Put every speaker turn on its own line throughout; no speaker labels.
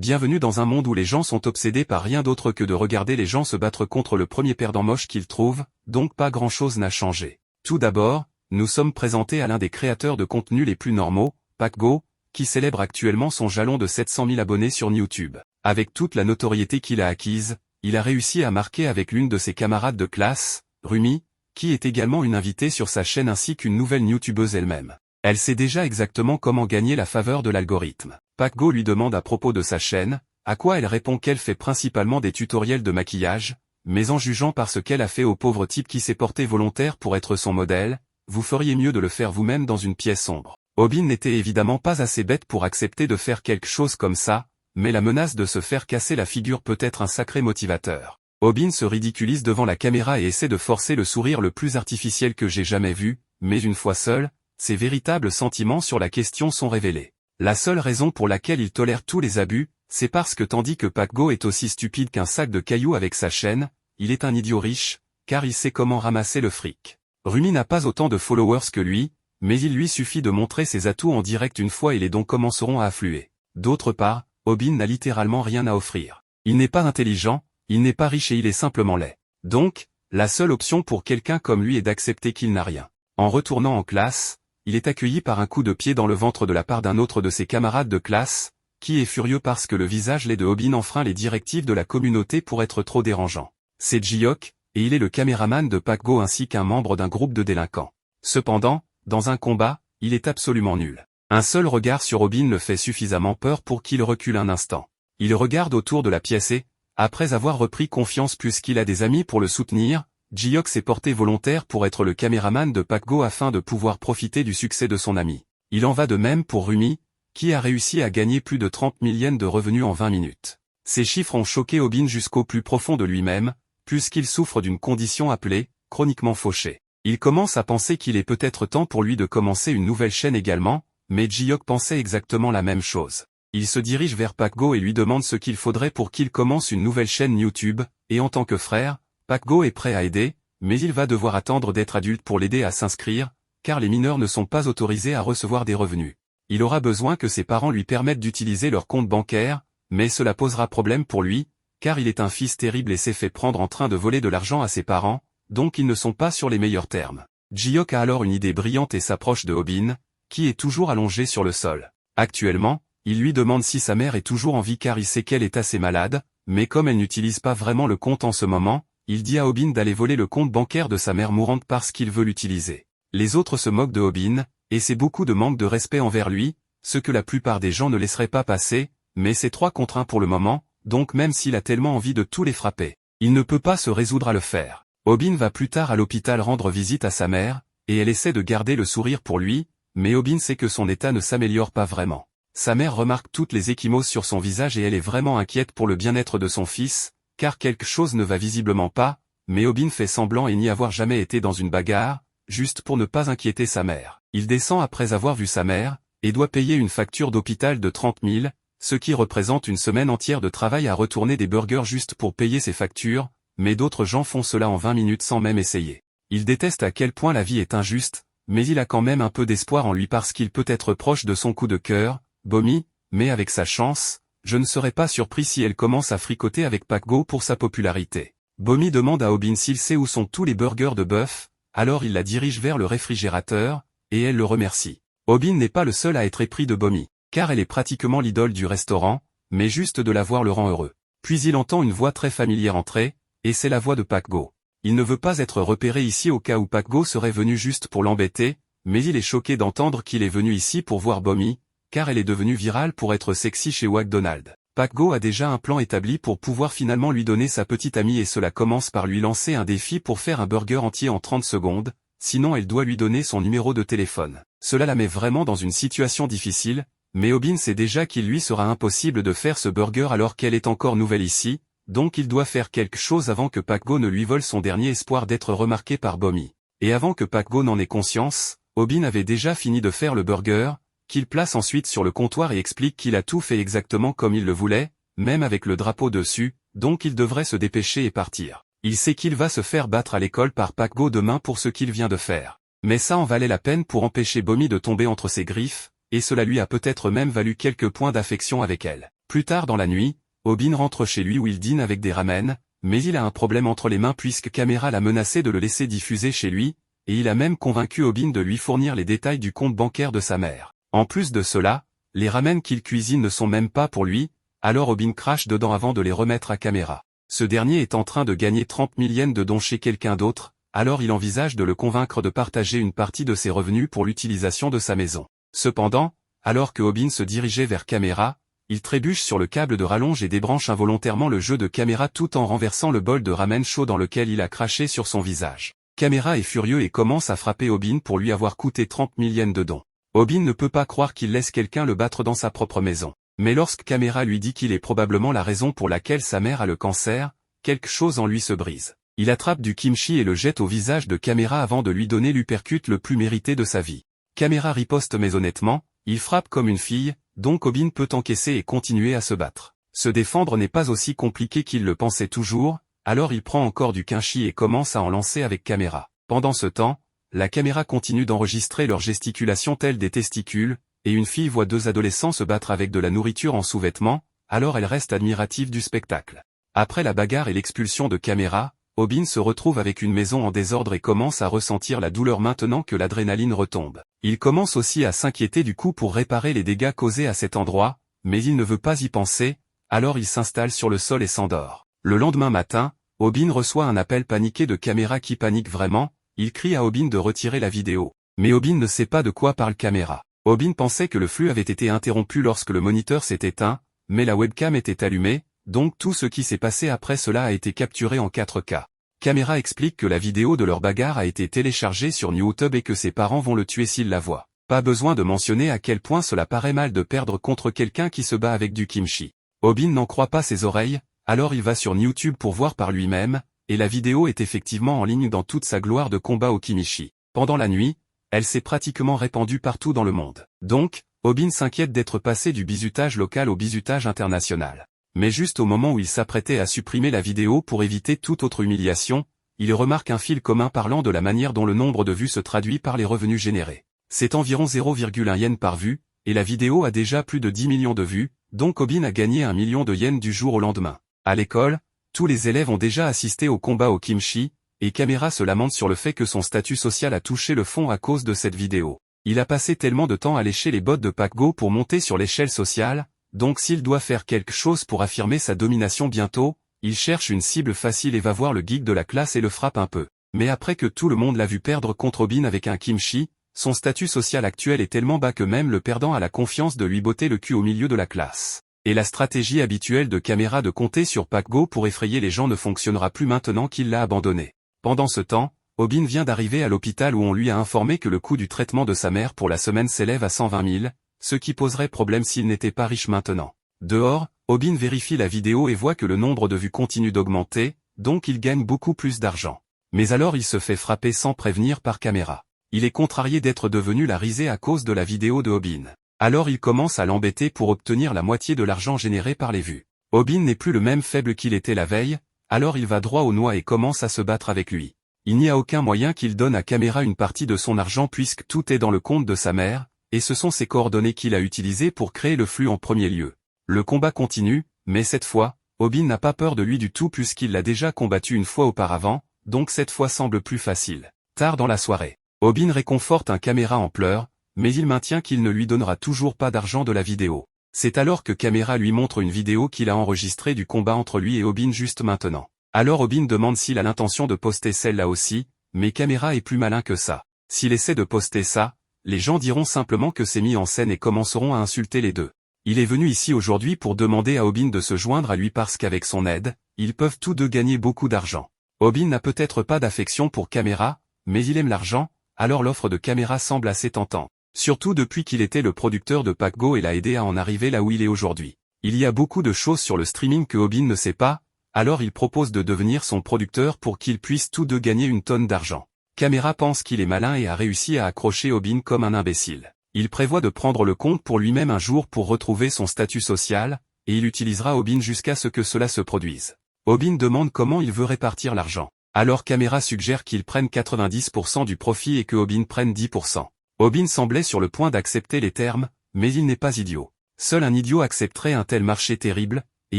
Bienvenue dans un monde où les gens sont obsédés par rien d'autre que de regarder les gens se battre contre le premier perdant moche qu'ils trouvent, donc pas grand-chose n'a changé. Tout d'abord, nous sommes présentés à l'un des créateurs de contenu les plus normaux, PackGo, qui célèbre actuellement son jalon de 700 000 abonnés sur YouTube. Avec toute la notoriété qu'il a acquise, il a réussi à marquer avec l'une de ses camarades de classe, Rumi, qui est également une invitée sur sa chaîne ainsi qu'une nouvelle youtubeuse elle-même. Elle sait déjà exactement comment gagner la faveur de l'algorithme. PackGo lui demande à propos de sa chaîne, à quoi elle répond qu'elle fait principalement des tutoriels de maquillage, mais en jugeant par ce qu'elle a fait au pauvre type qui s'est porté volontaire pour être son modèle, vous feriez mieux de le faire vous-même dans une pièce sombre. Obin n'était évidemment pas assez bête pour accepter de faire quelque chose comme ça, mais la menace de se faire casser la figure peut être un sacré motivateur. Obin se ridiculise devant la caméra et essaie de forcer le sourire le plus artificiel que j'ai jamais vu, mais une fois seul, ses véritables sentiments sur la question sont révélés. La seule raison pour laquelle il tolère tous les abus, c'est parce que tandis que PackGo est aussi stupide qu'un sac de cailloux avec sa chaîne, il est un idiot riche, car il sait comment ramasser le fric. Rumi n'a pas autant de followers que lui, mais il lui suffit de montrer ses atouts en direct une fois et les dons commenceront à affluer. D'autre part, Obin n'a littéralement rien à offrir. Il n'est pas intelligent, il n'est pas riche et il est simplement laid. Donc, la seule option pour quelqu'un comme lui est d'accepter qu'il n'a rien. En retournant en classe, il est accueilli par un coup de pied dans le ventre de la part d'un autre de ses camarades de classe, qui est furieux parce que le visage laid de Obin enfreint les directives de la communauté pour être trop dérangeant. C'est Jiok, et il est le caméraman de PackGo ainsi qu'un membre d'un groupe de délinquants. Cependant, dans un combat, il est absolument nul. Un seul regard sur Obin le fait suffisamment peur pour qu'il recule un instant. Il regarde autour de la pièce et, après avoir repris confiance puisqu'il a des amis pour le soutenir, Jiok s'est porté volontaire pour être le caméraman de PackGo afin de pouvoir profiter du succès de son ami. Il en va de même pour Rumi, qui a réussi à gagner plus de 30 000 yens de revenus en 20 minutes. Ces chiffres ont choqué Obin jusqu'au plus profond de lui-même, puisqu'il souffre d'une condition appelée « chroniquement fauché ». Il commence à penser qu'il est peut-être temps pour lui de commencer une nouvelle chaîne également, mais Jiok pensait exactement la même chose. Il se dirige vers PackGo et lui demande ce qu'il faudrait pour qu'il commence une nouvelle chaîne YouTube, et en tant que frère, PackGo est prêt à aider, mais il va devoir attendre d'être adulte pour l'aider à s'inscrire, car les mineurs ne sont pas autorisés à recevoir des revenus. Il aura besoin que ses parents lui permettent d'utiliser leur compte bancaire, mais cela posera problème pour lui, car il est un fils terrible et s'est fait prendre en train de voler de l'argent à ses parents, donc ils ne sont pas sur les meilleurs termes. Jiok a alors une idée brillante et s'approche de Obin, qui est toujours allongé sur le sol. Actuellement, il lui demande si sa mère est toujours en vie car il sait qu'elle est assez malade, mais comme elle n'utilise pas vraiment le compte en ce moment, il dit à Obin d'aller voler le compte bancaire de sa mère mourante parce qu'il veut l'utiliser. Les autres se moquent de Obin, et c'est beaucoup de manque de respect envers lui, ce que la plupart des gens ne laisseraient pas passer, mais c'est 3 contre 1 pour le moment, donc même s'il a tellement envie de tous les frapper, il ne peut pas se résoudre à le faire. Obin va plus tard à l'hôpital rendre visite à sa mère, et elle essaie de garder le sourire pour lui, mais Obin sait que son état ne s'améliore pas vraiment. Sa mère remarque toutes les ecchymoses sur son visage et elle est vraiment inquiète pour le bien-être de son fils, car quelque chose ne va visiblement pas, mais Obin fait semblant et n'y avoir jamais été dans une bagarre, juste pour ne pas inquiéter sa mère. Il descend après avoir vu sa mère, et doit payer une facture d'hôpital de 30 000, ce qui représente une semaine entière de travail à retourner des burgers juste pour payer ses factures, mais d'autres gens font cela en 20 minutes sans même essayer. Il déteste à quel point la vie est injuste, mais il a quand même un peu d'espoir en lui parce qu'il peut être proche de son coup de cœur, Bomi, mais avec sa chance, je ne serais pas surpris si elle commence à fricoter avec PackGo pour sa popularité. Bomi demande à Obin s'il sait où sont tous les burgers de bœuf, alors il la dirige vers le réfrigérateur, et elle le remercie. Obin n'est pas le seul à être épris de Bomi, car elle est pratiquement l'idole du restaurant, mais juste de la voir le rend heureux. Puis il entend une voix très familière entrer, et c'est la voix de PackGo. Il ne veut pas être repéré ici au cas où PackGo serait venu juste pour l'embêter, mais il est choqué d'entendre qu'il est venu ici pour voir Bomi, car elle est devenue virale pour être sexy chez McDonald's. PackGo a déjà un plan établi pour pouvoir finalement lui donner sa petite amie et cela commence par lui lancer un défi pour faire un burger entier en 30 secondes, sinon elle doit lui donner son numéro de téléphone. Cela la met vraiment dans une situation difficile, mais Obin sait déjà qu'il lui sera impossible de faire ce burger alors qu'elle est encore nouvelle ici, donc il doit faire quelque chose avant que PackGo ne lui vole son dernier espoir d'être remarqué par Bomi. Et avant que PackGo n'en ait conscience, Obin avait déjà fini de faire le burger, qu'il place ensuite sur le comptoir et explique qu'il a tout fait exactement comme il le voulait, même avec le drapeau dessus, donc il devrait se dépêcher et partir. Il sait qu'il va se faire battre à l'école par PackGo demain pour ce qu'il vient de faire. Mais ça en valait la peine pour empêcher Bomi de tomber entre ses griffes, et cela lui a peut-être même valu quelques points d'affection avec elle. Plus tard dans la nuit, Obin rentre chez lui où il dîne avec des ramen, mais il a un problème entre les mains puisque Camera l'a menacé de le laisser diffuser chez lui, et il a même convaincu Obin de lui fournir les détails du compte bancaire de sa mère. En plus de cela, les ramen qu'il cuisine ne sont même pas pour lui, alors Obin crache dedans avant de les remettre à Camera. Ce dernier est en train de gagner 30 000 yens de dons chez quelqu'un d'autre, alors il envisage de le convaincre de partager une partie de ses revenus pour l'utilisation de sa maison. Cependant, alors que Obin se dirigeait vers Camera, il trébuche sur le câble de rallonge et débranche involontairement le jeu de Camera tout en renversant le bol de ramen chaud dans lequel il a craché sur son visage. Camera est furieux et commence à frapper Obin pour lui avoir coûté 30 000 yens de dons. Obin ne peut pas croire qu'il laisse quelqu'un le battre dans sa propre maison. Mais lorsque Camera lui dit qu'il est probablement la raison pour laquelle sa mère a le cancer, quelque chose en lui se brise. Il attrape du kimchi et le jette au visage de Camera avant de lui donner l'uppercut le plus mérité de sa vie. Camera riposte mais honnêtement, il frappe comme une fille, donc Obin peut encaisser et continuer à se battre. Se défendre n'est pas aussi compliqué qu'il le pensait toujours, alors il prend encore du kimchi et commence à en lancer avec Camera. Pendant ce temps, la caméra continue d'enregistrer leurs gesticulations telles des testicules, et une fille voit deux adolescents se battre avec de la nourriture en sous-vêtements, alors elle reste admirative du spectacle. Après la bagarre et l'expulsion de Camera, Obin se retrouve avec une maison en désordre et commence à ressentir la douleur maintenant que l'adrénaline retombe. Il commence aussi à s'inquiéter du coup pour réparer les dégâts causés à cet endroit, mais il ne veut pas y penser, alors il s'installe sur le sol et s'endort. Le lendemain matin, Obin reçoit un appel paniqué de Camera qui panique vraiment, il crie à Obin de retirer la vidéo. Mais Obin ne sait pas de quoi parle Camera. Obin pensait que le flux avait été interrompu lorsque le moniteur s'est éteint, mais la webcam était allumée, donc tout ce qui s'est passé après cela a été capturé en 4K. Camera explique que la vidéo de leur bagarre a été téléchargée sur YouTube et que ses parents vont le tuer s'il la voient. Pas besoin de mentionner à quel point cela paraît mal de perdre contre quelqu'un qui se bat avec du kimchi. Obin n'en croit pas ses oreilles, alors il va sur YouTube pour voir par lui-même, et la vidéo est effectivement en ligne dans toute sa gloire de combat au kimchi. Pendant la nuit, elle s'est pratiquement répandue partout dans le monde. Donc, Obin s'inquiète d'être passé du bizutage local au bizutage international. Mais juste au moment où il s'apprêtait à supprimer la vidéo pour éviter toute autre humiliation, il remarque un fil commun parlant de la manière dont le nombre de vues se traduit par les revenus générés. C'est environ 0,1 yen par vue, et la vidéo a déjà plus de 10 millions de vues, donc Obin a gagné 1 million de yens du jour au lendemain. À l'école, tous les élèves ont déjà assisté au combat au kimchi, et Camera se lamente sur le fait que son statut social a touché le fond à cause de cette vidéo. Il a passé tellement de temps à lécher les bottes de Pac-Go pour monter sur l'échelle sociale, donc s'il doit faire quelque chose pour affirmer sa domination bientôt, il cherche une cible facile et va voir le geek de la classe et le frappe un peu. Mais après que tout le monde l'a vu perdre contre Obin avec un kimchi, son statut social actuel est tellement bas que même le perdant a la confiance de lui botter le cul au milieu de la classe. Et la stratégie habituelle de Camera de compter sur Pac-Go pour effrayer les gens ne fonctionnera plus maintenant qu'il l'a abandonné. Pendant ce temps, Obin vient d'arriver à l'hôpital où on lui a informé que le coût du traitement de sa mère pour la semaine s'élève à 120 000, ce qui poserait problème s'il n'était pas riche maintenant. Dehors, Obin vérifie la vidéo et voit que le nombre de vues continue d'augmenter, donc il gagne beaucoup plus d'argent. Mais alors il se fait frapper sans prévenir par Camera. Il est contrarié d'être devenu la risée à cause de la vidéo de Obin. Alors il commence à l'embêter pour obtenir la moitié de l'argent généré par les vues. Obin n'est plus le même faible qu'il était la veille, alors il va droit au noix et commence à se battre avec lui. Il n'y a aucun moyen qu'il donne à Camera une partie de son argent puisque tout est dans le compte de sa mère, et ce sont ses coordonnées qu'il a utilisées pour créer le flux en premier lieu. Le combat continue, mais cette fois, Obin n'a pas peur de lui du tout puisqu'il l'a déjà combattu une fois auparavant, donc cette fois semble plus facile. Tard dans la soirée, Obin réconforte un Camera en pleurs, mais il maintient qu'il ne lui donnera toujours pas d'argent de la vidéo. C'est alors que Camera lui montre une vidéo qu'il a enregistrée du combat entre lui et Obin juste maintenant. Alors Obin demande s'il a l'intention de poster celle-là aussi, mais Camera est plus malin que ça. S'il essaie de poster ça, les gens diront simplement que c'est mis en scène et commenceront à insulter les deux. Il est venu ici aujourd'hui pour demander à Obin de se joindre à lui parce qu'avec son aide, ils peuvent tous deux gagner beaucoup d'argent. Obin n'a peut-être pas d'affection pour Camera, mais il aime l'argent, alors l'offre de Camera semble assez tentante. Surtout depuis qu'il était le producteur de Pac-Go et l'a aidé à en arriver là où il est aujourd'hui. Il y a beaucoup de choses sur le streaming que Obin ne sait pas, alors il propose de devenir son producteur pour qu'ils puissent tous deux gagner une tonne d'argent. Camera pense qu'il est malin et a réussi à accrocher Obin comme un imbécile. Il prévoit de prendre le compte pour lui-même un jour pour retrouver son statut social, et il utilisera Obin jusqu'à ce que cela se produise. Obin demande comment il veut répartir l'argent. Alors Camera suggère qu'il prenne 90% du profit et que Obin prenne 10%. Obin semblait sur le point d'accepter les termes, mais il n'est pas idiot. Seul un idiot accepterait un tel marché terrible, et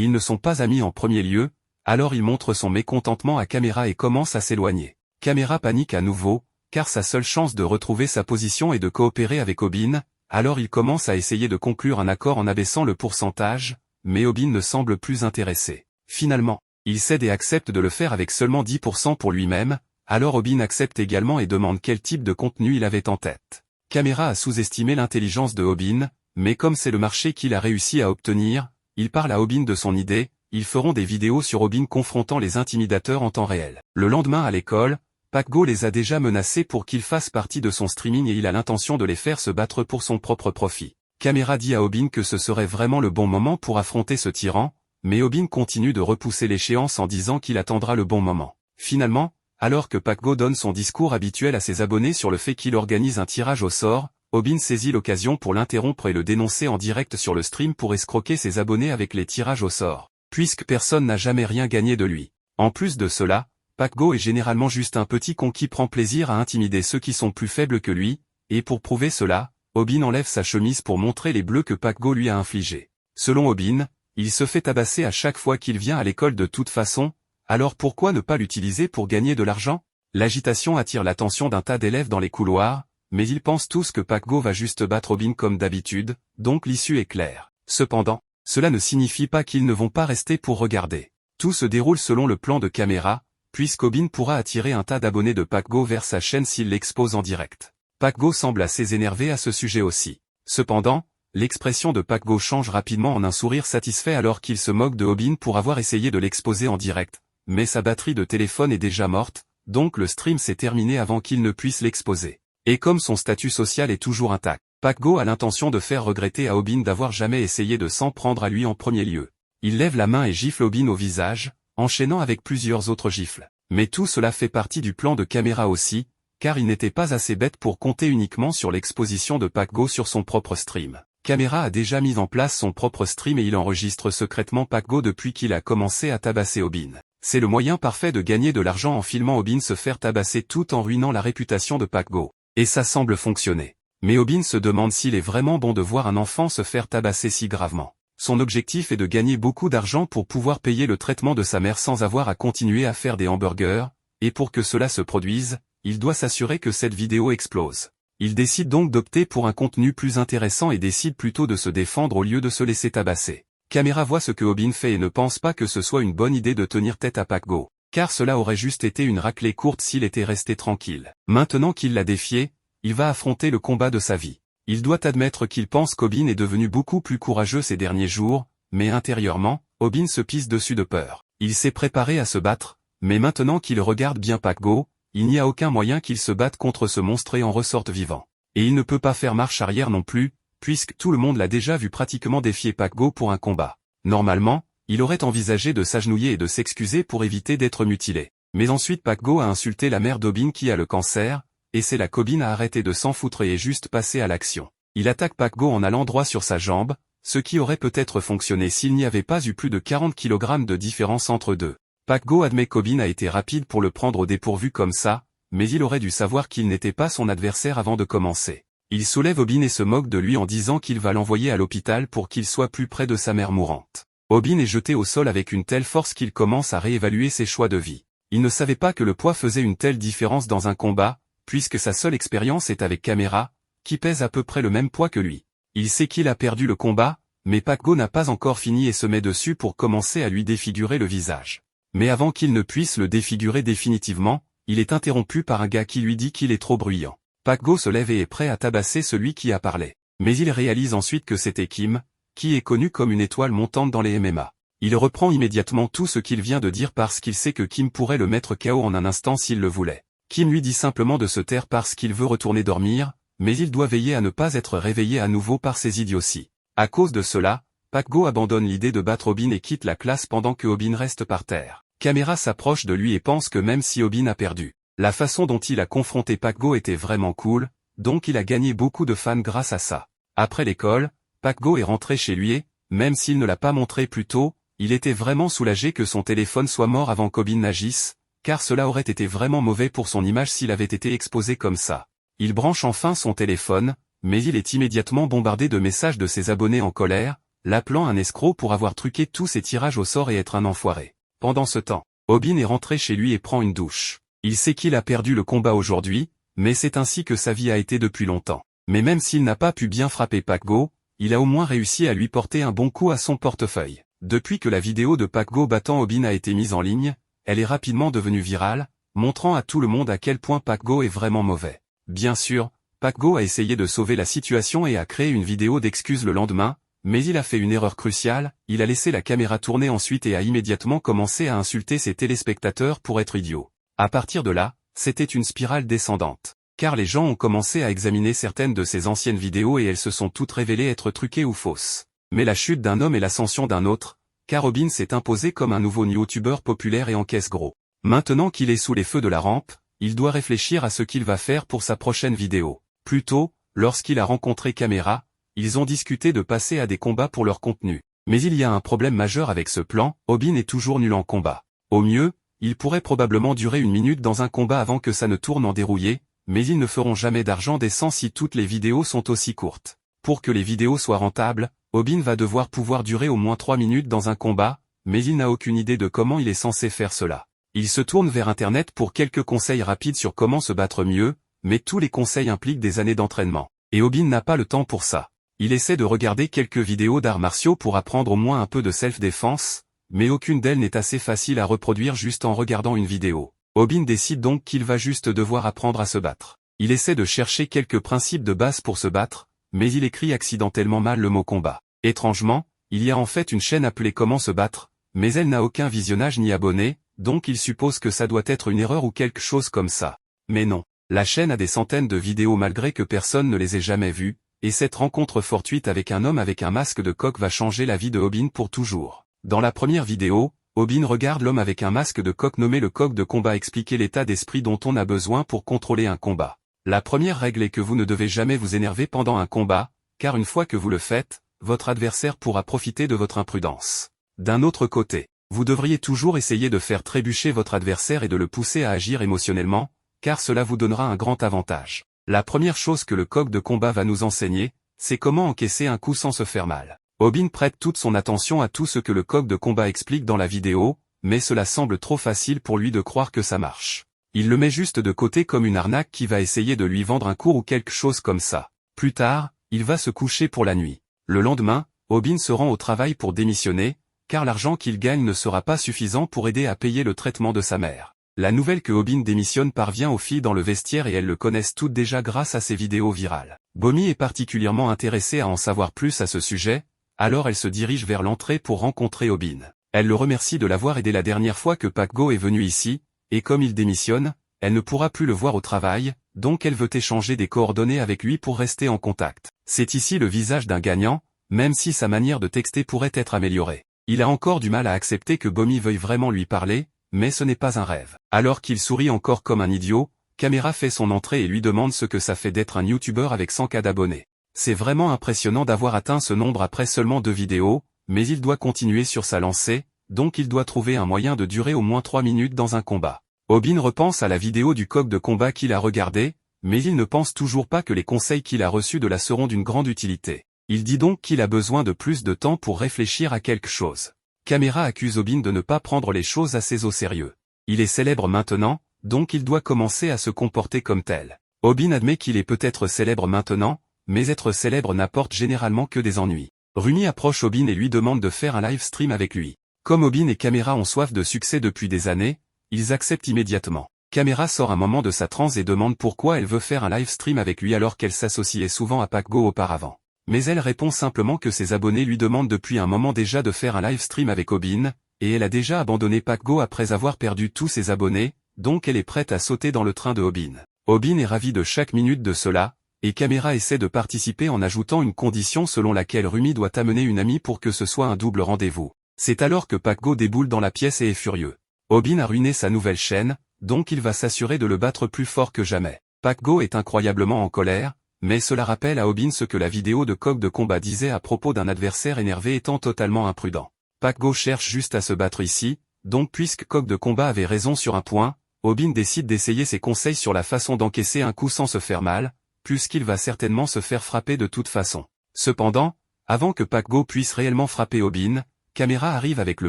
ils ne sont pas amis en premier lieu, alors il montre son mécontentement à Caméra et commence à s'éloigner. Caméra panique à nouveau, car sa seule chance de retrouver sa position est de coopérer avec Obin, alors il commence à essayer de conclure un accord en abaissant le pourcentage, mais Obin ne semble plus intéressé. Finalement, il cède et accepte de le faire avec seulement 10% pour lui-même, alors Obin accepte également et demande quel type de contenu il avait en tête. Caméra a sous-estimé l'intelligence de Obin, mais comme c'est le marché qu'il a réussi à obtenir, il parle à Obin de son idée, ils feront des vidéos sur Obin confrontant les intimidateurs en temps réel. Le lendemain à l'école, PackGo les a déjà menacés pour qu'ils fassent partie de son streaming et il a l'intention de les faire se battre pour son propre profit. Caméra dit à Obin que ce serait vraiment le bon moment pour affronter ce tyran, mais Obin continue de repousser l'échéance en disant qu'il attendra le bon moment. Finalement, alors que PackGo donne son discours habituel à ses abonnés sur le fait qu'il organise un tirage au sort, Obin saisit l'occasion pour l'interrompre et le dénoncer en direct sur le stream pour escroquer ses abonnés avec les tirages au sort, puisque personne n'a jamais rien gagné de lui. En plus de cela, PackGo est généralement juste un petit con qui prend plaisir à intimider ceux qui sont plus faibles que lui, et pour prouver cela, Obin enlève sa chemise pour montrer les bleus que PackGo lui a infligés. Selon Obin, il se fait tabasser à chaque fois qu'il vient à l'école de toute façon, alors pourquoi ne pas l'utiliser pour gagner de l'argent? L'agitation attire l'attention d'un tas d'élèves dans les couloirs, mais ils pensent tous que PackGo va juste battre Obin comme d'habitude, donc l'issue est claire. Cependant, cela ne signifie pas qu'ils ne vont pas rester pour regarder. Tout se déroule selon le plan de Caméra, puisqu'Obin pourra attirer un tas d'abonnés de PackGo vers sa chaîne s'il l'expose en direct. PackGo semble assez énervé à ce sujet aussi. Cependant, l'expression de PackGo change rapidement en un sourire satisfait alors qu'il se moque de Obin pour avoir essayé de l'exposer en direct, mais sa batterie de téléphone est déjà morte, donc le stream s'est terminé avant qu'il ne puisse l'exposer. Et comme son statut social est toujours intact, PackGo a l'intention de faire regretter à Obin d'avoir jamais essayé de s'en prendre à lui en premier lieu. Il lève la main et gifle Obin au visage, enchaînant avec plusieurs autres gifles. Mais tout cela fait partie du plan de Caméra aussi, car il n'était pas assez bête pour compter uniquement sur l'exposition de PackGo sur son propre stream. Caméra a déjà mis en place son propre stream et il enregistre secrètement PackGo depuis qu'il a commencé à tabasser Obin. C'est le moyen parfait de gagner de l'argent en filmant Obin se faire tabasser tout en ruinant la réputation de PackGo. Et ça semble fonctionner. Mais Obin se demande s'il est vraiment bon de voir un enfant se faire tabasser si gravement. Son objectif est de gagner beaucoup d'argent pour pouvoir payer le traitement de sa mère sans avoir à continuer à faire des hamburgers, et pour que cela se produise, il doit s'assurer que cette vidéo explose. Il décide donc d'opter pour un contenu plus intéressant et décide plutôt de se défendre au lieu de se laisser tabasser. Caméra voit ce que Obin fait et ne pense pas que ce soit une bonne idée de tenir tête à PackGo, car cela aurait juste été une raclée courte s'il était resté tranquille. Maintenant qu'il l'a défié, il va affronter le combat de sa vie. Il doit admettre qu'il pense qu'Obin est devenu beaucoup plus courageux ces derniers jours, mais intérieurement, Obin se pisse dessus de peur. Il s'est préparé à se battre, mais maintenant qu'il regarde bien PackGo, il n'y a aucun moyen qu'il se batte contre ce monstre et en ressorte vivant. Et il ne peut pas faire marche arrière non plus, puisque tout le monde l'a déjà vu pratiquement défier PackGo pour un combat. Normalement, il aurait envisagé de s'agenouiller et de s'excuser pour éviter d'être mutilé. Mais ensuite PackGo a insulté la mère d'Obin qui a le cancer, et c'est là qu'Obin a arrêté de s'en foutre et est juste passé à l'action. Il attaque PackGo en allant droit sur sa jambe, ce qui aurait peut-être fonctionné s'il n'y avait pas eu plus de 40 kg de différence entre deux. PackGo admet qu'Obin a été rapide pour le prendre au dépourvu comme ça, mais il aurait dû savoir qu'il n'était pas son adversaire avant de commencer. Il soulève Obin et se moque de lui en disant qu'il va l'envoyer à l'hôpital pour qu'il soit plus près de sa mère mourante. Obin est jeté au sol avec une telle force qu'il commence à réévaluer ses choix de vie. Il ne savait pas que le poids faisait une telle différence dans un combat, puisque sa seule expérience est avec Caméra, qui pèse à peu près le même poids que lui. Il sait qu'il a perdu le combat, mais PackGo n'a pas encore fini et se met dessus pour commencer à lui défigurer le visage. Mais avant qu'il ne puisse le défigurer définitivement, il est interrompu par un gars qui lui dit qu'il est trop bruyant. PackGo se lève et est prêt à tabasser celui qui a parlé. Mais il réalise ensuite que c'était Kim, qui est connu comme une étoile montante dans les MMA. Il reprend immédiatement tout ce qu'il vient de dire parce qu'il sait que Kim pourrait le mettre KO en un instant s'il le voulait. Kim lui dit simplement de se taire parce qu'il veut retourner dormir, mais il doit veiller à ne pas être réveillé à nouveau par ses idioties. À cause de cela, PackGo abandonne l'idée de battre Obin et quitte la classe pendant que Obin reste par terre. Caméra s'approche de lui et pense que même si Obin a perdu, la façon dont il a confronté PackGo était vraiment cool, donc il a gagné beaucoup de fans grâce à ça. Après l'école, PackGo est rentré chez lui et, même s'il ne l'a pas montré plus tôt, il était vraiment soulagé que son téléphone soit mort avant qu'Obin n'agisse, car cela aurait été vraiment mauvais pour son image s'il avait été exposé comme ça. Il branche enfin son téléphone, mais il est immédiatement bombardé de messages de ses abonnés en colère, l'appelant un escroc pour avoir truqué tous ses tirages au sort et être un enfoiré. Pendant ce temps, Obin est rentré chez lui et prend une douche. Il sait qu'il a perdu le combat aujourd'hui, mais c'est ainsi que sa vie a été depuis longtemps. Mais même s'il n'a pas pu bien frapper Pac-Go, il a au moins réussi à lui porter un bon coup à son portefeuille. Depuis que la vidéo de Pac-Go battant Obin a été mise en ligne, elle est rapidement devenue virale, montrant à tout le monde à quel point Pac-Go est vraiment mauvais. Bien sûr, Pac-Go a essayé de sauver la situation et a créé une vidéo d'excuses le lendemain, mais il a fait une erreur cruciale, il a laissé la caméra tourner ensuite et a immédiatement commencé à insulter ses téléspectateurs pour être idiot. À partir de là, c'était une spirale descendante. Car les gens ont commencé à examiner certaines de ses anciennes vidéos et elles se sont toutes révélées être truquées ou fausses. Mais la chute d'un homme et l'ascension d'un autre, car Obin s'est imposé comme un nouveau youtubeur populaire et encaisse gros. Maintenant qu'il est sous les feux de la rampe, il doit réfléchir à ce qu'il va faire pour sa prochaine vidéo. Plus tôt, lorsqu'il a rencontré Camera, ils ont discuté de passer à des combats pour leur contenu. Mais il y a un problème majeur avec ce plan, Obin est toujours nul en combat. Au mieux, il pourrait probablement durer 1 minute dans un combat avant que ça ne tourne en dérouillé, mais ils ne feront jamais d'argent décent si toutes les vidéos sont aussi courtes. Pour que les vidéos soient rentables, Obin va devoir pouvoir durer au moins 3 minutes dans un combat, mais il n'a aucune idée de comment il est censé faire cela. Il se tourne vers Internet pour quelques conseils rapides sur comment se battre mieux, mais tous les conseils impliquent des années d'entraînement. Et Obin n'a pas le temps pour ça. Il essaie de regarder quelques vidéos d'arts martiaux pour apprendre au moins un peu de self-défense, mais aucune d'elles n'est assez facile à reproduire juste en regardant une vidéo. Obin décide donc qu'il va juste devoir apprendre à se battre. Il essaie de chercher quelques principes de base pour se battre, mais il écrit accidentellement mal le mot combat. Étrangement, il y a en fait une chaîne appelée Comment se battre, mais elle n'a aucun visionnage ni abonnés, donc il suppose que ça doit être une erreur ou quelque chose comme ça. Mais non, la chaîne a des centaines de vidéos malgré que personne ne les ait jamais vues, et cette rencontre fortuite avec un homme avec un masque de coq va changer la vie de Obin pour toujours. Dans la première vidéo, Obin regarde l'homme avec un masque de coq nommé le coq de combat expliquer l'état d'esprit dont on a besoin pour contrôler un combat. La première règle est que vous ne devez jamais vous énerver pendant un combat, car une fois que vous le faites, votre adversaire pourra profiter de votre imprudence. D'un autre côté, vous devriez toujours essayer de faire trébucher votre adversaire et de le pousser à agir émotionnellement, car cela vous donnera un grand avantage. La première chose que le coq de combat va nous enseigner, c'est comment encaisser un coup sans se faire mal. Obin prête toute son attention à tout ce que le coq de combat explique dans la vidéo, mais cela semble trop facile pour lui de croire que ça marche. Il le met juste de côté comme une arnaque qui va essayer de lui vendre un cours ou quelque chose comme ça. Plus tard, il va se coucher pour la nuit. Le lendemain, Obin se rend au travail pour démissionner, car l'argent qu'il gagne ne sera pas suffisant pour aider à payer le traitement de sa mère. La nouvelle que Obin démissionne parvient aux filles dans le vestiaire et elles le connaissent toutes déjà grâce à ses vidéos virales. Bomi est particulièrement intéressée à en savoir plus à ce sujet, alors elle se dirige vers l'entrée pour rencontrer Obin. Elle le remercie de l'avoir aidé la dernière fois que Pac-Go est venu ici, et comme il démissionne, elle ne pourra plus le voir au travail, donc elle veut échanger des coordonnées avec lui pour rester en contact. C'est ici le visage d'un gagnant, même si sa manière de texter pourrait être améliorée. Il a encore du mal à accepter que Bomi veuille vraiment lui parler, mais ce n'est pas un rêve. Alors qu'il sourit encore comme un idiot, Camera fait son entrée et lui demande ce que ça fait d'être un youtubeur avec 100K d'abonnés. C'est vraiment impressionnant d'avoir atteint ce nombre après seulement 2 vidéos, mais il doit continuer sur sa lancée, donc il doit trouver un moyen de durer au moins 3 minutes dans un combat. Obin repense à la vidéo du coq de combat qu'il a regardée, mais il ne pense toujours pas que les conseils qu'il a reçus de là seront d'une grande utilité. Il dit donc qu'il a besoin de plus de temps pour réfléchir à quelque chose. Camera accuse Obin de ne pas prendre les choses assez au sérieux. Il est célèbre maintenant, donc il doit commencer à se comporter comme tel. Obin admet qu'il est peut-être célèbre maintenant, mais être célèbre n'apporte généralement que des ennuis. Rumi approche Obin et lui demande de faire un live stream avec lui. Comme Obin et Camera ont soif de succès depuis des années, ils acceptent immédiatement. Camera sort un moment de sa transe et demande pourquoi elle veut faire un live stream avec lui alors qu'elle s'associait souvent à Pac-Go auparavant. Mais elle répond simplement que ses abonnés lui demandent depuis un moment déjà de faire un live stream avec Obin, et elle a déjà abandonné Pac-Go après avoir perdu tous ses abonnés, donc elle est prête à sauter dans le train de Obin. Obin est ravi de chaque minute de cela, et Camera essaie de participer en ajoutant une condition selon laquelle Rumi doit amener une amie pour que ce soit un double rendez-vous. C'est alors que Pac-Go déboule dans la pièce et est furieux. Obin a ruiné sa nouvelle chaîne, donc il va s'assurer de le battre plus fort que jamais. Pac-Go est incroyablement en colère, mais cela rappelle à Obin ce que la vidéo de coq de combat disait à propos d'un adversaire énervé étant totalement imprudent. Pac-Go cherche juste à se battre ici, donc puisque coq de combat avait raison sur un point, Obin décide d'essayer ses conseils sur la façon d'encaisser un coup sans se faire mal, puisqu'il va certainement se faire frapper de toute façon. Cependant, avant que Pac Go puisse réellement frapper Obin, Camera arrive avec le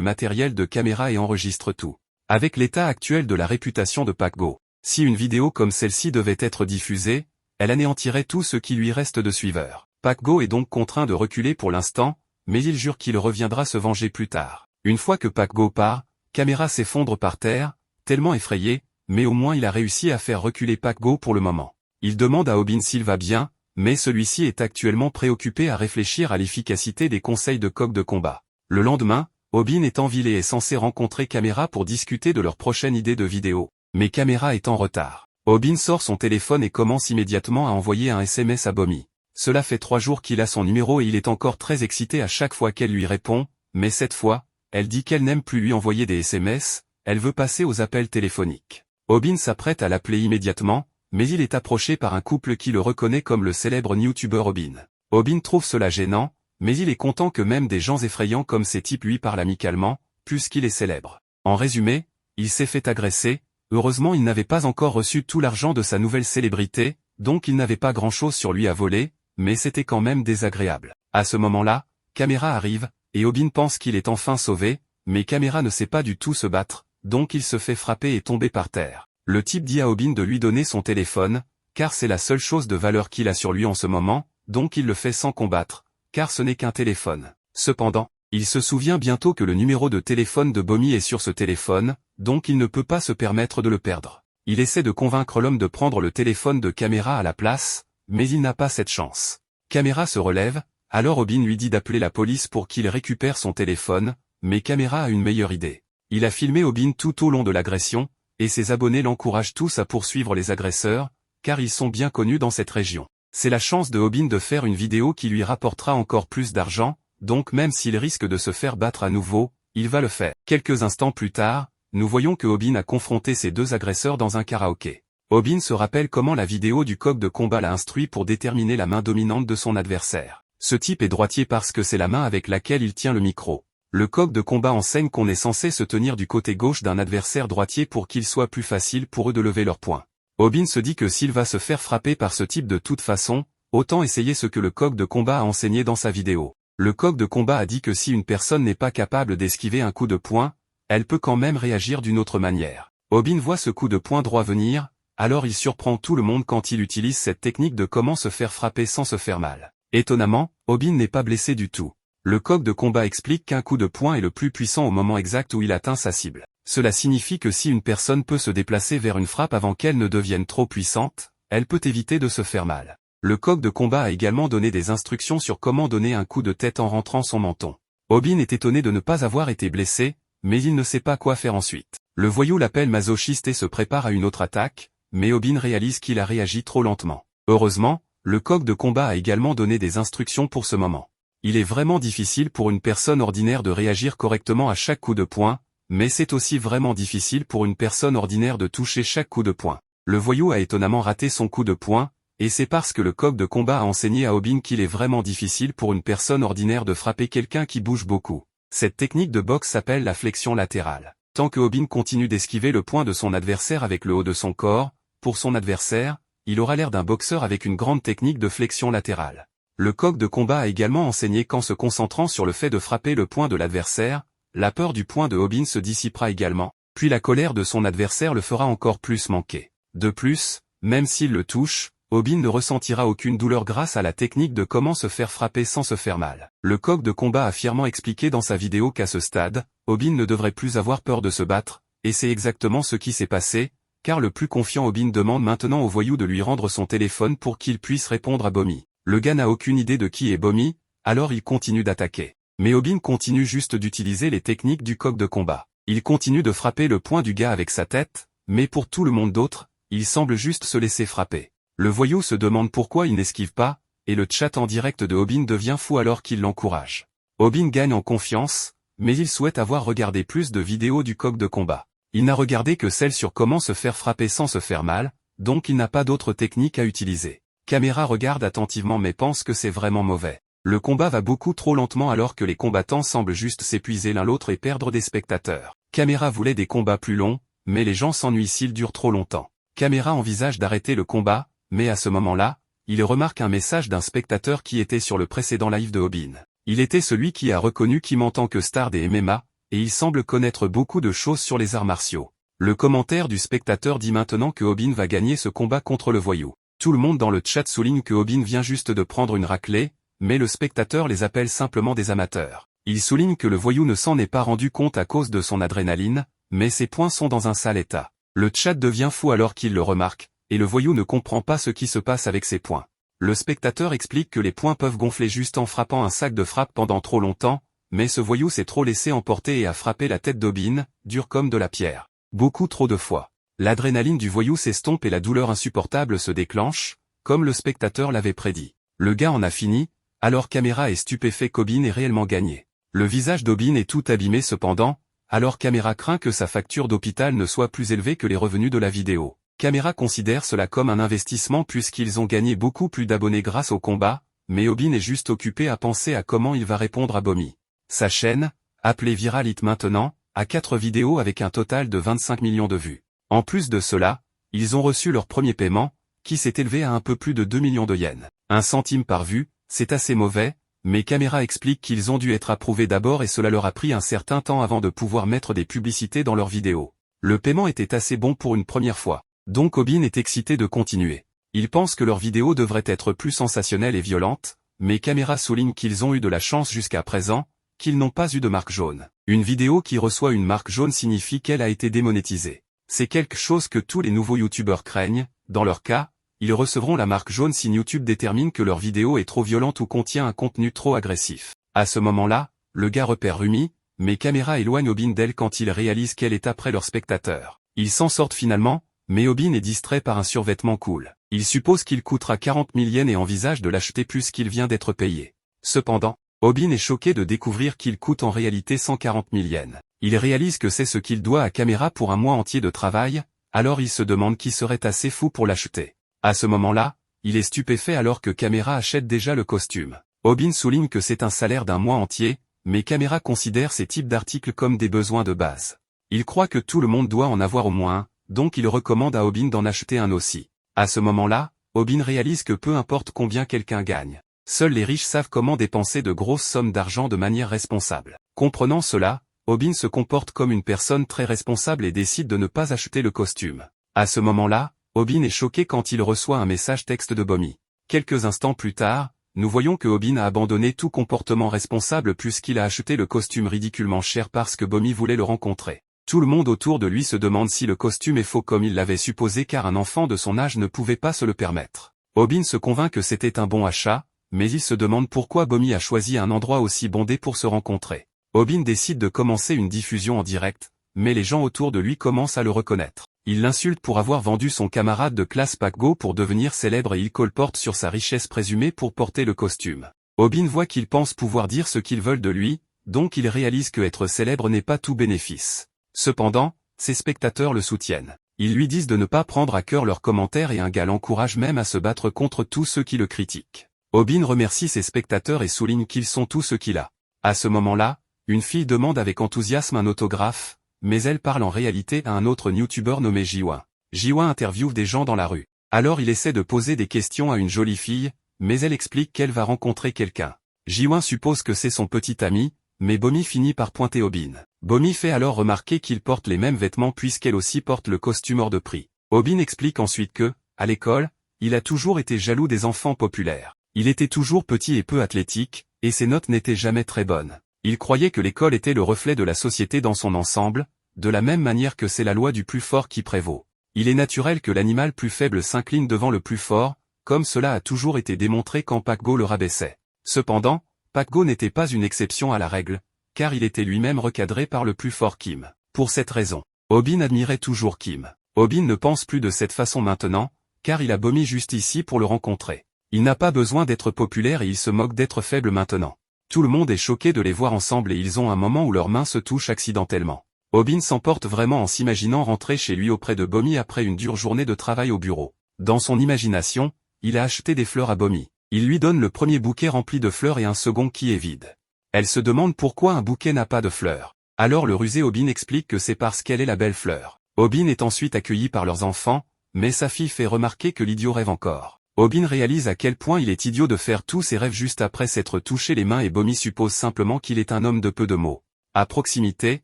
matériel de caméra et enregistre tout. Avec l'état actuel de la réputation de Pac Go, si une vidéo comme celle-ci devait être diffusée, elle anéantirait tout ce qui lui reste de suiveurs. Pac Go est donc contraint de reculer pour l'instant, mais il jure qu'il reviendra se venger plus tard. Une fois que Pac Go part, Camera s'effondre par terre, tellement effrayé, mais au moins il a réussi à faire reculer Pac Go pour le moment. Il demande à Obin s'il va bien, mais celui-ci est actuellement préoccupé à réfléchir à l'efficacité des conseils de coq de combat. Le lendemain, Obin est en ville et est censé rencontrer Camera pour discuter de leur prochaine idée de vidéo, mais Camera est en retard. Obin sort son téléphone et commence immédiatement à envoyer un SMS à Bomi. Cela fait 3 jours qu'il a son numéro et il est encore très excité à chaque fois qu'elle lui répond, mais cette fois, elle dit qu'elle n'aime plus lui envoyer des SMS, elle veut passer aux appels téléphoniques. Obin s'apprête à l'appeler immédiatement, mais il est approché par un couple qui le reconnaît comme le célèbre youtubeur Obin. Obin trouve cela gênant, mais il est content que même des gens effrayants comme ces types lui parlent amicalement, puisqu'il est célèbre. En résumé, il s'est fait agresser, heureusement il n'avait pas encore reçu tout l'argent de sa nouvelle célébrité, donc il n'avait pas grand-chose sur lui à voler, mais c'était quand même désagréable. À ce moment-là, Camera arrive, et Obin pense qu'il est enfin sauvé, mais Camera ne sait pas du tout se battre, donc il se fait frapper et tomber par terre. Le type dit à Obin de lui donner son téléphone, car c'est la seule chose de valeur qu'il a sur lui en ce moment, donc il le fait sans combattre, car ce n'est qu'un téléphone. Cependant, il se souvient bientôt que le numéro de téléphone de Bomi est sur ce téléphone, donc il ne peut pas se permettre de le perdre. Il essaie de convaincre l'homme de prendre le téléphone de Camera à la place, mais il n'a pas cette chance. Camera se relève, alors Obin lui dit d'appeler la police pour qu'il récupère son téléphone, mais Camera a une meilleure idée. Il a filmé Obin tout au long de l'agression, et ses abonnés l'encouragent tous à poursuivre les agresseurs, car ils sont bien connus dans cette région. C'est la chance de Obin de faire une vidéo qui lui rapportera encore plus d'argent, donc même s'il risque de se faire battre à nouveau, il va le faire. Quelques instants plus tard, nous voyons que Obin a confronté ces 2 agresseurs dans un karaoké. Obin se rappelle comment la vidéo du coq de combat l'a instruit pour déterminer la main dominante de son adversaire. Ce type est droitier parce que c'est la main avec laquelle il tient le micro. Le coq de combat enseigne qu'on est censé se tenir du côté gauche d'un adversaire droitier pour qu'il soit plus facile pour eux de lever leur poing. Obin se dit que s'il va se faire frapper par ce type de toute façon, autant essayer ce que le coq de combat a enseigné dans sa vidéo. Le coq de combat a dit que si une personne n'est pas capable d'esquiver un coup de poing, elle peut quand même réagir d'une autre manière. Obin voit ce coup de poing droit venir, alors il surprend tout le monde quand il utilise cette technique de comment se faire frapper sans se faire mal. Étonnamment, Obin n'est pas blessé du tout. Le coq de combat explique qu'un coup de poing est le plus puissant au moment exact où il atteint sa cible. Cela signifie que si une personne peut se déplacer vers une frappe avant qu'elle ne devienne trop puissante, elle peut éviter de se faire mal. Le coq de combat a également donné des instructions sur comment donner un coup de tête en rentrant son menton. Obin est étonné de ne pas avoir été blessé, mais il ne sait pas quoi faire ensuite. Le voyou l'appelle masochiste et se prépare à une autre attaque, mais Obin réalise qu'il a réagi trop lentement. Heureusement, le coq de combat a également donné des instructions pour ce moment. Il est vraiment difficile pour une personne ordinaire de réagir correctement à chaque coup de poing, mais c'est aussi vraiment difficile pour une personne ordinaire de toucher chaque coup de poing. Le voyou a étonnamment raté son coup de poing, et c'est parce que le coq de combat a enseigné à Obin qu'il est vraiment difficile pour une personne ordinaire de frapper quelqu'un qui bouge beaucoup. Cette technique de boxe s'appelle la flexion latérale. Tant que Obin continue d'esquiver le poing de son adversaire avec le haut de son corps, pour son adversaire, il aura l'air d'un boxeur avec une grande technique de flexion latérale. Le coq de combat a également enseigné qu'en se concentrant sur le fait de frapper le poing de l'adversaire, la peur du poing de Obin se dissipera également, puis la colère de son adversaire le fera encore plus manquer. De plus, même s'il le touche, Obin ne ressentira aucune douleur grâce à la technique de comment se faire frapper sans se faire mal. Le coq de combat a fièrement expliqué dans sa vidéo qu'à ce stade, Obin ne devrait plus avoir peur de se battre, et c'est exactement ce qui s'est passé, car le plus confiant Obin demande maintenant au voyou de lui rendre son téléphone pour qu'il puisse répondre à Bomi. Le gars n'a aucune idée de qui est Bomi, alors il continue d'attaquer. Mais Obin continue juste d'utiliser les techniques du coq de combat. Il continue de frapper le poing du gars avec sa tête, mais pour tout le monde d'autre, il semble juste se laisser frapper. Le voyou se demande pourquoi il n'esquive pas, et le chat en direct de Obin devient fou alors qu'il l'encourage. Obin gagne en confiance, mais il souhaite avoir regardé plus de vidéos du coq de combat. Il n'a regardé que celle sur comment se faire frapper sans se faire mal, donc il n'a pas d'autre technique à utiliser. Camera regarde attentivement mais pense que c'est vraiment mauvais. Le combat va beaucoup trop lentement alors que les combattants semblent juste s'épuiser l'un l'autre et perdre des spectateurs. Camera voulait des combats plus longs, mais les gens s'ennuient s'ils durent trop longtemps. Camera envisage d'arrêter le combat, mais à ce moment-là, il remarque un message d'un spectateur qui était sur le précédent live de Obin. Il était celui qui a reconnu Kim en tant que star des MMA, et il semble connaître beaucoup de choses sur les arts martiaux. Le commentaire du spectateur dit maintenant que Obin va gagner ce combat contre le voyou. Tout le monde dans le chat souligne que Obin vient juste de prendre une raclée, mais le spectateur les appelle simplement des amateurs. Il souligne que le voyou ne s'en est pas rendu compte à cause de son adrénaline, mais ses poings sont dans un sale état. Le chat devient fou alors qu'il le remarque, et le voyou ne comprend pas ce qui se passe avec ses poings. Le spectateur explique que les poings peuvent gonfler juste en frappant un sac de frappe pendant trop longtemps, mais ce voyou s'est trop laissé emporter et a frappé la tête d'Obin, dure comme de la pierre. Beaucoup trop de fois. L'adrénaline du voyou s'estompe et la douleur insupportable se déclenche, comme le spectateur l'avait prédit. Le gars en a fini, alors Caméra est stupéfait qu'Obin ait réellement gagné. Le visage d'Obin est tout abîmé cependant, alors Caméra craint que sa facture d'hôpital ne soit plus élevée que les revenus de la vidéo. Caméra considère cela comme un investissement puisqu'ils ont gagné beaucoup plus d'abonnés grâce au combat, mais Obin est juste occupé à penser à comment il va répondre à Bomi. Sa chaîne, appelée Viral Hit maintenant, a 4 vidéos avec un total de 25 millions de vues. En plus de cela, ils ont reçu leur premier paiement, qui s'est élevé à un peu plus de 2 millions de yens. 1 centime par vue, c'est assez mauvais, mais Caméra explique qu'ils ont dû être approuvés d'abord et cela leur a pris un certain temps avant de pouvoir mettre des publicités dans leurs vidéos. Le paiement était assez bon pour une première fois. Donc Obin est excité de continuer. Il pense que leurs vidéos devraient être plus sensationnelles et violentes, mais Caméra souligne qu'ils ont eu de la chance jusqu'à présent, qu'ils n'ont pas eu de marque jaune. Une vidéo qui reçoit une marque jaune signifie qu'elle a été démonétisée. C'est quelque chose que tous les nouveaux youtubeurs craignent, dans leur cas, ils recevront la marque jaune si YouTube détermine que leur vidéo est trop violente ou contient un contenu trop agressif. À ce moment-là, le gars repère Rumi, mais Caméra éloigne Obin d'elle quand il réalise qu'elle est après leur spectateur. Ils s'en sortent finalement, mais Obin est distrait par un survêtement cool. Il suppose qu'il coûtera 40 000 yens et envisage de l'acheter puisqu'il vient d'être payé. Cependant, Obin est choqué de découvrir qu'il coûte en réalité 140 000 yens. Il réalise que c'est ce qu'il doit à Caméra pour un mois entier de travail, alors il se demande qui serait assez fou pour l'acheter. À ce moment-là, il est stupéfait alors que Caméra achète déjà le costume. Obin souligne que c'est un salaire d'un mois entier, mais Caméra considère ces types d'articles comme des besoins de base. Il croit que tout le monde doit en avoir au moins un, donc il recommande à Obin d'en acheter un aussi. À ce moment-là, Obin réalise que peu importe combien quelqu'un gagne, seuls les riches savent comment dépenser de grosses sommes d'argent de manière responsable. Comprenant cela, Obin se comporte comme une personne très responsable et décide de ne pas acheter le costume. À ce moment-là, Obin est choqué quand il reçoit un message texte de Bomi. Quelques instants plus tard, nous voyons que Obin a abandonné tout comportement responsable puisqu'il a acheté le costume ridiculement cher parce que Bomi voulait le rencontrer. Tout le monde autour de lui se demande si le costume est faux comme il l'avait supposé car un enfant de son âge ne pouvait pas se le permettre. Obin se convainc que c'était un bon achat, mais il se demande pourquoi Bomi a choisi un endroit aussi bondé pour se rencontrer. Obin décide de commencer une diffusion en direct, mais les gens autour de lui commencent à le reconnaître. Il l'insulte pour avoir vendu son camarade de classe Pakgo pour devenir célèbre et il colporte sur sa richesse présumée pour porter le costume. Obin voit qu'ils pensent pouvoir dire ce qu'ils veulent de lui, donc il réalise que être célèbre n'est pas tout bénéfice. Cependant, ses spectateurs le soutiennent. Ils lui disent de ne pas prendre à cœur leurs commentaires et un gars l'encourage même à se battre contre tous ceux qui le critiquent. Obin remercie ses spectateurs et souligne qu'ils sont tout ce qu'il a. À ce moment-là, une fille demande avec enthousiasme un autographe, mais elle parle en réalité à un autre youtubeur nommé Jiwa. Jiwa interviewe des gens dans la rue. Alors il essaie de poser des questions à une jolie fille, mais elle explique qu'elle va rencontrer quelqu'un. Jiwa suppose que c'est son petit ami, mais Bomi finit par pointer Obin. Bomi fait alors remarquer qu'il porte les mêmes vêtements puisqu'elle aussi porte le costume hors de prix. Obin explique ensuite que, à l'école, il a toujours été jaloux des enfants populaires. Il était toujours petit et peu athlétique, et ses notes n'étaient jamais très bonnes. Il croyait que l'école était le reflet de la société dans son ensemble, de la même manière que c'est la loi du plus fort qui prévaut. Il est naturel que l'animal plus faible s'incline devant le plus fort, comme cela a toujours été démontré quand Pakgo le rabaissait. Cependant, Pakgo n'était pas une exception à la règle, car il était lui-même recadré par le plus fort Kim. Pour cette raison, Obin admirait toujours Kim. Obin ne pense plus de cette façon maintenant, car il a Bomi juste ici pour le rencontrer. Il n'a pas besoin d'être populaire et il se moque d'être faible maintenant. Tout le monde est choqué de les voir ensemble et ils ont un moment où leurs mains se touchent accidentellement. Obin s'emporte vraiment en s'imaginant rentrer chez lui auprès de Bomi après une dure journée de travail au bureau. Dans son imagination, il a acheté des fleurs à Bomi. Il lui donne le premier bouquet rempli de fleurs et un second qui est vide. Elle se demande pourquoi un bouquet n'a pas de fleurs. Alors le rusé Obin explique que c'est parce qu'elle est la belle fleur. Obin est ensuite accueilli par leurs enfants, mais sa fille fait remarquer que l'idiot rêve encore. Obin réalise à quel point il est idiot de faire tous ses rêves juste après s'être touché les mains et Bomi suppose simplement qu'il est un homme de peu de mots. À proximité,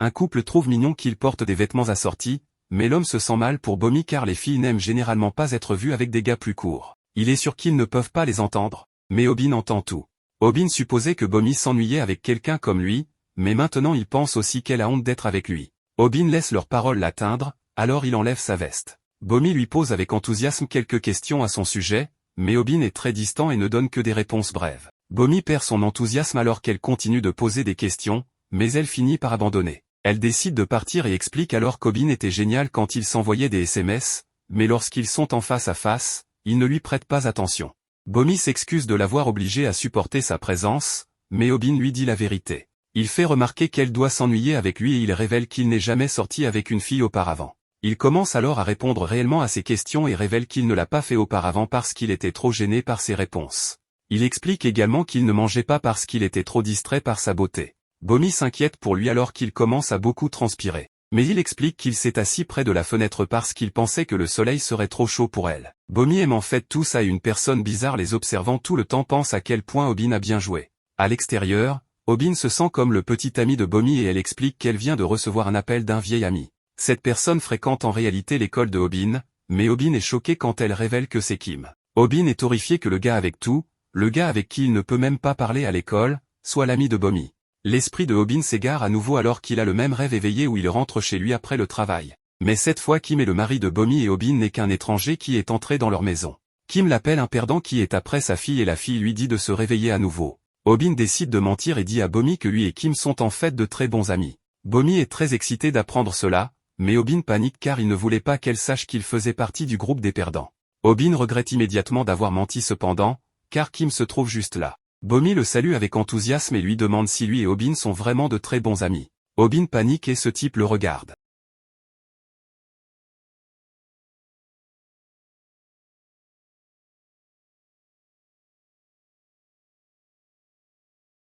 un couple trouve mignon qu'il porte des vêtements assortis, mais l'homme se sent mal pour Bomi car les filles n'aiment généralement pas être vues avec des gars plus courts. Il est sûr qu'ils ne peuvent pas les entendre, mais Obin entend tout. Obin supposait que Bomi s'ennuyait avec quelqu'un comme lui, mais maintenant il pense aussi qu'elle a honte d'être avec lui. Obin laisse leurs paroles l'atteindre, alors il enlève sa veste. Bomi lui pose avec enthousiasme quelques questions à son sujet, mais Obin est très distant et ne donne que des réponses brèves. Bomi perd son enthousiasme alors qu'elle continue de poser des questions, mais elle finit par abandonner. Elle décide de partir et explique alors qu'Obin était génial quand il s'envoyait des SMS, mais lorsqu'ils sont en face à face, il ne lui prête pas attention. Bomi s'excuse de l'avoir obligé à supporter sa présence, mais Obin lui dit la vérité. Il fait remarquer qu'elle doit s'ennuyer avec lui et il révèle qu'il n'est jamais sorti avec une fille auparavant. Il commence alors à répondre réellement à ses questions et révèle qu'il ne l'a pas fait auparavant parce qu'il était trop gêné par ses réponses. Il explique également qu'il ne mangeait pas parce qu'il était trop distrait par sa beauté. Bomi s'inquiète pour lui alors qu'il commence à beaucoup transpirer. Mais il explique qu'il s'est assis près de la fenêtre parce qu'il pensait que le soleil serait trop chaud pour elle. Bomi aime en fait tout ça et une personne bizarre les observant tout le temps pense à quel point Obin a bien joué. À l'extérieur, Obin se sent comme le petit ami de Bomi et elle explique qu'elle vient de recevoir un appel d'un vieil ami. Cette personne fréquente en réalité l'école de Obin, mais Obin est choqué quand elle révèle que c'est Kim. Obin est horrifié que le gars avec tout, le gars avec qui il ne peut même pas parler à l'école, soit l'ami de Bomi. L'esprit de Obin s'égare à nouveau alors qu'il a le même rêve éveillé où il rentre chez lui après le travail. Mais cette fois Kim est le mari de Bomi et Obin n'est qu'un étranger qui est entré dans leur maison. Kim l'appelle un perdant qui est après sa fille et la fille lui dit de se réveiller à nouveau. Obin décide de mentir et dit à Bomi que lui et Kim sont en fait de très bons amis. Bomi est très excité d'apprendre cela, mais Obin panique car il ne voulait pas qu'elle sache qu'il faisait partie du groupe des perdants. Obin regrette immédiatement d'avoir menti cependant, car Kim se trouve juste là. Bomi le salue avec enthousiasme et lui demande si lui et Obin sont vraiment de très bons amis. Obin panique et ce type le regarde.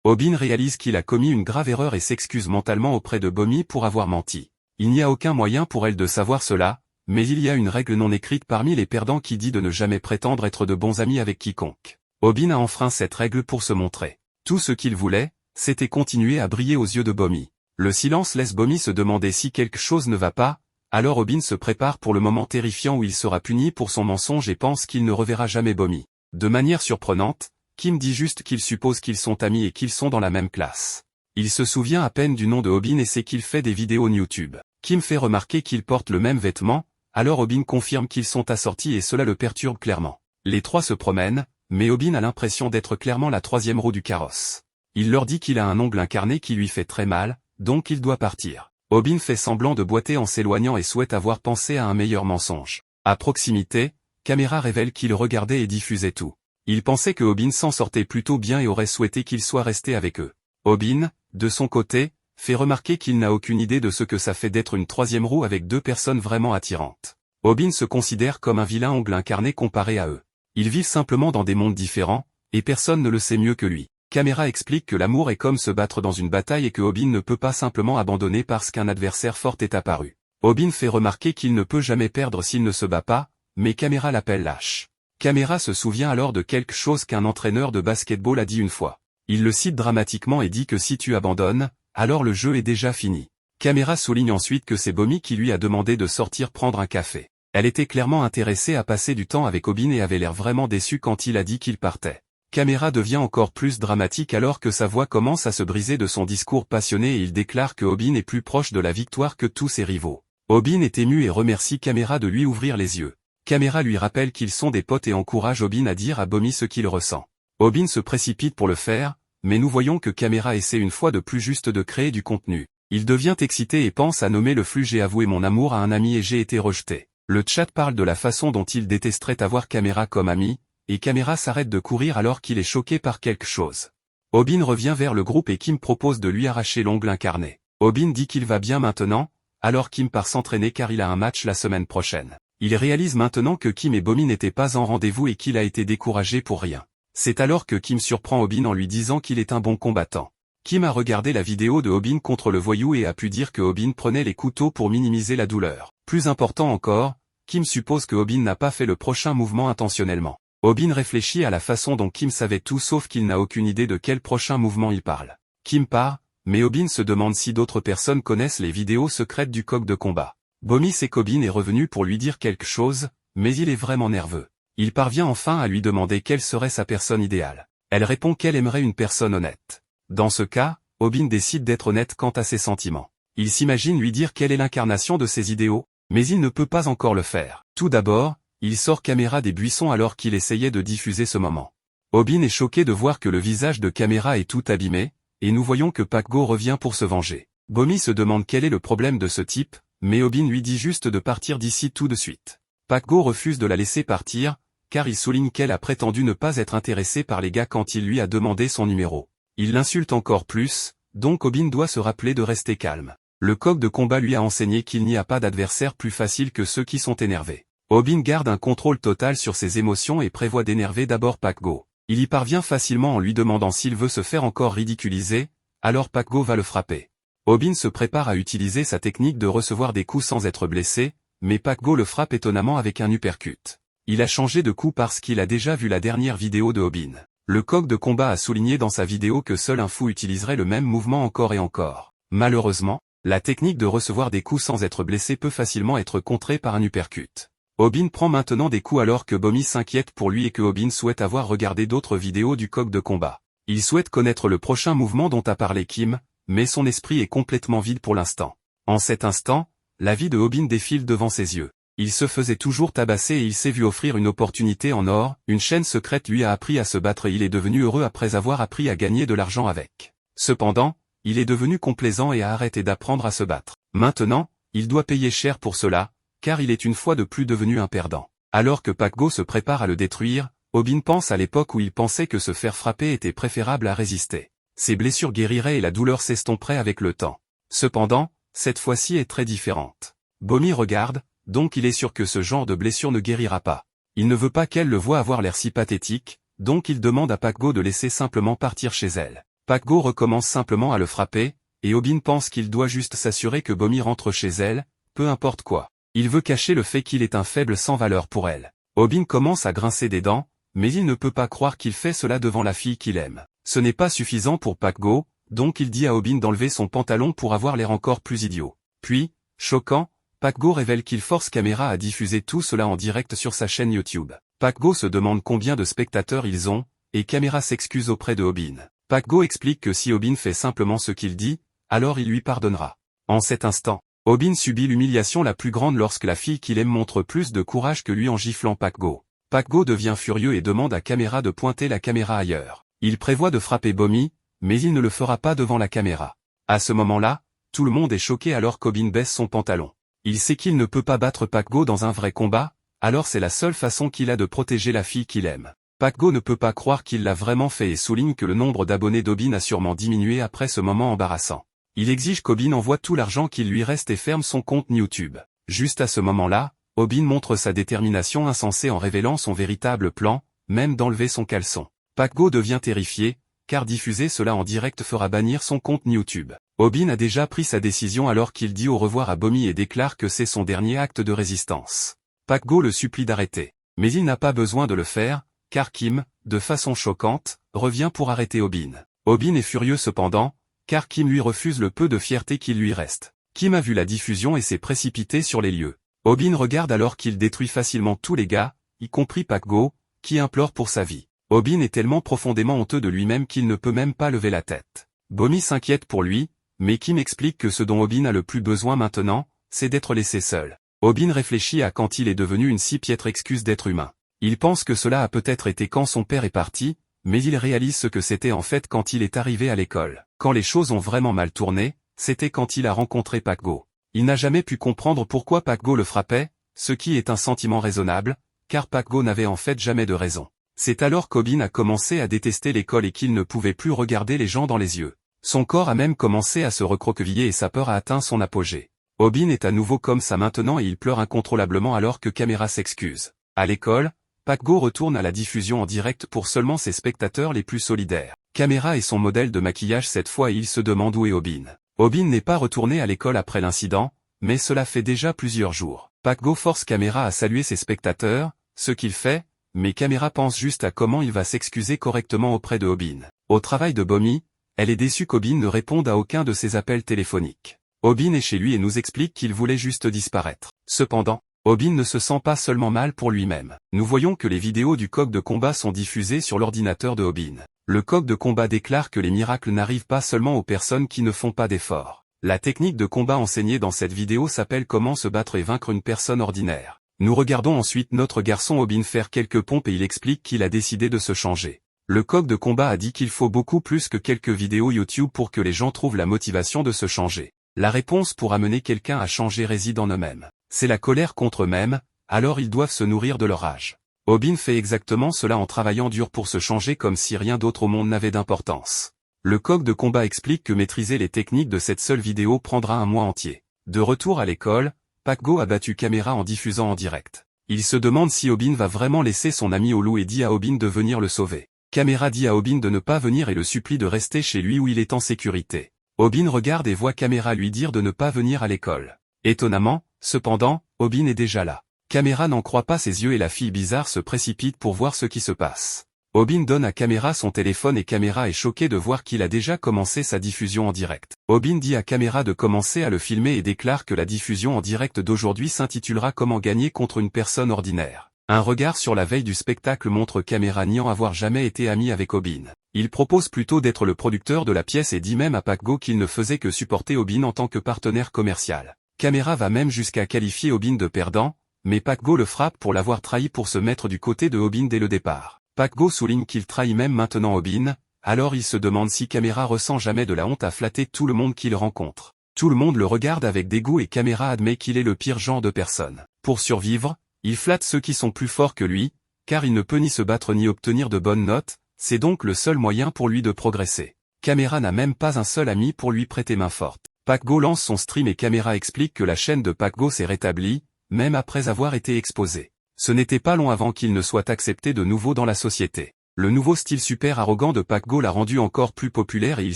Obin réalise qu'il a commis une grave erreur et s'excuse mentalement auprès de Bomi pour avoir menti. Il n'y a aucun moyen pour elle de savoir cela, mais il y a une règle non écrite parmi les perdants qui dit de ne jamais prétendre être de bons amis avec quiconque. Obin a enfreint cette règle pour se montrer. Tout ce qu'il voulait, c'était continuer à briller aux yeux de Bomi. Le silence laisse Bomi se demander si quelque chose ne va pas, alors Obin se prépare pour le moment terrifiant où il sera puni pour son mensonge et pense qu'il ne reverra jamais Bomi. De manière surprenante, Kim dit juste qu'il suppose qu'ils sont amis et qu'ils sont dans la même classe. Il se souvient à peine du nom de Obin et sait qu'il fait des vidéos YouTube. Kim fait remarquer qu'ils portent le même vêtement, alors Obin confirme qu'ils sont assortis et cela le perturbe clairement. Les trois se promènent, mais Obin a l'impression d'être clairement la troisième roue du carrosse. Il leur dit qu'il a un ongle incarné qui lui fait très mal, donc il doit partir. Obin fait semblant de boiter en s'éloignant et souhaite avoir pensé à un meilleur mensonge. À proximité, Caméra révèle qu'il regardait et diffusait tout. Il pensait que Obin s'en sortait plutôt bien et aurait souhaité qu'il soit resté avec eux. Obin, de son côté, fait remarquer qu'il n'a aucune idée de ce que ça fait d'être une troisième roue avec deux personnes vraiment attirantes. Obin se considère comme un vilain ongle incarné comparé à eux. Ils vivent simplement dans des mondes différents, et personne ne le sait mieux que lui. Caméra explique que l'amour est comme se battre dans une bataille et que Obin ne peut pas simplement abandonner parce qu'un adversaire fort est apparu. Obin fait remarquer qu'il ne peut jamais perdre s'il ne se bat pas, mais Caméra l'appelle lâche. Caméra se souvient alors de quelque chose qu'un entraîneur de basketball a dit une fois. Il le cite dramatiquement et dit que si tu abandonnes, alors le jeu est déjà fini. Caméra souligne ensuite que c'est Bomi qui lui a demandé de sortir prendre un café. Elle était clairement intéressée à passer du temps avec Obin et avait l'air vraiment déçue quand il a dit qu'il partait. Caméra devient encore plus dramatique alors que sa voix commence à se briser de son discours passionné et il déclare que Obin est plus proche de la victoire que tous ses rivaux. Obin est ému et remercie Caméra de lui ouvrir les yeux. Caméra lui rappelle qu'ils sont des potes et encourage Obin à dire à Bomi ce qu'il ressent. Obin se précipite pour le faire, mais nous voyons que Caméra essaie une fois de plus juste de créer du contenu. Il devient excité et pense à nommer le flux. J'ai avoué mon amour à un ami et j'ai été rejeté. Le chat parle de la façon dont il détesterait avoir Caméra comme ami, et Caméra s'arrête de courir alors qu'il est choqué par quelque chose. Obin revient vers le groupe et Kim propose de lui arracher l'ongle incarné. Obin dit qu'il va bien maintenant, alors Kim part s'entraîner car il a un match la semaine prochaine. Il réalise maintenant que Kim et Bomi n'étaient pas en rendez-vous et qu'il a été découragé pour rien. C'est alors que Kim surprend Obin en lui disant qu'il est un bon combattant. Kim a regardé la vidéo de Obin contre le voyou et a pu dire que Obin prenait les couteaux pour minimiser la douleur. Plus important encore, Kim suppose que Obin n'a pas fait le prochain mouvement intentionnellement. Obin réfléchit à la façon dont Kim savait tout sauf qu'il n'a aucune idée de quel prochain mouvement il parle. Kim part, mais Obin se demande si d'autres personnes connaissent les vidéos secrètes du coq de combat. Bomi sait qu'Obin est revenu pour lui dire quelque chose, mais il est vraiment nerveux. Il parvient enfin à lui demander quelle serait sa personne idéale. Elle répond qu'elle aimerait une personne honnête. Dans ce cas, Obin décide d'être honnête quant à ses sentiments. Il s'imagine lui dire quelle est l'incarnation de ses idéaux, mais il ne peut pas encore le faire. Tout d'abord, il sort Caméra des buissons alors qu'il essayait de diffuser ce moment. Obin est choqué de voir que le visage de Caméra est tout abîmé, et nous voyons que Pac Go revient pour se venger. Bomi se demande quel est le problème de ce type, mais Obin lui dit juste de partir d'ici tout de suite. Pac Go refuse de la laisser partir, car il souligne qu'elle a prétendu ne pas être intéressée par les gars quand il lui a demandé son numéro. Il l'insulte encore plus, donc Obin doit se rappeler de rester calme. Le coq de combat lui a enseigné qu'il n'y a pas d'adversaire plus facile que ceux qui sont énervés. Obin garde un contrôle total sur ses émotions et prévoit d'énerver d'abord Pac Go. Il y parvient facilement en lui demandant s'il veut se faire encore ridiculiser, alors Pac Go va le frapper. Obin se prépare à utiliser sa technique de recevoir des coups sans être blessé, mais Pac Go le frappe étonnamment avec un uppercut. Il a changé de coup parce qu'il a déjà vu la dernière vidéo de Obin. Le coq de combat a souligné dans sa vidéo que seul un fou utiliserait le même mouvement encore et encore. Malheureusement, la technique de recevoir des coups sans être blessé peut facilement être contrée par un uppercut. Obin prend maintenant des coups alors que Bomi s'inquiète pour lui et que Obin souhaite avoir regardé d'autres vidéos du coq de combat. Il souhaite connaître le prochain mouvement dont a parlé Kim, mais son esprit est complètement vide pour l'instant. En cet instant, la vie de Obin défile devant ses yeux. Il se faisait toujours tabasser et il s'est vu offrir une opportunité en or, une chaîne secrète lui a appris à se battre et il est devenu heureux après avoir appris à gagner de l'argent avec. Cependant, il est devenu complaisant et a arrêté d'apprendre à se battre. Maintenant, il doit payer cher pour cela, car il est une fois de plus devenu un perdant. Alors que Pac Go se prépare à le détruire, Obin pense à l'époque où il pensait que se faire frapper était préférable à résister. Ses blessures guériraient et la douleur s'estomperait avec le temps. Cependant, cette fois-ci est très différente. Bomi regarde, donc il est sûr que ce genre de blessure ne guérira pas. Il ne veut pas qu'elle le voie avoir l'air si pathétique, donc il demande à Pac Go de laisser simplement partir chez elle. Pac Go recommence simplement à le frapper, et Obin pense qu'il doit juste s'assurer que Bomi rentre chez elle, peu importe quoi. Il veut cacher le fait qu'il est un faible sans valeur pour elle. Obin commence à grincer des dents, mais il ne peut pas croire qu'il fait cela devant la fille qu'il aime. Ce n'est pas suffisant pour Pac Go, donc il dit à Obin d'enlever son pantalon pour avoir l'air encore plus idiot. Puis, choquant, Pac Go révèle qu'il force Caméra à diffuser tout cela en direct sur sa chaîne YouTube. Pac Go se demande combien de spectateurs ils ont, et Caméra s'excuse auprès de Obin. Pac Go explique que si Obin fait simplement ce qu'il dit, alors il lui pardonnera. En cet instant, Obin subit l'humiliation la plus grande lorsque la fille qu'il aime montre plus de courage que lui en giflant Pac Go. Pac Go devient furieux et demande à Caméra de pointer la caméra ailleurs. Il prévoit de frapper Bomi, mais il ne le fera pas devant la caméra. À ce moment-là, tout le monde est choqué alors qu'Obin baisse son pantalon. Il sait qu'il ne peut pas battre Pac Go dans un vrai combat, alors c'est la seule façon qu'il a de protéger la fille qu'il aime. Pac Go ne peut pas croire qu'il l'a vraiment fait et souligne que le nombre d'abonnés d'Obin a sûrement diminué après ce moment embarrassant. Il exige qu'Obin envoie tout l'argent qu'il lui reste et ferme son compte YouTube. Juste à ce moment-là, Obin montre sa détermination insensée en révélant son véritable plan, même d'enlever son caleçon. Pac Go devient terrifié, car diffuser cela en direct fera bannir son compte YouTube. Obin a déjà pris sa décision alors qu'il dit au revoir à Bomi et déclare que c'est son dernier acte de résistance. Pac Go le supplie d'arrêter. Mais il n'a pas besoin de le faire, car Kim, de façon choquante, revient pour arrêter Obin. Obin est furieux cependant, car Kim lui refuse le peu de fierté qu'il lui reste. Kim a vu la diffusion et s'est précipité sur les lieux. Obin regarde alors qu'il détruit facilement tous les gars, y compris Pac Go, qui implore pour sa vie. Obin est tellement profondément honteux de lui-même qu'il ne peut même pas lever la tête. Bomi s'inquiète pour lui, mais Kim explique que ce dont Obin a le plus besoin maintenant, c'est d'être laissé seul. Obin réfléchit à quand il est devenu une si piètre excuse d'être humain. Il pense que cela a peut-être été quand son père est parti, mais il réalise ce que c'était en fait quand il est arrivé à l'école. Quand les choses ont vraiment mal tourné, c'était quand il a rencontré Pac Go. Il n'a jamais pu comprendre pourquoi Pac Go le frappait, ce qui est un sentiment raisonnable, car Pac Go n'avait en fait jamais de raison. C'est alors qu'Obin a commencé à détester l'école et qu'il ne pouvait plus regarder les gens dans les yeux. Son corps a même commencé à se recroqueviller et sa peur a atteint son apogée. Obin est à nouveau comme ça maintenant et il pleure incontrôlablement alors que Caméra s'excuse. À l'école, Pac Go retourne à la diffusion en direct pour seulement ses spectateurs les plus solidaires. Caméra est son modèle de maquillage cette fois et il se demande où est Obin. Obin n'est pas retourné à l'école après l'incident, mais cela fait déjà plusieurs jours. Pac Go force Caméra à saluer ses spectateurs, ce qu'il fait, mais Caméra pense juste à comment il va s'excuser correctement auprès de Obin. Au travail de Bomi, elle est déçue qu'Obin ne réponde à aucun de ses appels téléphoniques. Obin est chez lui et nous explique qu'il voulait juste disparaître. Cependant, Obin ne se sent pas seulement mal pour lui-même. Nous voyons que les vidéos du coq de combat sont diffusées sur l'ordinateur de Obin. Le coq de combat déclare que les miracles n'arrivent pas seulement aux personnes qui ne font pas d'efforts. La technique de combat enseignée dans cette vidéo s'appelle comment se battre et vaincre une personne ordinaire. Nous regardons ensuite notre garçon Obin faire quelques pompes et il explique qu'il a décidé de se changer. Le coq de combat a dit qu'il faut beaucoup plus que quelques vidéos YouTube pour que les gens trouvent la motivation de se changer. La réponse pour amener quelqu'un à changer réside en eux-mêmes. C'est la colère contre eux-mêmes, alors ils doivent se nourrir de leur rage. Obin fait exactement cela en travaillant dur pour se changer comme si rien d'autre au monde n'avait d'importance. Le coq de combat explique que maîtriser les techniques de cette seule vidéo prendra un mois entier. De retour à l'école, Pac-Go a battu Caméra en diffusant en direct. Il se demande si Obin va vraiment laisser son ami au loup et dit à Obin de venir le sauver. Caméra dit à Obin de ne pas venir et le supplie de rester chez lui où il est en sécurité. Obin regarde et voit Caméra lui dire de ne pas venir à l'école. Étonnamment, cependant, Obin est déjà là. Caméra n'en croit pas ses yeux et la fille bizarre se précipite pour voir ce qui se passe. Obin donne à Caméra son téléphone et Caméra est choqué de voir qu'il a déjà commencé sa diffusion en direct. Obin dit à Caméra de commencer à le filmer et déclare que la diffusion en direct d'aujourd'hui s'intitulera Comment gagner contre une personne ordinaire. Un regard sur la veille du spectacle montre Caméra niant avoir jamais été ami avec Obin. Il propose plutôt d'être le producteur de la pièce et dit même à Pac-Go qu'il ne faisait que supporter Obin en tant que partenaire commercial. Caméra va même jusqu'à qualifier Obin de perdant, mais Pac-Go le frappe pour l'avoir trahi pour se mettre du côté de Obin dès le départ. Pac-Go souligne qu'il trahit même maintenant Obin, alors il se demande si Caméra ressent jamais de la honte à flatter tout le monde qu'il rencontre. Tout le monde le regarde avec dégoût et Caméra admet qu'il est le pire genre de personne. Pour survivre, il flatte ceux qui sont plus forts que lui, car il ne peut ni se battre ni obtenir de bonnes notes, c'est donc le seul moyen pour lui de progresser. Caméra n'a même pas un seul ami pour lui prêter main forte. Pac-Go lance son stream et Caméra explique que la chaîne de Pac-Go s'est rétablie, même après avoir été exposée. Ce n'était pas long avant qu'il ne soit accepté de nouveau dans la société. Le nouveau style super arrogant de Pac-Go l'a rendu encore plus populaire et il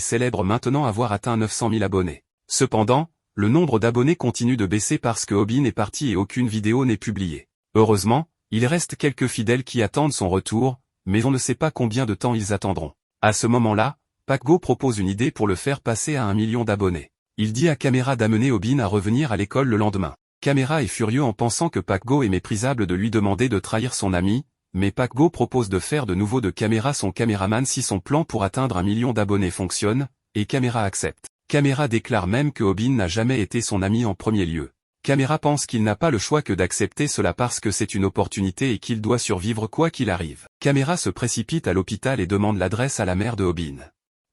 célèbre maintenant avoir atteint 900 000 abonnés. Cependant, le nombre d'abonnés continue de baisser parce que Obin est parti et aucune vidéo n'est publiée. Heureusement, il reste quelques fidèles qui attendent son retour, mais on ne sait pas combien de temps ils attendront. À ce moment-là, Pac-Go propose une idée pour le faire passer à 1 million d'abonnés. Il dit à Caméra d'amener Obin à revenir à l'école le lendemain. Caméra est furieux en pensant que Pac-Go est méprisable de lui demander de trahir son ami, mais Pac-Go propose de faire de nouveau de Caméra son caméraman si son plan pour atteindre 1 million d'abonnés fonctionne, et Caméra accepte. Caméra déclare même que Obin n'a jamais été son ami en premier lieu. Caméra pense qu'il n'a pas le choix que d'accepter cela parce que c'est une opportunité et qu'il doit survivre quoi qu'il arrive. Caméra se précipite à l'hôpital et demande l'adresse à la mère de Obin.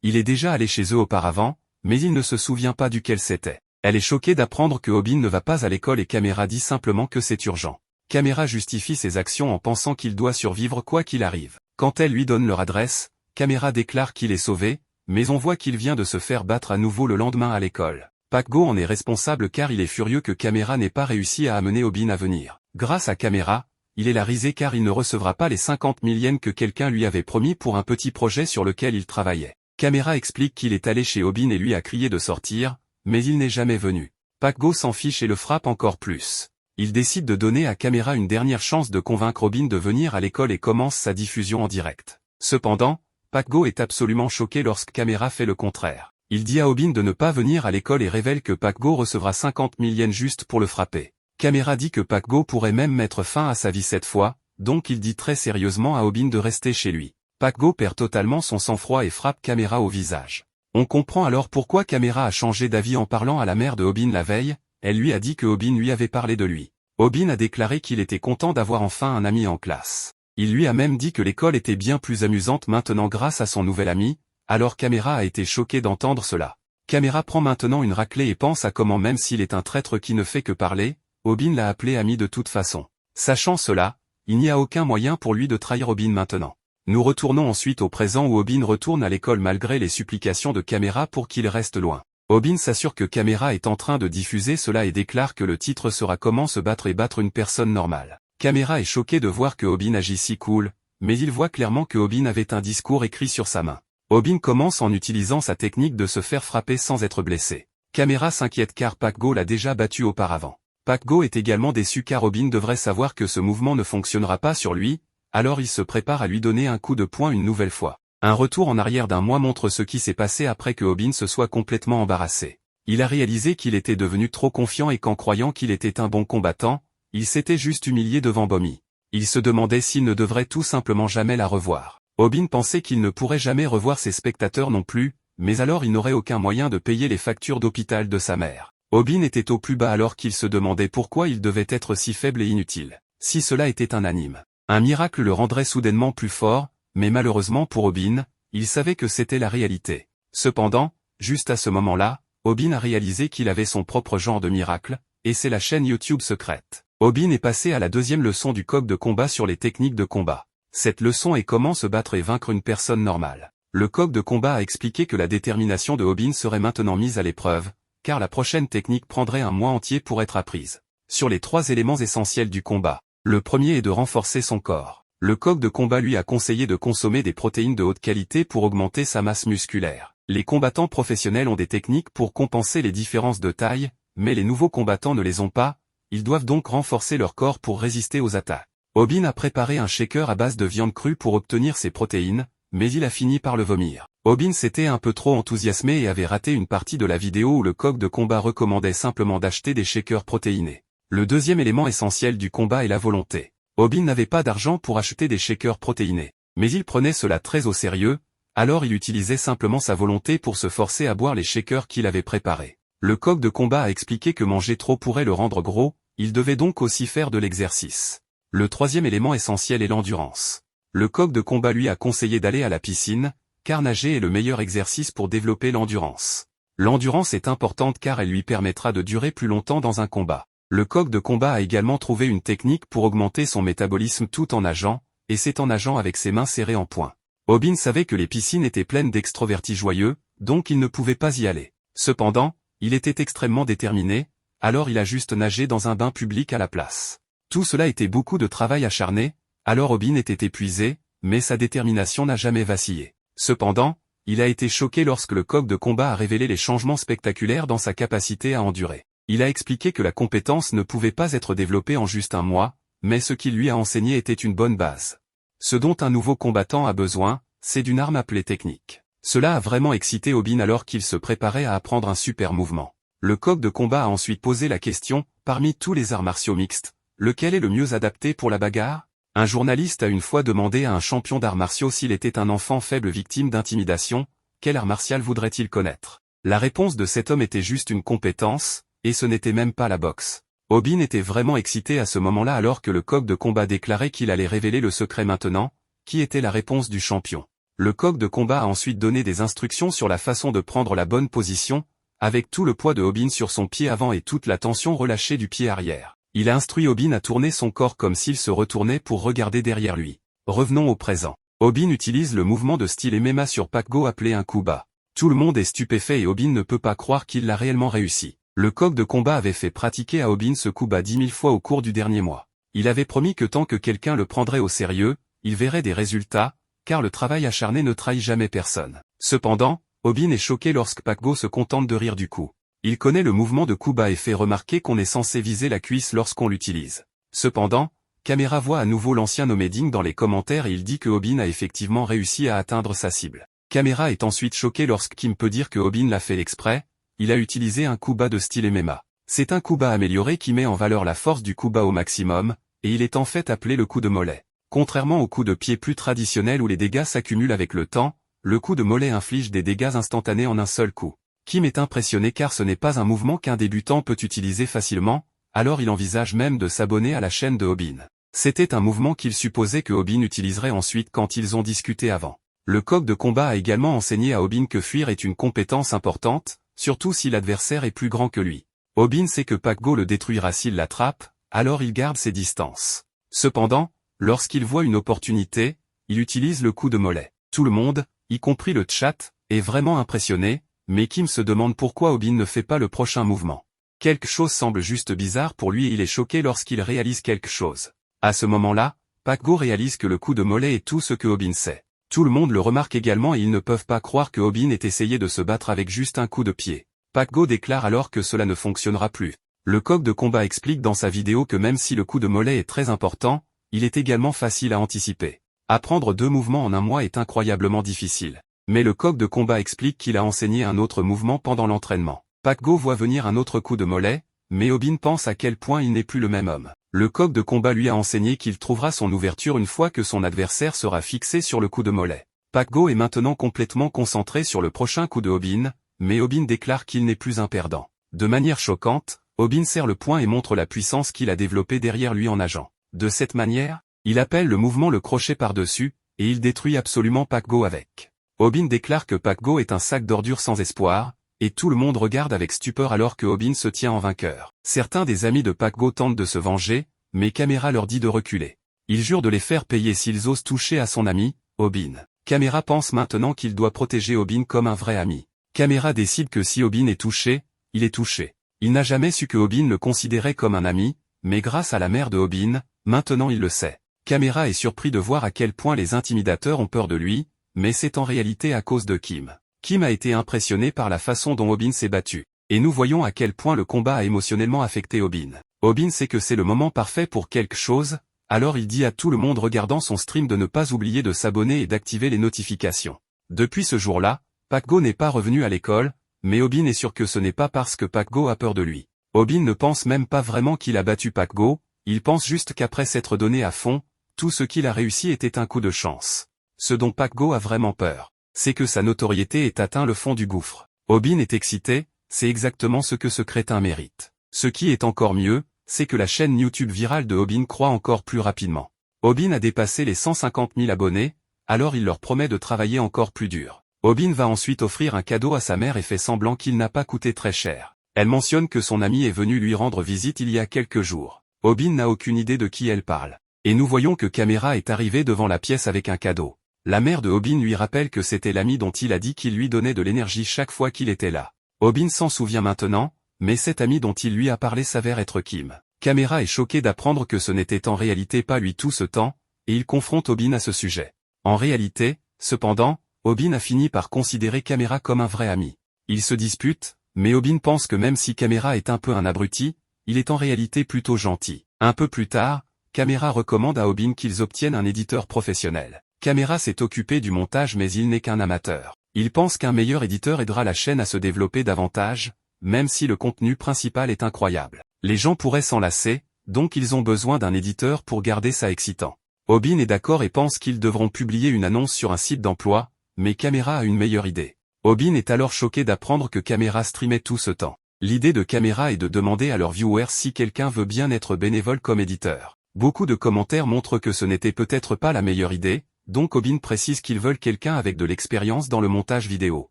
Il est déjà allé chez eux auparavant, mais il ne se souvient pas duquel c'était. Elle est choquée d'apprendre que Obin ne va pas à l'école et Caméra dit simplement que c'est urgent. Caméra justifie ses actions en pensant qu'il doit survivre quoi qu'il arrive. Quand elle lui donne leur adresse, Caméra déclare qu'il est sauvé, mais on voit qu'il vient de se faire battre à nouveau le lendemain à l'école. Pac-Go en est responsable car il est furieux que Caméra n'ait pas réussi à amener Obin à venir. Grâce à Caméra, il est la risée car il ne recevra pas les 50 000 yens que quelqu'un lui avait promis pour un petit projet sur lequel il travaillait. Caméra explique qu'il est allé chez Obin et lui a crié de sortir, mais il n'est jamais venu. Pac-Go s'en fiche et le frappe encore plus. Il décide de donner à Caméra une dernière chance de convaincre Obin de venir à l'école et commence sa diffusion en direct. Cependant, Pac-Go est absolument choqué lorsque Caméra fait le contraire. Il dit à Obin de ne pas venir à l'école et révèle que Pac-Go recevra 50 000 yens juste pour le frapper. Caméra dit que Pac-Go pourrait même mettre fin à sa vie cette fois, donc il dit très sérieusement à Obin de rester chez lui. Pac-Go perd totalement son sang-froid et frappe Caméra au visage. On comprend alors pourquoi Caméra a changé d'avis en parlant à la mère de Obin la veille, elle lui a dit que Obin lui avait parlé de lui. Obin a déclaré qu'il était content d'avoir enfin un ami en classe. Il lui a même dit que l'école était bien plus amusante maintenant grâce à son nouvel ami, alors Caméra a été choqué d'entendre cela. Caméra prend maintenant une raclée et pense à comment même s'il est un traître qui ne fait que parler, Obin l'a appelé ami de toute façon. Sachant cela, il n'y a aucun moyen pour lui de trahir Obin maintenant. Nous retournons ensuite au présent où Obin retourne à l'école malgré les supplications de Caméra pour qu'il reste loin. Obin s'assure que Caméra est en train de diffuser cela et déclare que le titre sera Comment se battre et battre une personne normale. Caméra est choqué de voir que Obin agit si cool, mais il voit clairement que Obin avait un discours écrit sur sa main. Obin commence en utilisant sa technique de se faire frapper sans être blessé. Caméra s'inquiète car Pac-Go l'a déjà battu auparavant. Pac-Go est également déçu car Obin devrait savoir que ce mouvement ne fonctionnera pas sur lui, alors il se prépare à lui donner un coup de poing une nouvelle fois. Un retour en arrière d'un mois montre ce qui s'est passé après que Aubin se soit complètement embarrassé. Il a réalisé qu'il était devenu trop confiant et qu'en croyant qu'il était un bon combattant, il s'était juste humilié devant Bomi. Il se demandait s'il ne devrait tout simplement jamais la revoir. Aubin pensait qu'il ne pourrait jamais revoir ses spectateurs non plus, mais alors il n'aurait aucun moyen de payer les factures d'hôpital de sa mère. Aubin était au plus bas alors qu'il se demandait pourquoi il devait être si faible et inutile. Si cela était un anime, un miracle le rendrait soudainement plus fort, mais malheureusement pour Aubin, il savait que c'était la réalité. Cependant, juste à ce moment-là, Aubin a réalisé qu'il avait son propre genre de miracle, et c'est la chaîne YouTube secrète. Aubin est passé à la deuxième leçon du coq de combat sur les techniques de combat. Cette leçon est comment se battre et vaincre une personne normale. Le coq de combat a expliqué que la détermination de Aubin serait maintenant mise à l'épreuve, car la prochaine technique prendrait un mois entier pour être apprise. Sur les 3 éléments essentiels du combat, le premier est de renforcer son corps. Le coq de combat lui a conseillé de consommer des protéines de haute qualité pour augmenter sa masse musculaire. Les combattants professionnels ont des techniques pour compenser les différences de taille, mais les nouveaux combattants ne les ont pas, ils doivent donc renforcer leur corps pour résister aux attaques. Aubin a préparé un shaker à base de viande crue pour obtenir ses protéines, mais il a fini par le vomir. Aubin s'était un peu trop enthousiasmé et avait raté une partie de la vidéo où le coq de combat recommandait simplement d'acheter des shakers protéinés. Le deuxième élément essentiel du combat est la volonté. Aubin n'avait pas d'argent pour acheter des shakers protéinés, mais il prenait cela très au sérieux, alors il utilisait simplement sa volonté pour se forcer à boire les shakers qu'il avait préparés. Le coq de combat a expliqué que manger trop pourrait le rendre gros, il devait donc aussi faire de l'exercice. Le troisième élément essentiel est l'endurance. Le coq de combat lui a conseillé d'aller à la piscine, car nager est le meilleur exercice pour développer l'endurance. L'endurance est importante car elle lui permettra de durer plus longtemps dans un combat. Le coq de combat a également trouvé une technique pour augmenter son métabolisme tout en nageant, et c'est en nageant avec ses mains serrées en poing. Aubin savait que les piscines étaient pleines d'extrovertis joyeux, donc il ne pouvait pas y aller. Cependant, il était extrêmement déterminé, alors il a juste nagé dans un bain public à la place. Tout cela était beaucoup de travail acharné, alors Aubin était épuisé, mais sa détermination n'a jamais vacillé. Cependant, il a été choqué lorsque le coq de combat a révélé les changements spectaculaires dans sa capacité à endurer. Il a expliqué que la compétence ne pouvait pas être développée en juste un mois, mais ce qu'il lui a enseigné était une bonne base. Ce dont un nouveau combattant a besoin, c'est d'une arme appelée technique. Cela a vraiment excité Aubin alors qu'il se préparait à apprendre un super mouvement. Le coq de combat a ensuite posé la question, parmi tous les arts martiaux mixtes, lequel est le mieux adapté pour la bagarre? Un journaliste a une fois demandé à un champion d'arts martiaux s'il était un enfant faible victime d'intimidation, quel art martial voudrait-il connaître? La réponse de cet homme était juste une compétence, et ce n'était même pas la boxe. Aubin était vraiment excité à ce moment-là alors que le coq de combat déclarait qu'il allait révéler le secret maintenant, qui était la réponse du champion. Le coq de combat a ensuite donné des instructions sur la façon de prendre la bonne position, avec tout le poids de Aubin sur son pied avant et toute la tension relâchée du pied arrière. Il a instruit Aubin à tourner son corps comme s'il se retournait pour regarder derrière lui. Revenons au présent. Aubin utilise le mouvement de style MMA sur Pakgo appelé un coup bas. Tout le monde est stupéfait et Aubin ne peut pas croire qu'il l'a réellement réussi. Le coq de combat avait fait pratiquer à Aubin ce coup bas 10 000 fois au cours du dernier mois. Il avait promis que tant que quelqu'un le prendrait au sérieux, il verrait des résultats, car le travail acharné ne trahit jamais personne. Cependant, Aubin est choqué lorsque Pakgo se contente de rire du coup. Il connaît le mouvement de coup bas et fait remarquer qu'on est censé viser la cuisse lorsqu'on l'utilise. Cependant, Caméra voit à nouveau l'ancien nommé Ding dans les commentaires et il dit que Aubin a effectivement réussi à atteindre sa cible. Caméra est ensuite choqué lorsque Kim peut dire que Aubin l'a fait exprès, il a utilisé un coup bas de style MMA. C'est un coup bas amélioré qui met en valeur la force du coup bas au maximum, et il est en fait appelé le coup de mollet. Contrairement au coup de pied plus traditionnel où les dégâts s'accumulent avec le temps, le coup de mollet inflige des dégâts instantanés en un seul coup. Kim est impressionné car ce n'est pas un mouvement qu'un débutant peut utiliser facilement, alors il envisage même de s'abonner à la chaîne de Aubin. C'était un mouvement qu'il supposait que Aubin utiliserait ensuite quand ils ont discuté avant. Le coq de combat a également enseigné à Aubin que fuir est une compétence importante, surtout si l'adversaire est plus grand que lui. Aubin sait que Pakgo le détruira s'il l'attrape, alors il garde ses distances. Cependant, lorsqu'il voit une opportunité, il utilise le coup de mollet. Tout le monde, y compris le chat, est vraiment impressionné, mais Kim se demande pourquoi Aubin ne fait pas le prochain mouvement. Quelque chose semble juste bizarre pour lui et il est choqué lorsqu'il réalise quelque chose. À ce moment-là, Pakgo réalise que le coup de mollet est tout ce que Aubin sait. Tout le monde le remarque également et ils ne peuvent pas croire que Aubin ait essayé de se battre avec juste un coup de pied. Pakgo déclare alors que cela ne fonctionnera plus. Le coq de combat explique dans sa vidéo que même si le coup de mollet est très important, il est également facile à anticiper. Apprendre 2 mouvements en un mois est incroyablement difficile. Mais le coq de combat explique qu'il a enseigné un autre mouvement pendant l'entraînement. Pak Go voit venir un autre coup de mollet, mais Obin pense à quel point il n'est plus le même homme. Le coq de combat lui a enseigné qu'il trouvera son ouverture une fois que son adversaire sera fixé sur le coup de mollet. Pak Go est maintenant complètement concentré sur le prochain coup de Obin, mais Obin déclare qu'il n'est plus un perdant. De manière choquante, Obin serre le poing et montre la puissance qu'il a développée derrière lui en nageant. De cette manière, il appelle le mouvement le crochet par-dessus, et il détruit absolument Pak Go avec. Obin déclare que Pak Go est un sac d'ordures sans espoir, et tout le monde regarde avec stupeur alors que Obin se tient en vainqueur. Certains des amis de Pak Go tentent de se venger, mais Camera leur dit de reculer. Il jure de les faire payer s'ils osent toucher à son ami, Obin. Camera pense maintenant qu'il doit protéger Obin comme un vrai ami. Camera décide que si Obin est touché, il est touché. Il n'a jamais su que Obin le considérait comme un ami, mais grâce à la mère de Obin, maintenant il le sait. Camera est surpris de voir à quel point les intimidateurs ont peur de lui, mais c'est en réalité à cause de Kim. Kim a été impressionné par la façon dont Obin s'est battu. Et nous voyons à quel point le combat a émotionnellement affecté Obin. Obin sait que c'est le moment parfait pour quelque chose, alors il dit à tout le monde regardant son stream de ne pas oublier de s'abonner et d'activer les notifications. Depuis ce jour-là, Pak Go n'est pas revenu à l'école, mais Obin est sûr que ce n'est pas parce que Pak Go a peur de lui. Obin ne pense même pas vraiment qu'il a battu Pak Go, il pense juste qu'après s'être donné à fond, tout ce qu'il a réussi était un coup de chance. Ce dont Pak Go a vraiment peur, c'est que sa notoriété ait atteint le fond du gouffre. Obin est excité, c'est exactement ce que ce crétin mérite. Ce qui est encore mieux, c'est que la chaîne YouTube virale de Obin croît encore plus rapidement. Obin a dépassé les 150 000 abonnés, alors il leur promet de travailler encore plus dur. Obin va ensuite offrir un cadeau à sa mère et fait semblant qu'il n'a pas coûté très cher. Elle mentionne que son ami est venu lui rendre visite il y a quelques jours. Obin n'a aucune idée de qui elle parle. Et nous voyons que Camera est arrivé devant la pièce avec un cadeau. La mère de Obin lui rappelle que c'était l'ami dont il a dit qu'il lui donnait de l'énergie chaque fois qu'il était là. Obin s'en souvient maintenant, mais cet ami dont il lui a parlé s'avère être Kim. Camera est choqué d'apprendre que ce n'était en réalité pas lui tout ce temps, et il confronte Obin à ce sujet. En réalité, cependant, Obin a fini par considérer Camera comme un vrai ami. Ils se disputent, mais Obin pense que même si Camera est un peu un abruti, il est en réalité plutôt gentil. Un peu plus tard, Camera recommande à Obin qu'ils obtiennent un éditeur professionnel. Camera s'est occupé du montage mais il n'est qu'un amateur. Il pense qu'un meilleur éditeur aidera la chaîne à se développer davantage, même si le contenu principal est incroyable. Les gens pourraient s'en lasser, donc ils ont besoin d'un éditeur pour garder ça excitant. Obin est d'accord et pense qu'ils devront publier une annonce sur un site d'emploi, mais Camera a une meilleure idée. Obin est alors choqué d'apprendre que Camera streamait tout ce temps. L'idée de Camera est de demander à leurs viewers si quelqu'un veut bien être bénévole comme éditeur. Beaucoup de commentaires montrent que ce n'était peut-être pas la meilleure idée, donc Obin précise qu'ils veulent quelqu'un avec de l'expérience dans le montage vidéo.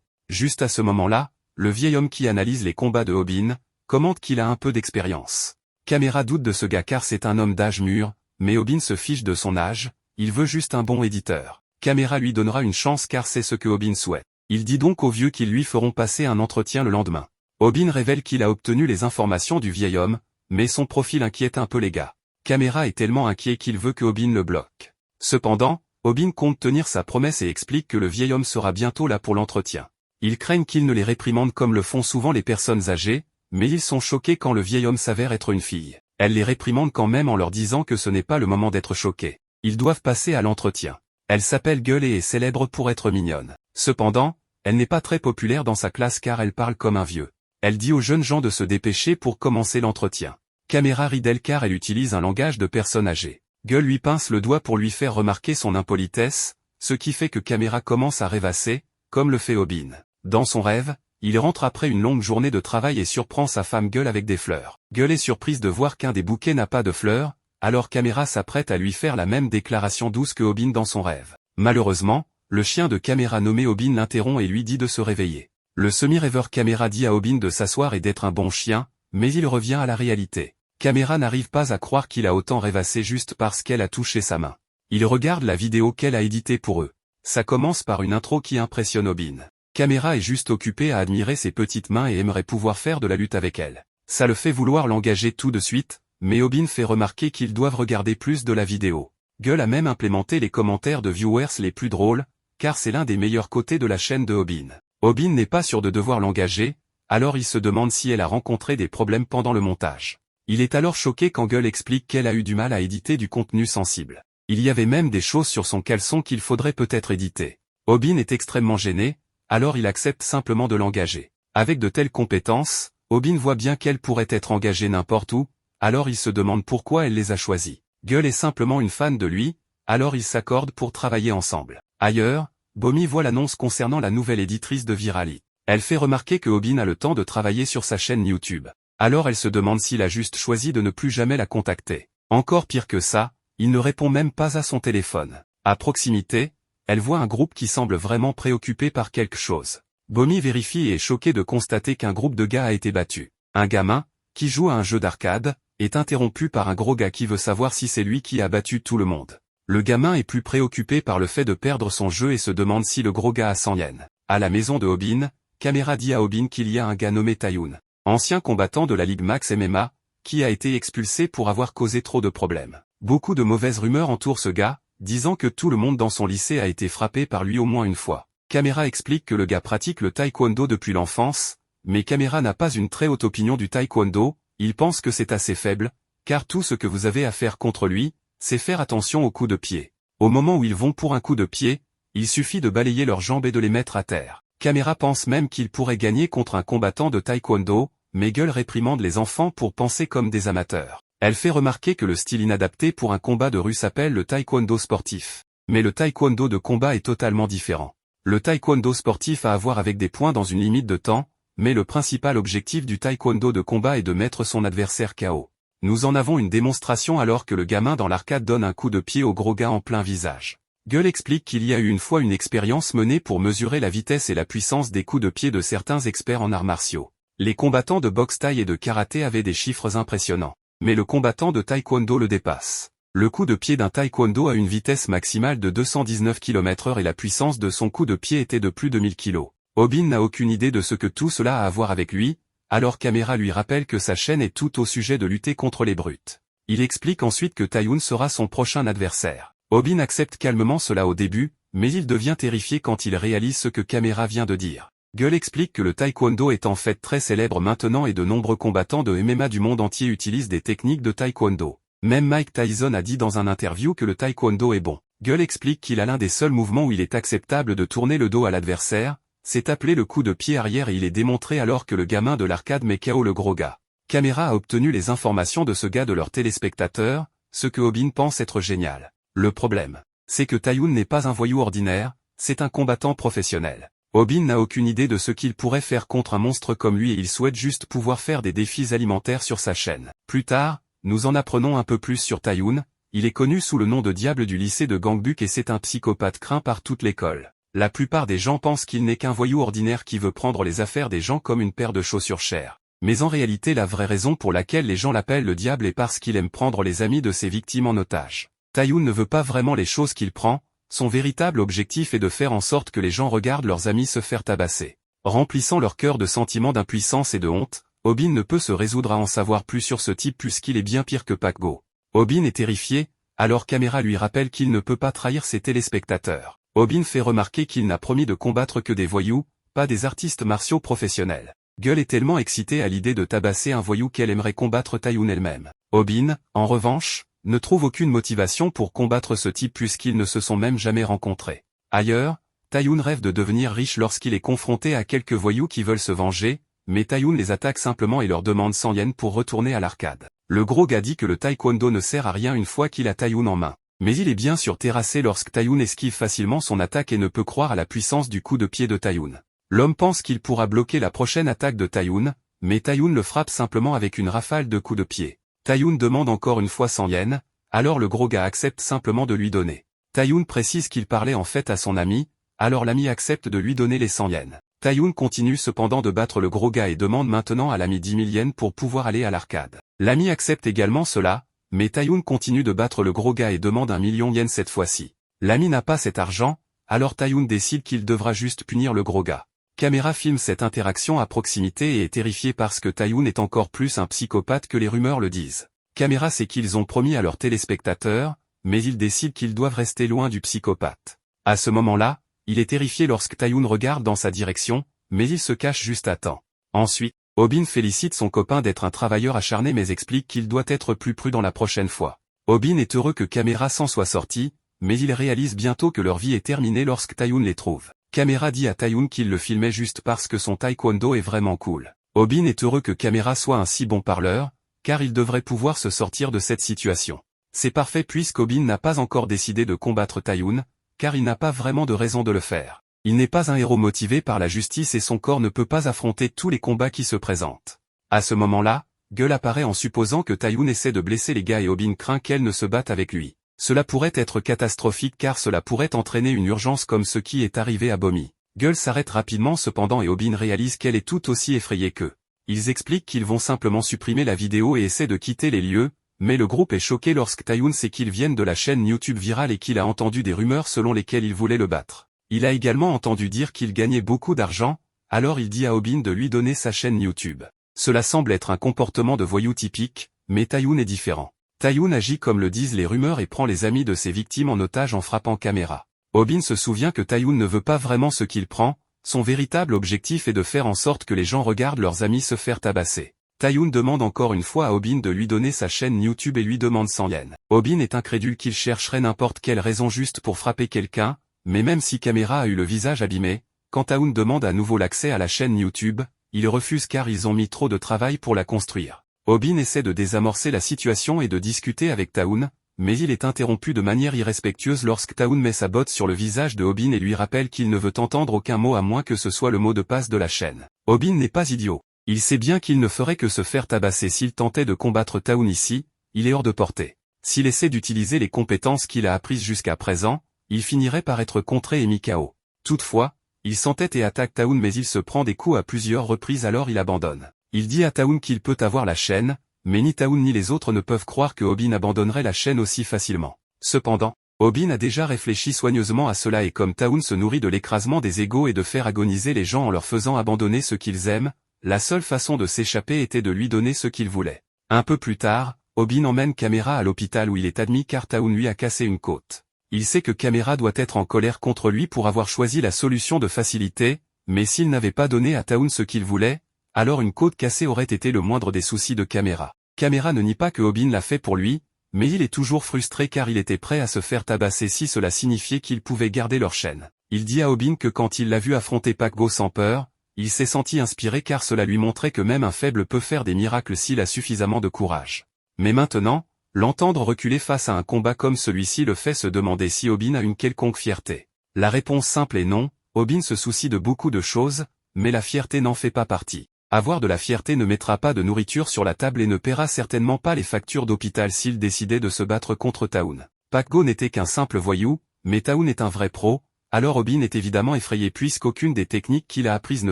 Juste à ce moment-là, le vieil homme qui analyse les combats de Obin, commente qu'il a un peu d'expérience. Camera doute de ce gars car c'est un homme d'âge mûr, mais Obin se fiche de son âge, il veut juste un bon éditeur. Camera lui donnera une chance car c'est ce que Obin souhaite. Il dit donc aux vieux qu'ils lui feront passer un entretien le lendemain. Obin révèle qu'il a obtenu les informations du vieil homme, mais son profil inquiète un peu les gars. Camera est tellement inquiet qu'il veut que Obin le bloque. Cependant, Obin compte tenir sa promesse et explique que le vieil homme sera bientôt là pour l'entretien. Ils craignent qu'il ne les réprimande comme le font souvent les personnes âgées, mais ils sont choqués quand le vieil homme s'avère être une fille. Elle les réprimande quand même en leur disant que ce n'est pas le moment d'être choqués. Ils doivent passer à l'entretien. Elle s'appelle Gueule et est célèbre pour être mignonne. Cependant, elle n'est pas très populaire dans sa classe car elle parle comme un vieux. Elle dit aux jeunes gens de se dépêcher pour commencer l'entretien. Camera rit d'elle car elle utilise un langage de personne âgée. Gueule lui pince le doigt pour lui faire remarquer son impolitesse, ce qui fait que Camera commence à rêvasser, comme le fait Obin. Dans son rêve, il rentre après une longue journée de travail et surprend sa femme Gueule avec des fleurs. Gueule est surprise de voir qu'un des bouquets n'a pas de fleurs, alors Camera s'apprête à lui faire la même déclaration douce que Obin dans son rêve. Malheureusement, le chien de Camera nommé Obin l'interrompt et lui dit de se réveiller. Le semi-rêveur Camera dit à Obin de s'asseoir et d'être un bon chien, mais il revient à la réalité. Camera n'arrive pas à croire qu'il a autant rêvassé juste parce qu'elle a touché sa main. Il regarde la vidéo qu'elle a éditée pour eux. Ça commence par une intro qui impressionne Obin. Camera est juste occupé à admirer ses petites mains et aimerait pouvoir faire de la lutte avec elle. Ça le fait vouloir l'engager tout de suite, mais Obin fait remarquer qu'ils doivent regarder plus de la vidéo. Gueule a même implémenté les commentaires de viewers les plus drôles, car c'est l'un des meilleurs côtés de la chaîne de Obin. Obin n'est pas sûr de devoir l'engager, alors il se demande si elle a rencontré des problèmes pendant le montage. Il est alors choqué quand Gueule explique qu'elle a eu du mal à éditer du contenu sensible. Il y avait même des choses sur son caleçon qu'il faudrait peut-être éditer. Aubin est extrêmement gêné, alors il accepte simplement de l'engager. Avec de telles compétences, Aubin voit bien qu'elle pourrait être engagée n'importe où, alors il se demande pourquoi elle les a choisis. Gueule est simplement une fan de lui, alors ils s'accordent pour travailler ensemble. Ailleurs, Bomi voit l'annonce concernant la nouvelle éditrice de Virali. Elle fait remarquer que Aubin a le temps de travailler sur sa chaîne YouTube. Alors elle se demande s'il a juste choisi de ne plus jamais la contacter. Encore pire que ça, il ne répond même pas à son téléphone. À proximité, elle voit un groupe qui semble vraiment préoccupé par quelque chose. Bomi vérifie et est choqué de constater qu'un groupe de gars a été battu. Un gamin, qui joue à un jeu d'arcade, est interrompu par un gros gars qui veut savoir si c'est lui qui a battu tout le monde. Le gamin est plus préoccupé par le fait de perdre son jeu et se demande si le gros gars a 100 yens. À la maison de Aubin, Caméra dit à Aubin qu'il y a un gars nommé Tayoun, ancien combattant de la Ligue Max MMA, qui a été expulsé pour avoir causé trop de problèmes. Beaucoup de mauvaises rumeurs entourent ce gars, disant que tout le monde dans son lycée a été frappé par lui au moins une fois. Caméra explique que le gars pratique le taekwondo depuis l'enfance, mais Caméra n'a pas une très haute opinion du taekwondo, il pense que c'est assez faible, car tout ce que vous avez à faire contre lui, c'est faire attention aux coups de pied. Au moment où ils vont pour un coup de pied, il suffit de balayer leurs jambes et de les mettre à terre. Caméra pense même qu'il pourrait gagner contre un combattant de taekwondo, mais Gueule réprimande les enfants pour penser comme des amateurs. Elle fait remarquer que le style inadapté pour un combat de rue s'appelle le taekwondo sportif. Mais le taekwondo de combat est totalement différent. Le taekwondo sportif a à voir avec des points dans une limite de temps, mais le principal objectif du taekwondo de combat est de mettre son adversaire KO. Nous en avons une démonstration alors que le gamin dans l'arcade donne un coup de pied au gros gars en plein visage. Gueule explique qu'il y a eu une fois une expérience menée pour mesurer la vitesse et la puissance des coups de pied de certains experts en arts martiaux. Les combattants de boxe thaï et de karaté avaient des chiffres impressionnants. Mais le combattant de taekwondo le dépasse. Le coup de pied d'un taekwondo a une vitesse maximale de 219 km/h et la puissance de son coup de pied était de plus de 1000 kg. Aubin n'a aucune idée de ce que tout cela a à voir avec lui, alors Caméra lui rappelle que sa chaîne est tout au sujet de lutter contre les brutes. Il explique ensuite que Tayoun sera son prochain adversaire. Aubin accepte calmement cela au début, mais il devient terrifié quand il réalise ce que Caméra vient de dire. Gueule explique que le taekwondo est en fait très célèbre maintenant et de nombreux combattants de MMA du monde entier utilisent des techniques de taekwondo. Même Mike Tyson a dit dans un interview que le taekwondo est bon. Gueule explique qu'il a l'un des seuls mouvements où il est acceptable de tourner le dos à l'adversaire, c'est appelé le coup de pied arrière et il est démontré alors que le gamin de l'arcade met KO le gros gars. Caméra a obtenu les informations de ce gars de leurs téléspectateurs, ce que Aubin pense être génial. Le problème, c'est que Tayoun n'est pas un voyou ordinaire, c'est un combattant professionnel. Aubin n'a aucune idée de ce qu'il pourrait faire contre un monstre comme lui et il souhaite juste pouvoir faire des défis alimentaires sur sa chaîne. Plus tard, nous en apprenons un peu plus sur Tayoun, il est connu sous le nom de Diable du lycée de Gangbuk et c'est un psychopathe craint par toute l'école. La plupart des gens pensent qu'il n'est qu'un voyou ordinaire qui veut prendre les affaires des gens comme une paire de chaussures chères. Mais en réalité la vraie raison pour laquelle les gens l'appellent le diable est parce qu'il aime prendre les amis de ses victimes en otage. Tayoun ne veut pas vraiment les choses qu'il prend, son véritable objectif est de faire en sorte que les gens regardent leurs amis se faire tabasser. Remplissant leur cœur de sentiments d'impuissance et de honte, Aubin ne peut se résoudre à en savoir plus sur ce type puisqu'il est bien pire que Pac-Go. Aubin est terrifié, alors Caméra lui rappelle qu'il ne peut pas trahir ses téléspectateurs. Aubin fait remarquer qu'il n'a promis de combattre que des voyous, pas des artistes martiaux professionnels. Gueule est tellement excitée à l'idée de tabasser un voyou qu'elle aimerait combattre Tayoun elle-même. Aubin, en revanche, ne trouve aucune motivation pour combattre ce type puisqu'ils ne se sont même jamais rencontrés. Ailleurs, Tayoun rêve de devenir riche lorsqu'il est confronté à quelques voyous qui veulent se venger, mais Tayoun les attaque simplement et leur demande 100 yens pour retourner à l'arcade. Le gros gars dit que le taekwondo ne sert à rien une fois qu'il a Tayoun en main. Mais il est bien sûr terrassé lorsque Tayoun esquive facilement son attaque et ne peut croire à la puissance du coup de pied de Tayoun. L'homme pense qu'il pourra bloquer la prochaine attaque de Tayoun, mais Tayoun le frappe simplement avec une rafale de coups de pied. Tayoun demande encore une fois 100 yens, alors le gros gars accepte simplement de lui donner. Tayoun précise qu'il parlait en fait à son ami, alors l'ami accepte de lui donner les 100 yens. Tayoun continue cependant de battre le gros gars et demande maintenant à l'ami 10 000 yens pour pouvoir aller à l'arcade. L'ami accepte également cela, mais Tayoun continue de battre le gros gars et demande 1 million yens cette fois-ci. L'ami n'a pas cet argent, alors Tayoun décide qu'il devra juste punir le gros gars. Caméra filme cette interaction à proximité et est terrifié parce que Tayoun est encore plus un psychopathe que les rumeurs le disent. Caméra sait qu'ils ont promis à leurs téléspectateurs, mais ils décident qu'ils doivent rester loin du psychopathe. À ce moment-là, il est terrifié lorsque Tayoun regarde dans sa direction, mais il se cache juste à temps. Ensuite, Obin félicite son copain d'être un travailleur acharné mais explique qu'il doit être plus prudent la prochaine fois. Obin est heureux que Caméra s'en soit sorti, mais il réalise bientôt que leur vie est terminée lorsque Taeyoon les trouve. Caméra dit à Taeyoon qu'il le filmait juste parce que son taekwondo est vraiment cool. Obin est heureux que Caméra soit un si bon parleur, car il devrait pouvoir se sortir de cette situation. C'est parfait puisqu'Obin n'a pas encore décidé de combattre Taeyoon, car il n'a pas vraiment de raison de le faire. Il n'est pas un héros motivé par la justice et son corps ne peut pas affronter tous les combats qui se présentent. À ce moment-là, Gueule apparaît en supposant que Taeyoon essaie de blesser les gars et Obin craint qu'elle ne se batte avec lui. Cela pourrait être catastrophique car cela pourrait entraîner une urgence comme ce qui est arrivé à Bomi. Gueule s'arrête rapidement cependant et Obin réalise qu'elle est tout aussi effrayée qu'eux. Ils expliquent qu'ils vont simplement supprimer la vidéo et essaient de quitter les lieux, mais le groupe est choqué lorsque Taeyoon sait qu'ils viennent de la chaîne YouTube virale et qu'il a entendu des rumeurs selon lesquelles il voulait le battre. Il a également entendu dire qu'il gagnait beaucoup d'argent, alors il dit à Obin de lui donner sa chaîne YouTube. Cela semble être un comportement de voyou typique, mais Taeyoon est différent. Taeyoon agit comme le disent les rumeurs et prend les amis de ses victimes en otage en frappant Caméra. Obin se souvient que Taeyoon ne veut pas vraiment ce qu'il prend, son véritable objectif est de faire en sorte que les gens regardent leurs amis se faire tabasser. Taeyoon demande encore une fois à Obin de lui donner sa chaîne YouTube et lui demande 100 yens. Obin est incrédule qu'il chercherait n'importe quelle raison juste pour frapper quelqu'un, mais même si Caméra a eu le visage abîmé, quand Taeyoon demande à nouveau l'accès à la chaîne YouTube, il refuse car ils ont mis trop de travail pour la construire. Obin essaie de désamorcer la situation et de discuter avec Taeyoon, mais il est interrompu de manière irrespectueuse lorsque Taeyoon met sa botte sur le visage de Obin et lui rappelle qu'il ne veut entendre aucun mot à moins que ce soit le mot de passe de la chaîne. Obin n'est pas idiot. Il sait bien qu'il ne ferait que se faire tabasser s'il tentait de combattre Taeyoon ici, il est hors de portée. S'il essaie d'utiliser les compétences qu'il a apprises jusqu'à présent, il finirait par être contré et mis KO. Toutefois, il s'entête et attaque Taeyoon mais il se prend des coups à plusieurs reprises alors il abandonne. Il dit à Taeyoon qu'il peut avoir la chaîne, mais ni Taeyoon ni les autres ne peuvent croire que Obin abandonnerait la chaîne aussi facilement. Cependant, Obin a déjà réfléchi soigneusement à cela et comme Taeyoon se nourrit de l'écrasement des égos et de faire agoniser les gens en leur faisant abandonner ce qu'ils aiment, la seule façon de s'échapper était de lui donner ce qu'il voulait. Un peu plus tard, Obin emmène Caméra à l'hôpital où il est admis car Taeyoon lui a cassé une côte. Il sait que Caméra doit être en colère contre lui pour avoir choisi la solution de facilité, mais s'il n'avait pas donné à Taeyoon ce qu'il voulait, alors une côte cassée aurait été le moindre des soucis de Caméra. Caméra ne nie pas que Obin l'a fait pour lui, mais il est toujours frustré car il était prêt à se faire tabasser si cela signifiait qu'il pouvait garder leur chaîne. Il dit à Obin que quand il l'a vu affronter Pak Go sans peur, il s'est senti inspiré car cela lui montrait que même un faible peut faire des miracles s'il a suffisamment de courage. Mais maintenant, l'entendre reculer face à un combat comme celui-ci le fait se demander si Obin a une quelconque fierté. La réponse simple est non, Obin se soucie de beaucoup de choses, mais la fierté n'en fait pas partie. Avoir de la fierté ne mettra pas de nourriture sur la table et ne paiera certainement pas les factures d'hôpital s'il décidait de se battre contre Taeyoon. Pak Go n'était qu'un simple voyou, mais Taeyoon est un vrai pro, alors Obin est évidemment effrayé puisqu'aucune des techniques qu'il a apprises ne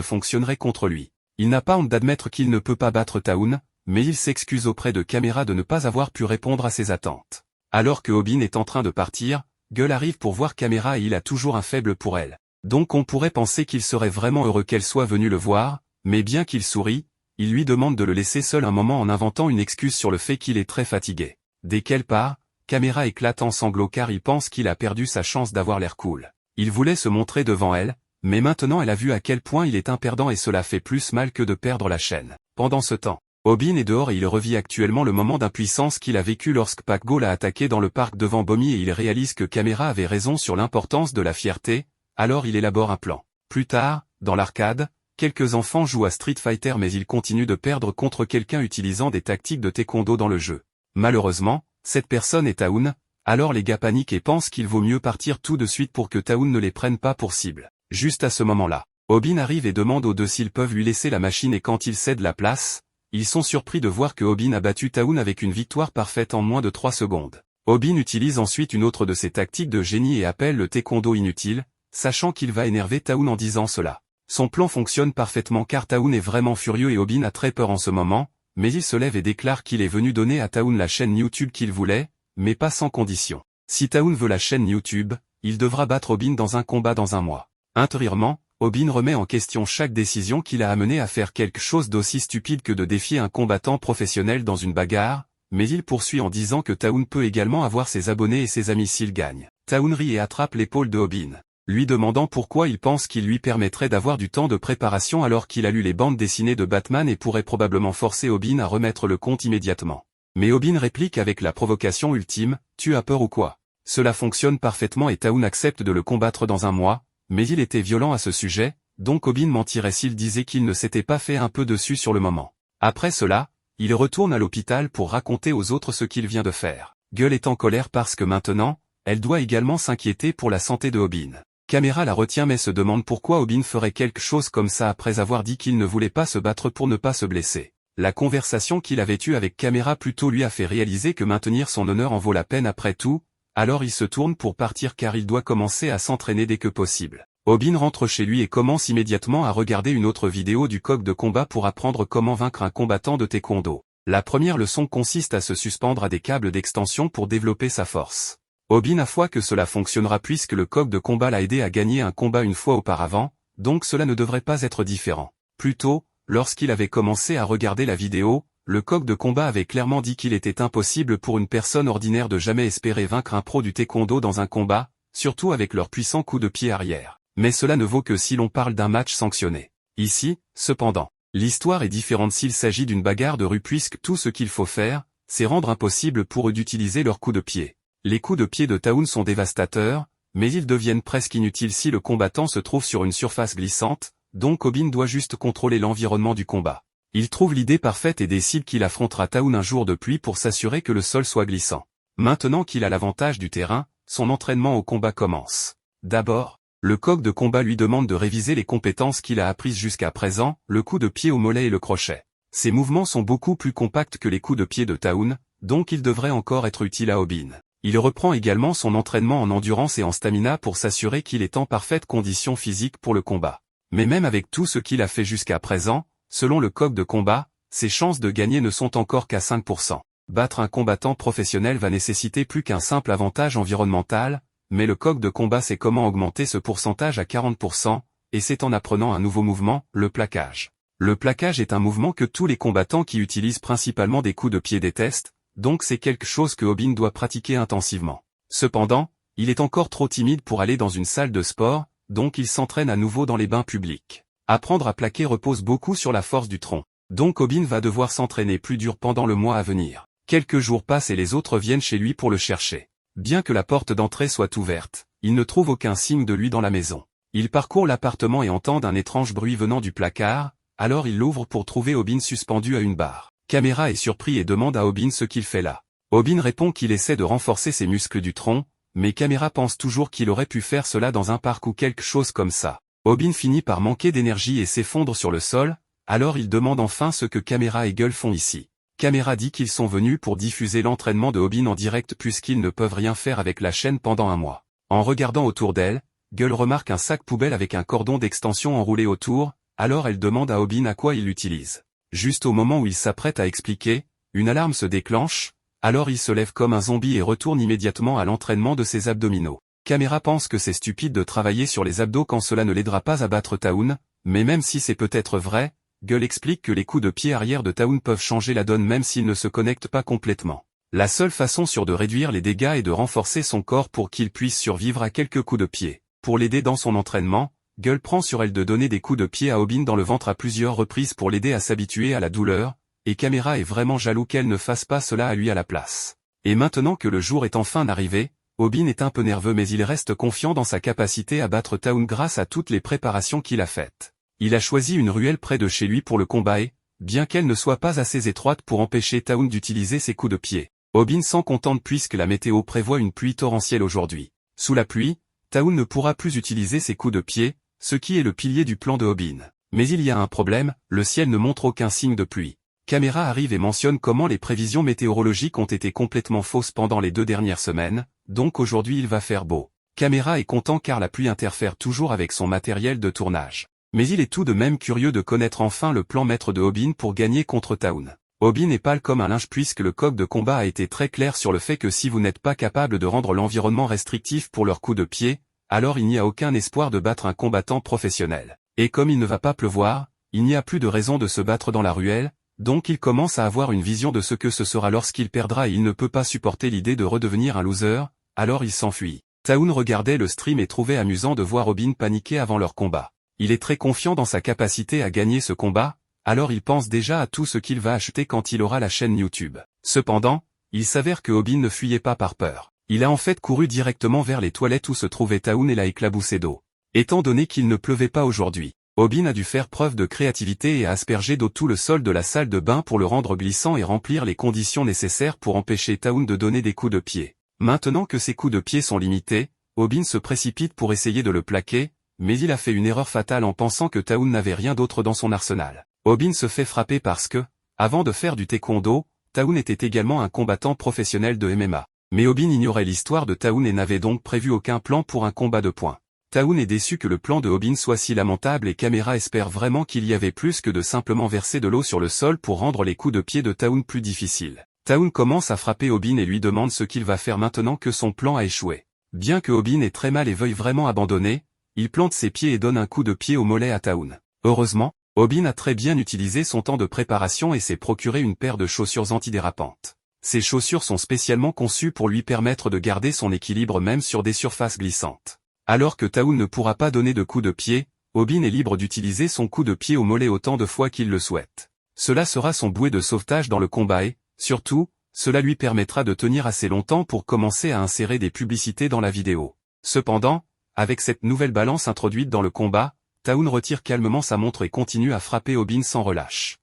fonctionnerait contre lui. Il n'a pas honte d'admettre qu'il ne peut pas battre Taeyoon, mais il s'excuse auprès de Caméra de ne pas avoir pu répondre à ses attentes. Alors que Obin est en train de partir, Gueule arrive pour voir Caméra et il a toujours un faible pour elle. Donc on pourrait penser qu'il serait vraiment heureux qu'elle soit venue le voir, mais bien qu'il sourit, il lui demande de le laisser seul un moment en inventant une excuse sur le fait qu'il est très fatigué. Dès qu'elle part, Caméra éclate en sanglots car il pense qu'il a perdu sa chance d'avoir l'air cool. Il voulait se montrer devant elle, mais maintenant elle a vu à quel point il est un perdant et cela fait plus mal que de perdre la chaîne. Pendant ce temps, Obin est dehors et il revit actuellement le moment d'impuissance qu'il a vécu lorsque Pak Go l'a attaqué dans le parc devant Bomi et il réalise que Caméra avait raison sur l'importance de la fierté, alors il élabore un plan. Plus tard, dans l'arcade, quelques enfants jouent à Street Fighter mais ils continuent de perdre contre quelqu'un utilisant des tactiques de taekwondo dans le jeu. Malheureusement, cette personne est Taeyoon, alors les gars paniquent et pensent qu'il vaut mieux partir tout de suite pour que Taeyoon ne les prenne pas pour cible. Juste à ce moment-là, Obin arrive et demande aux deux s'ils peuvent lui laisser la machine et quand ils cèdent la place, ils sont surpris de voir que Obin a battu Taeyoon avec une victoire parfaite en moins de 3 secondes. Obin utilise ensuite une autre de ses tactiques de génie et appelle le taekwondo inutile, sachant qu'il va énerver Taeyoon en disant cela. Son plan fonctionne parfaitement car Taeyoon est vraiment furieux et Obin a très peur en ce moment, mais il se lève et déclare qu'il est venu donner à Taeyoon la chaîne YouTube qu'il voulait, mais pas sans condition. Si Taeyoon veut la chaîne YouTube, il devra battre Obin dans un combat dans un mois. Intérieurement, Obin remet en question chaque décision qui l'a amené à faire quelque chose d'aussi stupide que de défier un combattant professionnel dans une bagarre, mais il poursuit en disant que Taeyoon peut également avoir ses abonnés et ses amis s'il gagne. Taeyoon rit et attrape l'épaule de Obin. lui demandant pourquoi il pense qu'il lui permettrait d'avoir du temps de préparation alors qu'il a lu les bandes dessinées de Batman et pourrait probablement forcer Robin à remettre le compte immédiatement. Mais Robin réplique avec la provocation ultime, « Tu as peur ou quoi ?» Cela fonctionne parfaitement et Town accepte de le combattre dans un mois, mais il était violent à ce sujet, donc Robin mentirait s'il disait qu'il ne s'était pas fait un peu dessus sur le moment. Après cela, il retourne à l'hôpital pour raconter aux autres ce qu'il vient de faire. Gueule est en colère parce que maintenant, elle doit également s'inquiéter pour la santé de Robin. Caméra la retient mais se demande pourquoi Robin ferait quelque chose comme ça après avoir dit qu'il ne voulait pas se battre pour ne pas se blesser. La conversation qu'il avait eue avec Caméra plus tôt lui a fait réaliser que maintenir son honneur en vaut la peine après tout, alors il se tourne pour partir car il doit commencer à s'entraîner dès que possible. Robin rentre chez lui et commence immédiatement à regarder une autre vidéo du coq de combat pour apprendre comment vaincre un combattant de taekwondo. La première leçon consiste à se suspendre à des câbles d'extension pour développer sa force. Robin a foi que cela fonctionnera puisque le coq de combat l'a aidé à gagner un combat une fois auparavant, donc cela ne devrait pas être différent. Plus tôt, lorsqu'il avait commencé à regarder la vidéo, le coq de combat avait clairement dit qu'il était impossible pour une personne ordinaire de jamais espérer vaincre un pro du taekwondo dans un combat, surtout avec leurs puissants coups de pied arrière. Mais cela ne vaut que si l'on parle d'un match sanctionné. Ici, cependant, l'histoire est différente s'il s'agit d'une bagarre de rue puisque tout ce qu'il faut faire, c'est rendre impossible pour eux d'utiliser leurs coups de pied. Les coups de pied de Town sont dévastateurs, mais ils deviennent presque inutiles si le combattant se trouve sur une surface glissante, donc Robin doit juste contrôler l'environnement du combat. Il trouve l'idée parfaite et décide qu'il affrontera Town un jour de pluie pour s'assurer que le sol soit glissant. Maintenant qu'il a l'avantage du terrain, son entraînement au combat commence. D'abord, le coq de combat lui demande de réviser les compétences qu'il a apprises jusqu'à présent, le coup de pied au mollet et le crochet. Ces mouvements sont beaucoup plus compacts que les coups de pied de Town, donc ils devraient encore être utiles à Robin. Il reprend également son entraînement en endurance et en stamina pour s'assurer qu'il est en parfaite condition physique pour le combat. Mais même avec tout ce qu'il a fait jusqu'à présent, selon le coq de combat, ses chances de gagner ne sont encore qu'à 5%. Battre un combattant professionnel va nécessiter plus qu'un simple avantage environnemental, mais le coq de combat sait comment augmenter ce pourcentage à 40%, et c'est en apprenant un nouveau mouvement, le plaquage. Le plaquage est un mouvement que tous les combattants qui utilisent principalement des coups de pied détestent, donc c'est quelque chose que Robin doit pratiquer intensivement. Cependant, il est encore trop timide pour aller dans une salle de sport, donc il s'entraîne à nouveau dans les bains publics. Apprendre à plaquer repose beaucoup sur la force du tronc, donc Robin va devoir s'entraîner plus dur pendant le mois à venir. Quelques jours passent et les autres viennent chez lui pour le chercher. Bien que la porte d'entrée soit ouverte, il ne trouve aucun signe de lui dans la maison. Il parcourt l'appartement et entend un étrange bruit venant du placard, alors il l'ouvre pour trouver Robin suspendu à une barre. Caméra est surpris et demande à Robin ce qu'il fait là. Robin répond qu'il essaie de renforcer ses muscles du tronc, mais Caméra pense toujours qu'il aurait pu faire cela dans un parc ou quelque chose comme ça. Robin finit par manquer d'énergie et s'effondre sur le sol, alors il demande enfin ce que Caméra et Gueule font ici. Caméra dit qu'ils sont venus pour diffuser l'entraînement de Robin en direct puisqu'ils ne peuvent rien faire avec la chaîne pendant un mois. En regardant autour d'elle, Gueule remarque un sac poubelle avec un cordon d'extension enroulé autour, alors elle demande à Robin à quoi il l'utilise. Juste au moment où il s'apprête à expliquer, une alarme se déclenche, alors il se lève comme un zombie et retourne immédiatement à l'entraînement de ses abdominaux. Caméra pense que c'est stupide de travailler sur les abdos quand cela ne l'aidera pas à battre Town, mais même si c'est peut-être vrai, Gueule explique que les coups de pied arrière de Town peuvent changer la donne même s'ils ne se connectent pas complètement. La seule façon de réduire les dégâts est de renforcer son corps pour qu'il puisse survivre à quelques coups de pied. Pour l'aider dans son entraînement, Gueule prend sur elle de donner des coups de pied à Robin dans le ventre à plusieurs reprises pour l'aider à s'habituer à la douleur, et Caméra est vraiment jaloux qu'elle ne fasse pas cela à lui à la place. Et maintenant que le jour est enfin arrivé, Robin est un peu nerveux mais il reste confiant dans sa capacité à battre Town grâce à toutes les préparations qu'il a faites. Il a choisi une ruelle près de chez lui pour le combat et, bien qu'elle ne soit pas assez étroite pour empêcher Town d'utiliser ses coups de pied, Robin s'en contente puisque la météo prévoit une pluie torrentielle aujourd'hui. Sous la pluie, Town ne pourra plus utiliser ses coups de pied, ce qui est le pilier du plan de Robin. Mais il y a un problème, le ciel ne montre aucun signe de pluie. Caméra arrive et mentionne comment les prévisions météorologiques ont été complètement fausses pendant les 2 dernières semaines, donc aujourd'hui il va faire beau. Caméra est content car la pluie interfère toujours avec son matériel de tournage. Mais il est tout de même curieux de connaître enfin le plan maître de Robin pour gagner contre Town. Robin est pâle comme un linge puisque le coq de combat a été très clair sur le fait que si vous n'êtes pas capable de rendre l'environnement restrictif pour leurs coups de pied, alors il n'y a aucun espoir de battre un combattant professionnel. Et comme il ne va pas pleuvoir, il n'y a plus de raison de se battre dans la ruelle, donc il commence à avoir une vision de ce que ce sera lorsqu'il perdra et il ne peut pas supporter l'idée de redevenir un loser, alors il s'enfuit. Taoun regardait le stream et trouvait amusant de voir Obin paniquer avant leur combat. Il est très confiant dans sa capacité à gagner ce combat, alors il pense déjà à tout ce qu'il va acheter quand il aura la chaîne YouTube. Cependant, il s'avère que Obin ne fuyait pas par peur. Il a en fait couru directement vers les toilettes où se trouvait Taoun et l'a éclaboussé d'eau. Étant donné qu'il ne pleuvait pas aujourd'hui, Obin a dû faire preuve de créativité et a aspergé d'eau tout le sol de la salle de bain pour le rendre glissant et remplir les conditions nécessaires pour empêcher Taoun de donner des coups de pied. Maintenant que ses coups de pied sont limités, Obin se précipite pour essayer de le plaquer, mais il a fait une erreur fatale en pensant que Taoun n'avait rien d'autre dans son arsenal. Obin se fait frapper parce que, avant de faire du taekwondo, Taoun était également un combattant professionnel de MMA. Mais Obin ignorait l'histoire de Taoun et n'avait donc prévu aucun plan pour un combat de poing. Taoun est déçu que le plan de Obin soit si lamentable et Camera espère vraiment qu'il y avait plus que de simplement verser de l'eau sur le sol pour rendre les coups de pied de Taoun plus difficiles. Taoun commence à frapper Obin et lui demande ce qu'il va faire maintenant que son plan a échoué. Bien que Obin ait très mal et veuille vraiment abandonner, il plante ses pieds et donne un coup de pied au mollet à Taoun. Heureusement, Obin a très bien utilisé son temps de préparation et s'est procuré une paire de chaussures antidérapantes. Ces chaussures sont spécialement conçues pour lui permettre de garder son équilibre même sur des surfaces glissantes. Alors que Taoun ne pourra pas donner de coup de pied, Obin est libre d'utiliser son coup de pied au mollet autant de fois qu'il le souhaite. Cela sera son bouée de sauvetage dans le combat et, surtout, cela lui permettra de tenir assez longtemps pour commencer à insérer des publicités dans la vidéo. Cependant, avec cette nouvelle balance introduite dans le combat, Taoun retire calmement sa montre et continue à frapper Obin sans relâche.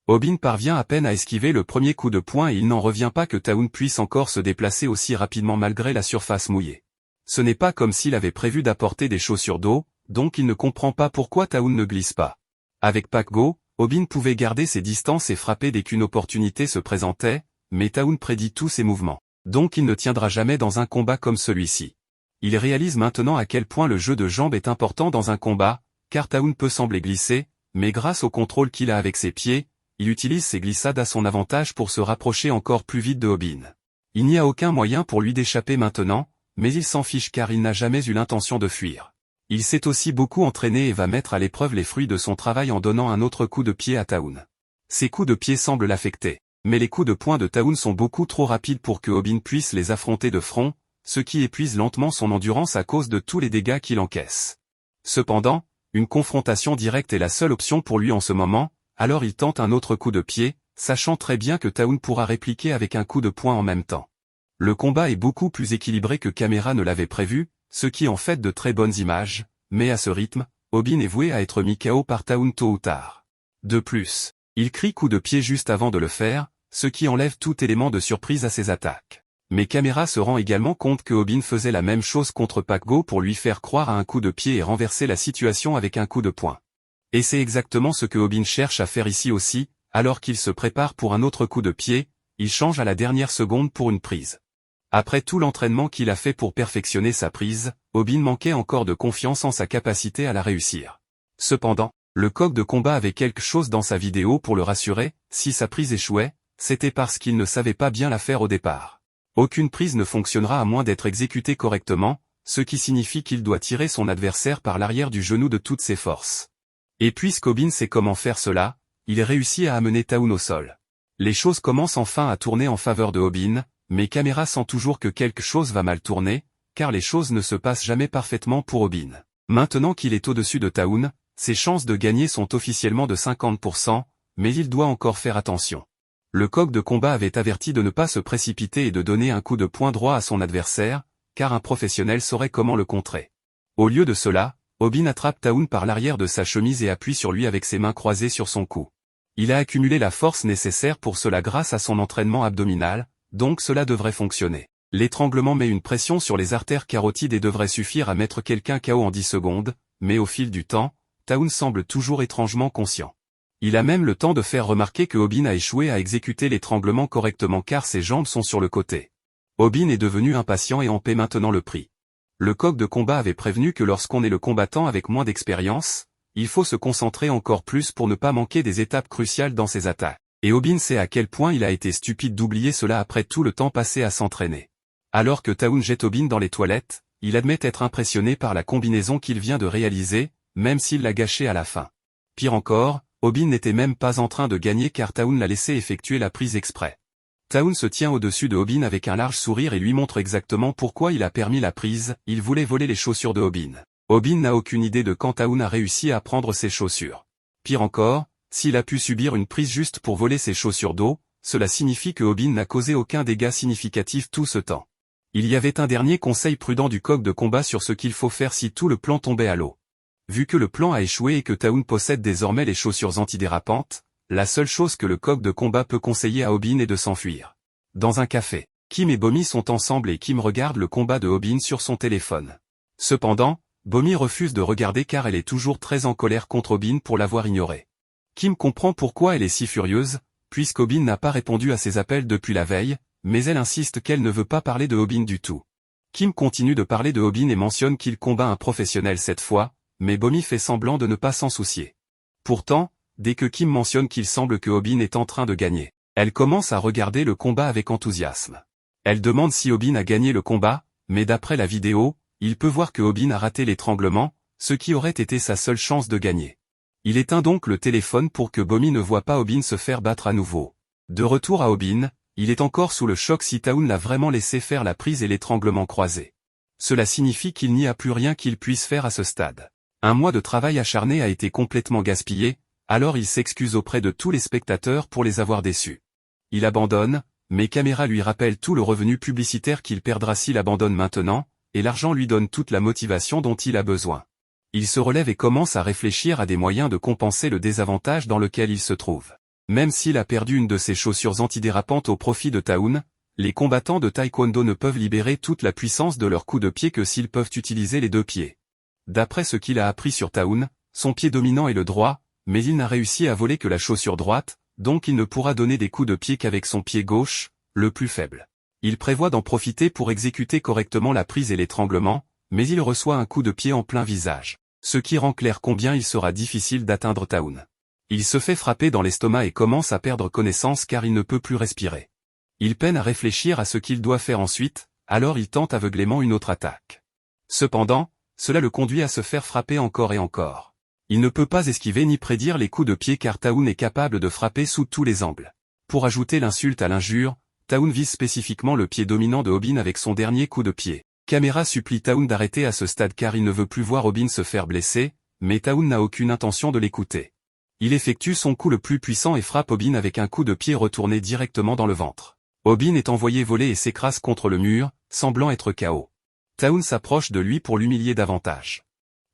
Obin parvient à peine à esquiver le premier coup de poing et il n'en revient pas que Taoun puisse encore se déplacer aussi rapidement malgré la surface mouillée. Ce n'est pas comme s'il avait prévu d'apporter des chaussures d'eau, donc il ne comprend pas pourquoi Taoun ne glisse pas. Avec Pac-Go, Obin pouvait garder ses distances et frapper dès qu'une opportunité se présentait, mais Taoun prédit tous ses mouvements. Donc il ne tiendra jamais dans un combat comme celui-ci. Il réalise maintenant à quel point le jeu de jambes est important dans un combat, car Taoun peut sembler glisser, mais grâce au contrôle qu'il a avec ses pieds, il utilise ses glissades à son avantage pour se rapprocher encore plus vite de Obin. Il n'y a aucun moyen pour lui d'échapper maintenant, mais il s'en fiche car il n'a jamais eu l'intention de fuir. Il s'est aussi beaucoup entraîné et va mettre à l'épreuve les fruits de son travail en donnant un autre coup de pied à Taoun. Ses coups de pied semblent l'affecter, mais les coups de poing de Taoun sont beaucoup trop rapides pour que Obin puisse les affronter de front, ce qui épuise lentement son endurance à cause de tous les dégâts qu'il encaisse. Cependant, une confrontation directe est la seule option pour lui en ce moment, alors il tente un autre coup de pied, sachant très bien que Taoun pourra répliquer avec un coup de poing en même temps. Le combat est beaucoup plus équilibré que Camera ne l'avait prévu, ce qui en fait de très bonnes images, mais à ce rythme, Obin est voué à être mis KO par Taoun tôt ou tard. De plus, il crie coup de pied juste avant de le faire, ce qui enlève tout élément de surprise à ses attaques. Mais Camera se rend également compte que Obin faisait la même chose contre Pac-Go pour lui faire croire à un coup de pied et renverser la situation avec un coup de poing. Et c'est exactement ce que Obin cherche à faire ici aussi, alors qu'il se prépare pour un autre coup de pied, il change à la dernière seconde pour une prise. Après tout l'entraînement qu'il a fait pour perfectionner sa prise, Obin manquait encore de confiance en sa capacité à la réussir. Cependant, le coq de combat avait quelque chose dans sa vidéo pour le rassurer, si sa prise échouait, c'était parce qu'il ne savait pas bien la faire au départ. Aucune prise ne fonctionnera à moins d'être exécutée correctement, ce qui signifie qu'il doit tirer son adversaire par l'arrière du genou de toutes ses forces. Et puisqu'Obin sait comment faire cela, il réussit à amener Taoun au sol. Les choses commencent enfin à tourner en faveur de Obin, mais Camera sent toujours que quelque chose va mal tourner, car les choses ne se passent jamais parfaitement pour Obin. Maintenant qu'il est au-dessus de Taoun, ses chances de gagner sont officiellement de 50%, mais il doit encore faire attention. Le coq de combat avait averti de ne pas se précipiter et de donner un coup de poing droit à son adversaire, car un professionnel saurait comment le contrer. Au lieu de cela, Obin attrape Taoun par l'arrière de sa chemise et appuie sur lui avec ses mains croisées sur son cou. Il a accumulé la force nécessaire pour cela grâce à son entraînement abdominal, donc cela devrait fonctionner. L'étranglement met une pression sur les artères carotides et devrait suffire à mettre quelqu'un KO en 10 secondes, mais au fil du temps, Taoun semble toujours étrangement conscient. Il a même le temps de faire remarquer que Obin a échoué à exécuter l'étranglement correctement car ses jambes sont sur le côté. Obin est devenu impatient et en paie maintenant le prix. Le coq de combat avait prévenu que lorsqu'on est le combattant avec moins d'expérience, il faut se concentrer encore plus pour ne pas manquer des étapes cruciales dans ses attaques. Et Obin sait à quel point il a été stupide d'oublier cela après tout le temps passé à s'entraîner. Alors que Taoun jette Obin dans les toilettes, il admet être impressionné par la combinaison qu'il vient de réaliser, même s'il l'a gâchée à la fin. Pire encore, Obin n'était même pas en train de gagner car Taoun l'a laissé effectuer la prise exprès. Taun se tient au-dessus de Obin avec un large sourire et lui montre exactement pourquoi il a permis la prise, il voulait voler les chaussures de Obin. Obin n'a aucune idée de quand Taun a réussi à prendre ses chaussures. Pire encore, s'il a pu subir une prise juste pour voler ses chaussures d'eau, cela signifie que Obin n'a causé aucun dégât significatif tout ce temps. Il y avait un dernier conseil prudent du coq de combat sur ce qu'il faut faire si tout le plan tombait à l'eau. Vu que le plan a échoué et que Taun possède désormais les chaussures antidérapantes, la seule chose que le coq de combat peut conseiller à Obin est de s'enfuir. Dans un café, Kim et Bomi sont ensemble et Kim regarde le combat de Obin sur son téléphone. Cependant, Bomi refuse de regarder car elle est toujours très en colère contre Obin pour l'avoir ignoré. Kim comprend pourquoi elle est si furieuse, puisqu'Obin n'a pas répondu à ses appels depuis la veille, mais elle insiste qu'elle ne veut pas parler de Obin du tout. Kim continue de parler de Obin et mentionne qu'il combat un professionnel cette fois, mais Bomi fait semblant de ne pas s'en soucier. Pourtant, dès que Kim mentionne qu'il semble que Obin est en train de gagner, elle commence à regarder le combat avec enthousiasme. Elle demande si Obin a gagné le combat, mais d'après la vidéo, il peut voir que Obin a raté l'étranglement, ce qui aurait été sa seule chance de gagner. Il éteint donc le téléphone pour que Bomi ne voie pas Obin se faire battre à nouveau. De retour à Obin, il est encore sous le choc si Taun l'a vraiment laissé faire la prise et l'étranglement croisé. Cela signifie qu'il n'y a plus rien qu'il puisse faire à ce stade. Un mois de travail acharné a été complètement gaspillé, alors il s'excuse auprès de tous les spectateurs pour les avoir déçus. Il abandonne, mais Caméra lui rappelle tout le revenu publicitaire qu'il perdra s'il abandonne maintenant, et l'argent lui donne toute la motivation dont il a besoin. Il se relève et commence à réfléchir à des moyens de compenser le désavantage dans lequel il se trouve. Même s'il a perdu une de ses chaussures antidérapantes au profit de Taun, les combattants de taekwondo ne peuvent libérer toute la puissance de leur coup de pied que s'ils peuvent utiliser les deux pieds. D'après ce qu'il a appris sur Taun, son pied dominant est le droit, mais il n'a réussi à voler que la chaussure droite, donc il ne pourra donner des coups de pied qu'avec son pied gauche, le plus faible. Il prévoit d'en profiter pour exécuter correctement la prise et l'étranglement, mais il reçoit un coup de pied en plein visage, ce qui rend clair combien il sera difficile d'atteindre Taun. Il se fait frapper dans l'estomac et commence à perdre connaissance car il ne peut plus respirer. Il peine à réfléchir à ce qu'il doit faire ensuite, alors il tente aveuglément une autre attaque. Cependant, cela le conduit à se faire frapper encore et encore. Il ne peut pas esquiver ni prédire les coups de pied car Taun est capable de frapper sous tous les angles. Pour ajouter l'insulte à l'injure, Taun vise spécifiquement le pied dominant de Obin avec son dernier coup de pied. Caméra supplie Taun d'arrêter à ce stade car il ne veut plus voir Obin se faire blesser, mais Taun n'a aucune intention de l'écouter. Il effectue son coup le plus puissant et frappe Obin avec un coup de pied retourné directement dans le ventre. Obin est envoyé voler et s'écrase contre le mur, semblant être KO. Taun s'approche de lui pour l'humilier davantage.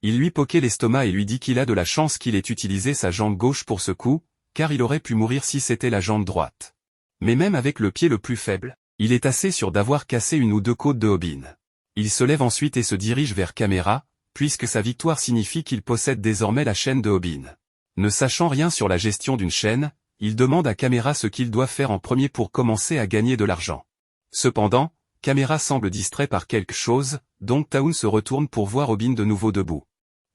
Il lui poquait l'estomac et lui dit qu'il a de la chance qu'il ait utilisé sa jambe gauche pour ce coup, car il aurait pu mourir si c'était la jambe droite. Mais même avec le pied le plus faible, il est assez sûr d'avoir cassé une ou deux côtes de Obin. Il se lève ensuite et se dirige vers Caméra, puisque sa victoire signifie qu'il possède désormais la chaîne de Obin. Ne sachant rien sur la gestion d'une chaîne, il demande à Caméra ce qu'il doit faire en premier pour commencer à gagner de l'argent. Cependant, Caméra semble distrait par quelque chose, donc Taun se retourne pour voir Obin de nouveau debout.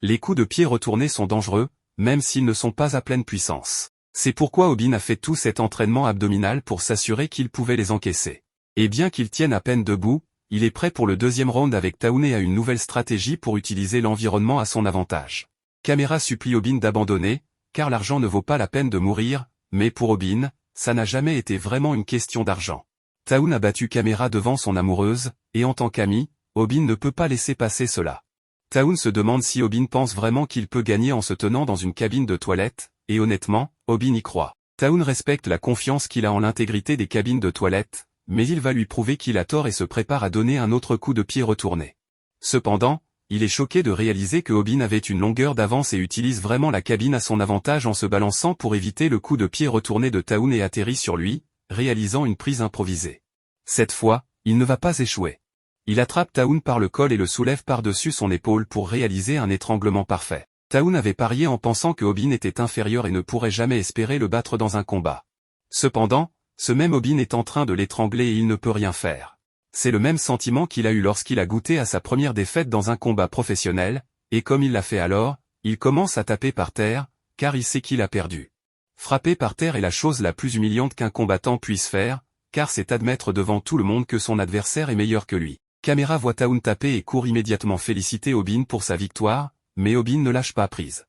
Les coups de pied retournés sont dangereux, même s'ils ne sont pas à pleine puissance. C'est pourquoi Obin a fait tout cet entraînement abdominal pour s'assurer qu'il pouvait les encaisser. Et bien qu'il tienne à peine debout, il est prêt pour le deuxième round avec Taun et a une nouvelle stratégie pour utiliser l'environnement à son avantage. Caméra supplie Obin d'abandonner, car l'argent ne vaut pas la peine de mourir, mais pour Obin, ça n'a jamais été vraiment une question d'argent. Taun a battu Caméra devant son amoureuse, et en tant qu'ami, Obin ne peut pas laisser passer cela. Taun se demande si Obin pense vraiment qu'il peut gagner en se tenant dans une cabine de toilette, et honnêtement, Obin y croit. Taun respecte la confiance qu'il a en l'intégrité des cabines de toilette, mais il va lui prouver qu'il a tort et se prépare à donner un autre coup de pied retourné. Cependant, il est choqué de réaliser que Obin avait une longueur d'avance et utilise vraiment la cabine à son avantage en se balançant pour éviter le coup de pied retourné de Taun et atterrit sur lui, réalisant une prise improvisée. Cette fois, il ne va pas échouer. Il attrape Taun par le col et le soulève par-dessus son épaule pour réaliser un étranglement parfait. Taun avait parié en pensant que Obin était inférieur et ne pourrait jamais espérer le battre dans un combat. Cependant, ce même Obin est en train de l'étrangler et il ne peut rien faire. C'est le même sentiment qu'il a eu lorsqu'il a goûté à sa première défaite dans un combat professionnel, et comme il l'a fait alors, il commence à taper par terre, car il sait qu'il a perdu. Frapper par terre est la chose la plus humiliante qu'un combattant puisse faire, car c'est admettre devant tout le monde que son adversaire est meilleur que lui. Caméra voit Taun taper et court immédiatement féliciter Obin pour sa victoire, mais Obin ne lâche pas prise.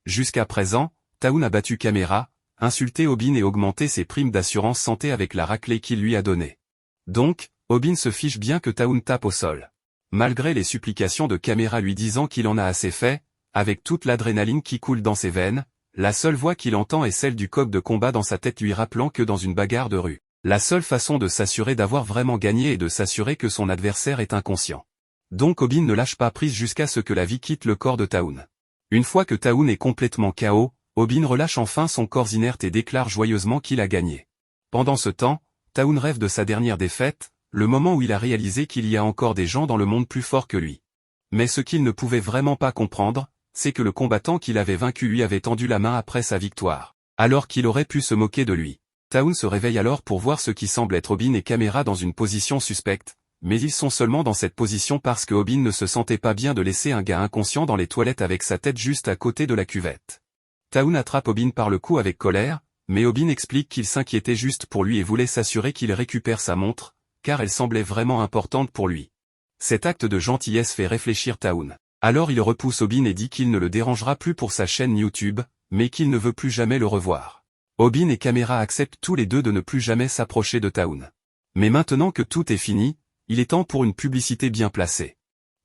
Jusqu'à présent, Taun a battu Caméra, insulter Aubin et augmenter ses primes d'assurance santé avec la raclée qu'il lui a donnée. Donc, Aubin se fiche bien que Taoun tape au sol. Malgré les supplications de Caméra lui disant qu'il en a assez fait, avec toute l'adrénaline qui coule dans ses veines, la seule voix qu'il entend est celle du coq de combat dans sa tête lui rappelant que dans une bagarre de rue, la seule façon de s'assurer d'avoir vraiment gagné est de s'assurer que son adversaire est inconscient. Donc Aubin ne lâche pas prise jusqu'à ce que la vie quitte le corps de Taoun. Une fois que Taoun est complètement KO, Aubin relâche enfin son corps inerte et déclare joyeusement qu'il a gagné. Pendant ce temps, Taoun rêve de sa dernière défaite, le moment où il a réalisé qu'il y a encore des gens dans le monde plus forts que lui. Mais ce qu'il ne pouvait vraiment pas comprendre, c'est que le combattant qu'il avait vaincu lui avait tendu la main après sa victoire, alors qu'il aurait pu se moquer de lui. Taoun se réveille alors pour voir ce qui semble être Aubin et Caméra dans une position suspecte, mais ils sont seulement dans cette position parce que Aubin ne se sentait pas bien de laisser un gars inconscient dans les toilettes avec sa tête juste à côté de la cuvette. Taoun attrape Aubin par le cou avec colère, mais Aubin explique qu'il s'inquiétait juste pour lui et voulait s'assurer qu'il récupère sa montre, car elle semblait vraiment importante pour lui. Cet acte de gentillesse fait réfléchir Taoun. Alors il repousse Aubin et dit qu'il ne le dérangera plus pour sa chaîne YouTube, mais qu'il ne veut plus jamais le revoir. Aubin et Caméra acceptent tous les deux de ne plus jamais s'approcher de Taoun. Mais maintenant que tout est fini, il est temps pour une publicité bien placée.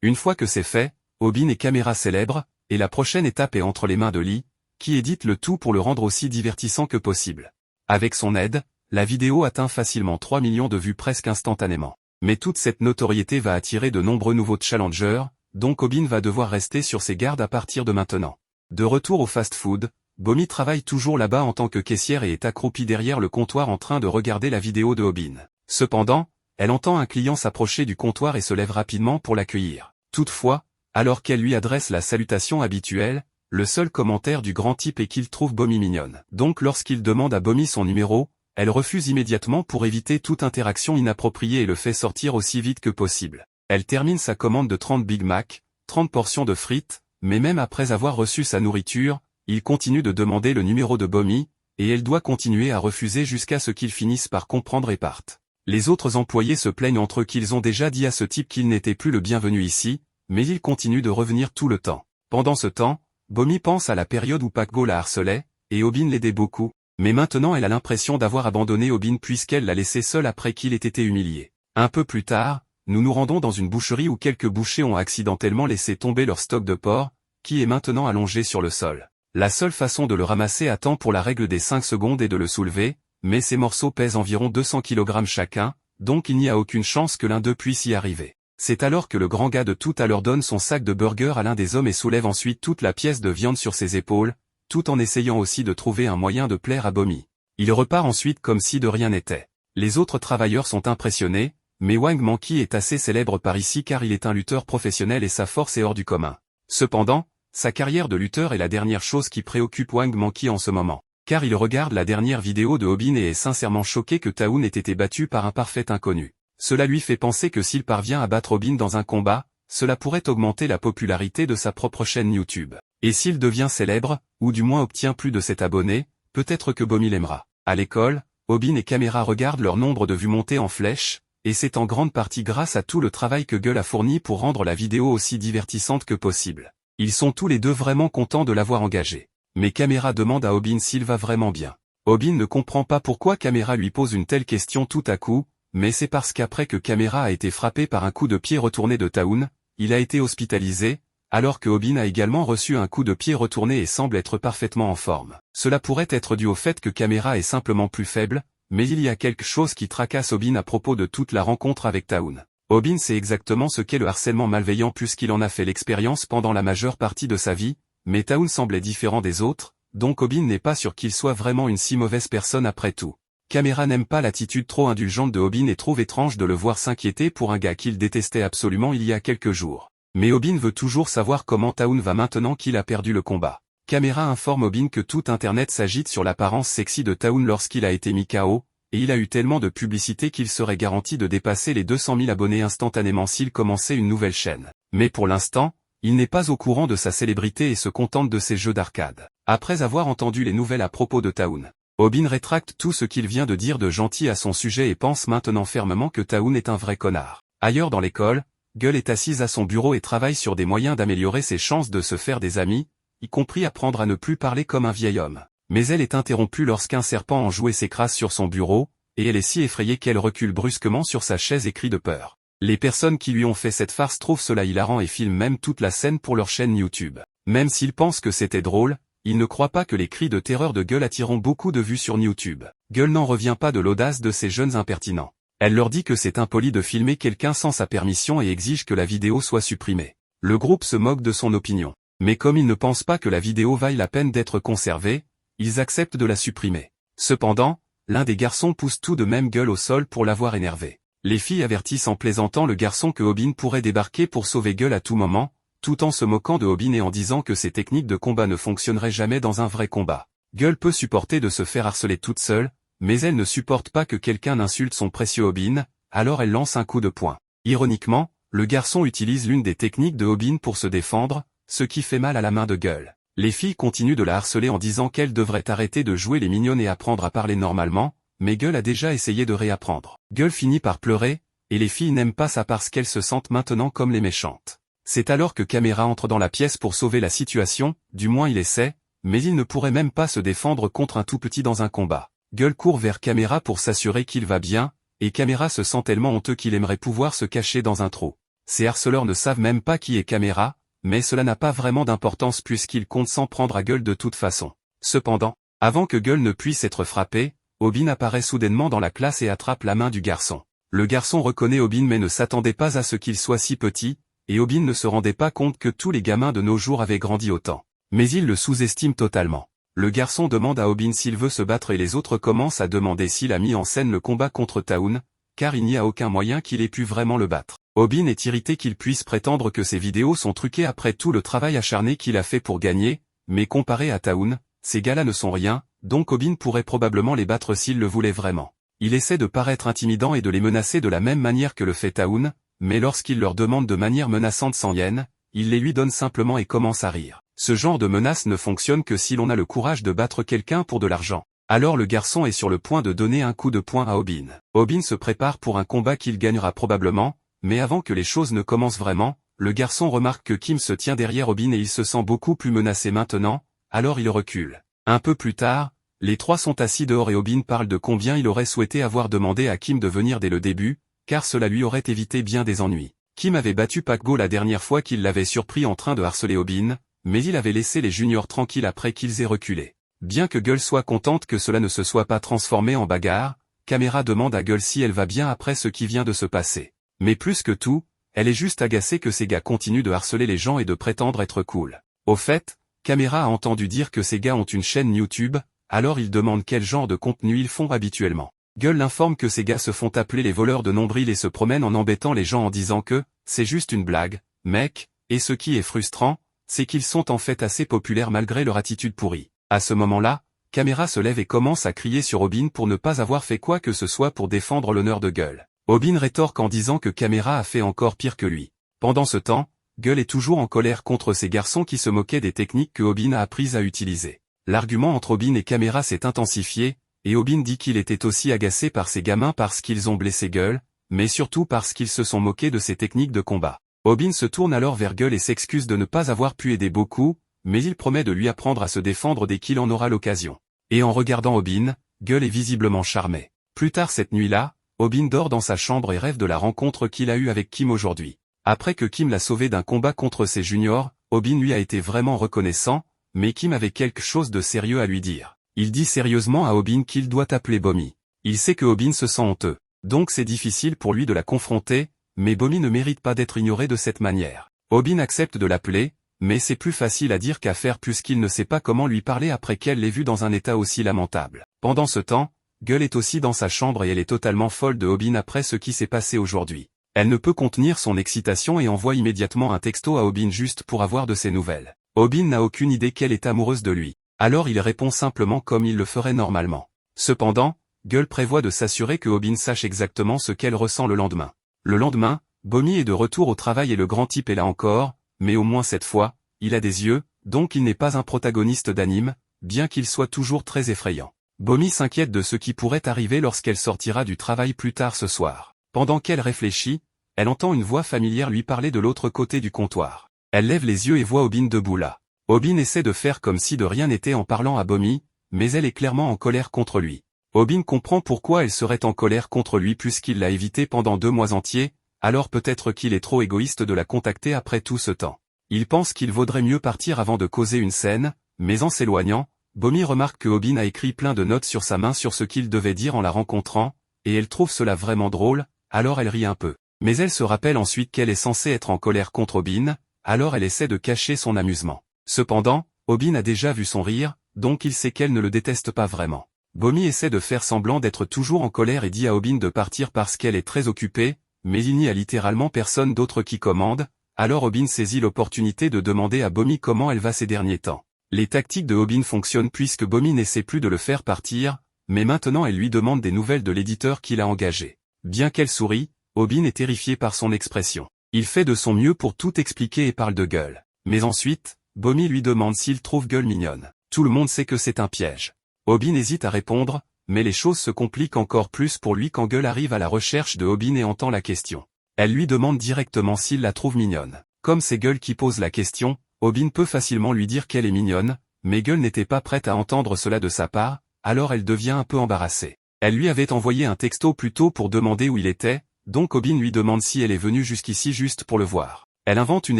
Une fois que c'est fait, Aubin et Caméra célèbrent, et la prochaine étape est entre les mains de Lee, qui édite le tout pour le rendre aussi divertissant que possible. Avec son aide, la vidéo atteint facilement 3 millions de vues presque instantanément. Mais toute cette notoriété va attirer de nombreux nouveaux challengers, donc Aubin va devoir rester sur ses gardes à partir de maintenant. De retour au fast-food, Bomi travaille toujours là-bas en tant que caissière et est accroupie derrière le comptoir en train de regarder la vidéo de Aubin. Cependant, elle entend un client s'approcher du comptoir et se lève rapidement pour l'accueillir. Toutefois, alors qu'elle lui adresse la salutation habituelle, le seul commentaire du grand type est qu'il trouve Bomi mignonne. Donc lorsqu'il demande à Bomi son numéro, elle refuse immédiatement pour éviter toute interaction inappropriée et le fait sortir aussi vite que possible. Elle termine sa commande de 30 Big Mac, 30 portions de frites, mais même après avoir reçu sa nourriture, il continue de demander le numéro de Bomi, et elle doit continuer à refuser jusqu'à ce qu'il finisse par comprendre et parte. Les autres employés se plaignent entre eux qu'ils ont déjà dit à ce type qu'il n'était plus le bienvenu ici, mais il continue de revenir tout le temps. Pendant ce temps, Bomi pense à la période où Paco la harcelait, et Aubin l'aidait beaucoup, mais maintenant elle a l'impression d'avoir abandonné Aubin puisqu'elle l'a laissé seul après qu'il ait été humilié. Un peu plus tard, nous nous rendons dans une boucherie où quelques bouchers ont accidentellement laissé tomber leur stock de porc, qui est maintenant allongé sur le sol. La seule façon de le ramasser à temps pour la règle des 5 secondes est de le soulever, mais ces morceaux pèsent environ 200 kg chacun, donc il n'y a aucune chance que l'un d'eux puisse y arriver. C'est alors que le grand gars de tout à l'heure donne son sac de burger à l'un des hommes et soulève ensuite toute la pièce de viande sur ses épaules, tout en essayant aussi de trouver un moyen de plaire à Bomi. Il repart ensuite comme si de rien n'était. Les autres travailleurs sont impressionnés, mais Wang Manqi est assez célèbre par ici car il est un lutteur professionnel et sa force est hors du commun. Cependant, sa carrière de lutteur est la dernière chose qui préoccupe Wang Manqi en ce moment, car il regarde la dernière vidéo de Aubin et est sincèrement choqué que Taoun ait été battu par un parfait inconnu. Cela lui fait penser que s'il parvient à battre Aubin dans un combat, cela pourrait augmenter la popularité de sa propre chaîne YouTube. Et s'il devient célèbre, ou du moins obtient plus de 7 abonnés, peut-être que Bomi l'aimera. À l'école, Aubin et Caméra regardent leur nombre de vues monter en flèche, et c'est en grande partie grâce à tout le travail que Gueule a fourni pour rendre la vidéo aussi divertissante que possible. Ils sont tous les deux vraiment contents de l'avoir engagé. Mais Caméra demande à Aubin s'il va vraiment bien. Aubin ne comprend pas pourquoi Caméra lui pose une telle question tout à coup, mais c'est parce qu'après que Caméra a été frappé par un coup de pied retourné de Taoun, il a été hospitalisé, alors que Aubin a également reçu un coup de pied retourné et semble être parfaitement en forme. Cela pourrait être dû au fait que Caméra est simplement plus faible, mais il y a quelque chose qui tracasse Aubin à propos de toute la rencontre avec Taoun. Aubin sait exactement ce qu'est le harcèlement malveillant puisqu'il en a fait l'expérience pendant la majeure partie de sa vie, mais Taoun semblait différent des autres, donc Aubin n'est pas sûr qu'il soit vraiment une si mauvaise personne après tout. Caméra n'aime pas l'attitude trop indulgente de Aubin et trouve étrange de le voir s'inquiéter pour un gars qu'il détestait absolument il y a quelques jours. Mais Aubin veut toujours savoir comment Taoun va maintenant qu'il a perdu le combat. Caméra informe Aubin que tout internet s'agite sur l'apparence sexy de Taoun lorsqu'il a été mis KO, et il a eu tellement de publicité qu'il serait garanti de dépasser les 200 000 abonnés instantanément s'il commençait une nouvelle chaîne. Mais pour l'instant, il n'est pas au courant de sa célébrité et se contente de ses jeux d'arcade. Après avoir entendu les nouvelles à propos de Taoun, Aubin rétracte tout ce qu'il vient de dire de gentil à son sujet et pense maintenant fermement que Taoun est un vrai connard. Ailleurs dans l'école, Gueule est assise à son bureau et travaille sur des moyens d'améliorer ses chances de se faire des amis, y compris apprendre à ne plus parler comme un vieil homme. Mais elle est interrompue lorsqu'un serpent en jouet s'écrase sur son bureau, et elle est si effrayée qu'elle recule brusquement sur sa chaise et crie de peur. Les personnes qui lui ont fait cette farce trouvent cela hilarant et filment même toute la scène pour leur chaîne YouTube. Même s'ils pensent que c'était drôle, ils ne croient pas que les cris de terreur de Gueule attireront beaucoup de vues sur YouTube. Gueule n'en revient pas de l'audace de ces jeunes impertinents. Elle leur dit que c'est impoli de filmer quelqu'un sans sa permission et exige que la vidéo soit supprimée. Le groupe se moque de son opinion. Mais comme ils ne pensent pas que la vidéo vaille la peine d'être conservée, ils acceptent de la supprimer. Cependant, l'un des garçons pousse tout de même Gueule au sol pour l'avoir énervé. Les filles avertissent en plaisantant le garçon que Obin pourrait débarquer pour sauver Gueule à tout moment, tout en se moquant de Obin et en disant que ses techniques de combat ne fonctionneraient jamais dans un vrai combat. Gueule peut supporter de se faire harceler toute seule, mais elle ne supporte pas que quelqu'un insulte son précieux Obin, alors elle lance un coup de poing. Ironiquement, le garçon utilise l'une des techniques de Obin pour se défendre, ce qui fait mal à la main de Gueule. Les filles continuent de la harceler en disant qu'elle devrait arrêter de jouer les mignonnes et apprendre à parler normalement, mais Gueule a déjà essayé de réapprendre. Gueule finit par pleurer, et les filles n'aiment pas ça parce qu'elles se sentent maintenant comme les méchantes. C'est alors que Caméra entre dans la pièce pour sauver la situation, du moins il essaie, mais il ne pourrait même pas se défendre contre un tout petit dans un combat. Gueule court vers Caméra pour s'assurer qu'il va bien, et Caméra se sent tellement honteux qu'il aimerait pouvoir se cacher dans un trou. Ces harceleurs ne savent même pas qui est Caméra, mais cela n'a pas vraiment d'importance puisqu'ils comptent s'en prendre à Gueule de toute façon. Cependant, avant que Gueule ne puisse être frappé, Obin apparaît soudainement dans la classe et attrape la main du garçon. Le garçon reconnaît Obin mais ne s'attendait pas à ce qu'il soit si petit, et Obin ne se rendait pas compte que tous les gamins de nos jours avaient grandi autant. Mais il le sous-estime totalement. Le garçon demande à Obin s'il veut se battre et les autres commencent à demander s'il a mis en scène le combat contre Taoun, car il n'y a aucun moyen qu'il ait pu vraiment le battre. Obin est irrité qu'il puisse prétendre que ses vidéos sont truquées après tout le travail acharné qu'il a fait pour gagner, mais comparé à Taoun, ces gars-là ne sont rien, donc Obin pourrait probablement les battre s'il le voulait vraiment. Il essaie de paraître intimidant et de les menacer de la même manière que le fait Taoun, mais lorsqu'il leur demande de manière menaçante 100 yens, il les lui donne simplement et commence à rire. Ce genre de menace ne fonctionne que si l'on a le courage de battre quelqu'un pour de l'argent. Alors le garçon est sur le point de donner un coup de poing à Obin. Obin se prépare pour un combat qu'il gagnera probablement, mais avant que les choses ne commencent vraiment, le garçon remarque que Kim se tient derrière Obin et il se sent beaucoup plus menacé maintenant, alors il recule. Un peu plus tard, les trois sont assis dehors et Obin parle de combien il aurait souhaité avoir demandé à Kim de venir dès le début, car cela lui aurait évité bien des ennuis. Kim avait battu Pac-Go la dernière fois qu'il l'avait surpris en train de harceler Obin, mais il avait laissé les juniors tranquilles après qu'ils aient reculé. Bien que Gueule soit contente que cela ne se soit pas transformé en bagarre, Caméra demande à Gueule si elle va bien après ce qui vient de se passer. Mais plus que tout, elle est juste agacée que ces gars continuent de harceler les gens et de prétendre être cool. Au fait, Caméra a entendu dire que ces gars ont une chaîne YouTube, alors il demande quel genre de contenu ils font habituellement. Gueule l'informe que ces gars se font appeler les voleurs de nombril et se promènent en embêtant les gens en disant que c'est juste une blague, mec, et ce qui est frustrant, c'est qu'ils sont en fait assez populaires malgré leur attitude pourrie. À ce moment-là, Caméra se lève et commence à crier sur Obin pour ne pas avoir fait quoi que ce soit pour défendre l'honneur de Gueule. Obin rétorque en disant que Caméra a fait encore pire que lui. Pendant ce temps, Gueule est toujours en colère contre ces garçons qui se moquaient des techniques que Obin a apprises à utiliser. L'argument entre Obin et Caméra s'est intensifié, et Obin dit qu'il était aussi agacé par ces gamins parce qu'ils ont blessé Gueule, mais surtout parce qu'ils se sont moqués de ses techniques de combat. Obin se tourne alors vers Gueule et s'excuse de ne pas avoir pu aider beaucoup, mais il promet de lui apprendre à se défendre dès qu'il en aura l'occasion. Et en regardant Obin, Gueule est visiblement charmé. Plus tard cette nuit-là, Obin dort dans sa chambre et rêve de la rencontre qu'il a eue avec Kim aujourd'hui. Après que Kim l'a sauvé d'un combat contre ses juniors, Obin lui a été vraiment reconnaissant, mais Kim avait quelque chose de sérieux à lui dire. Il dit sérieusement à Obin qu'il doit appeler Bomi. Il sait que Obin se sent honteux, donc c'est difficile pour lui de la confronter, mais Bomi ne mérite pas d'être ignoré de cette manière. Obin accepte de l'appeler, mais c'est plus facile à dire qu'à faire puisqu'il ne sait pas comment lui parler après qu'elle l'ait vu dans un état aussi lamentable. Pendant ce temps, Gueule est aussi dans sa chambre et elle est totalement folle de Obin après ce qui s'est passé aujourd'hui. Elle ne peut contenir son excitation et envoie immédiatement un texto à Obin juste pour avoir de ses nouvelles. Obin n'a aucune idée qu'elle est amoureuse de lui. Alors il répond simplement comme il le ferait normalement. Cependant, Gueule prévoit de s'assurer que Obin sache exactement ce qu'elle ressent le lendemain. Le lendemain, Bomi est de retour au travail et le grand type est là encore, mais au moins cette fois, il a des yeux, donc il n'est pas un protagoniste d'anime, bien qu'il soit toujours très effrayant. Bomi s'inquiète de ce qui pourrait arriver lorsqu'elle sortira du travail plus tard ce soir. Pendant qu'elle réfléchit, elle entend une voix familière lui parler de l'autre côté du comptoir. Elle lève les yeux et voit Obin debout là. Obin essaie de faire comme si de rien n'était en parlant à Bomi, mais elle est clairement en colère contre lui. Aubin comprend pourquoi elle serait en colère contre lui puisqu'il l'a évité pendant 2 mois entiers, alors peut-être qu'il est trop égoïste de la contacter après tout ce temps. Il pense qu'il vaudrait mieux partir avant de causer une scène, mais en s'éloignant, Bomi remarque que Aubin a écrit plein de notes sur sa main sur ce qu'il devait dire en la rencontrant, et elle trouve cela vraiment drôle, alors elle rit un peu. Mais elle se rappelle ensuite qu'elle est censée être en colère contre Aubin, alors elle essaie de cacher son amusement. Cependant, Aubin a déjà vu son rire, donc il sait qu'elle ne le déteste pas vraiment. Bomi essaie de faire semblant d'être toujours en colère et dit à Aubin de partir parce qu'elle est très occupée, mais il n'y a littéralement personne d'autre qui commande, alors Aubin saisit l'opportunité de demander à Bomi comment elle va ces derniers temps. Les tactiques de Aubin fonctionnent puisque Bomi n'essaie plus de le faire partir, mais maintenant elle lui demande des nouvelles de l'éditeur qu'il a engagé. Bien qu'elle sourit, Aubin est terrifié par son expression. Il fait de son mieux pour tout expliquer et parle de Gueule. Mais ensuite, Bomi lui demande s'il trouve Gueule mignonne. Tout le monde sait que c'est un piège. Aubin hésite à répondre, mais les choses se compliquent encore plus pour lui quand Gueule arrive à la recherche de Aubin et entend la question. Elle lui demande directement s'il la trouve mignonne. Comme c'est Gueule qui pose la question, Aubin peut facilement lui dire qu'elle est mignonne, mais Gueule n'était pas prête à entendre cela de sa part, alors elle devient un peu embarrassée. Elle lui avait envoyé un texto plus tôt pour demander où il était, donc Aubin lui demande si elle est venue jusqu'ici juste pour le voir. Elle invente une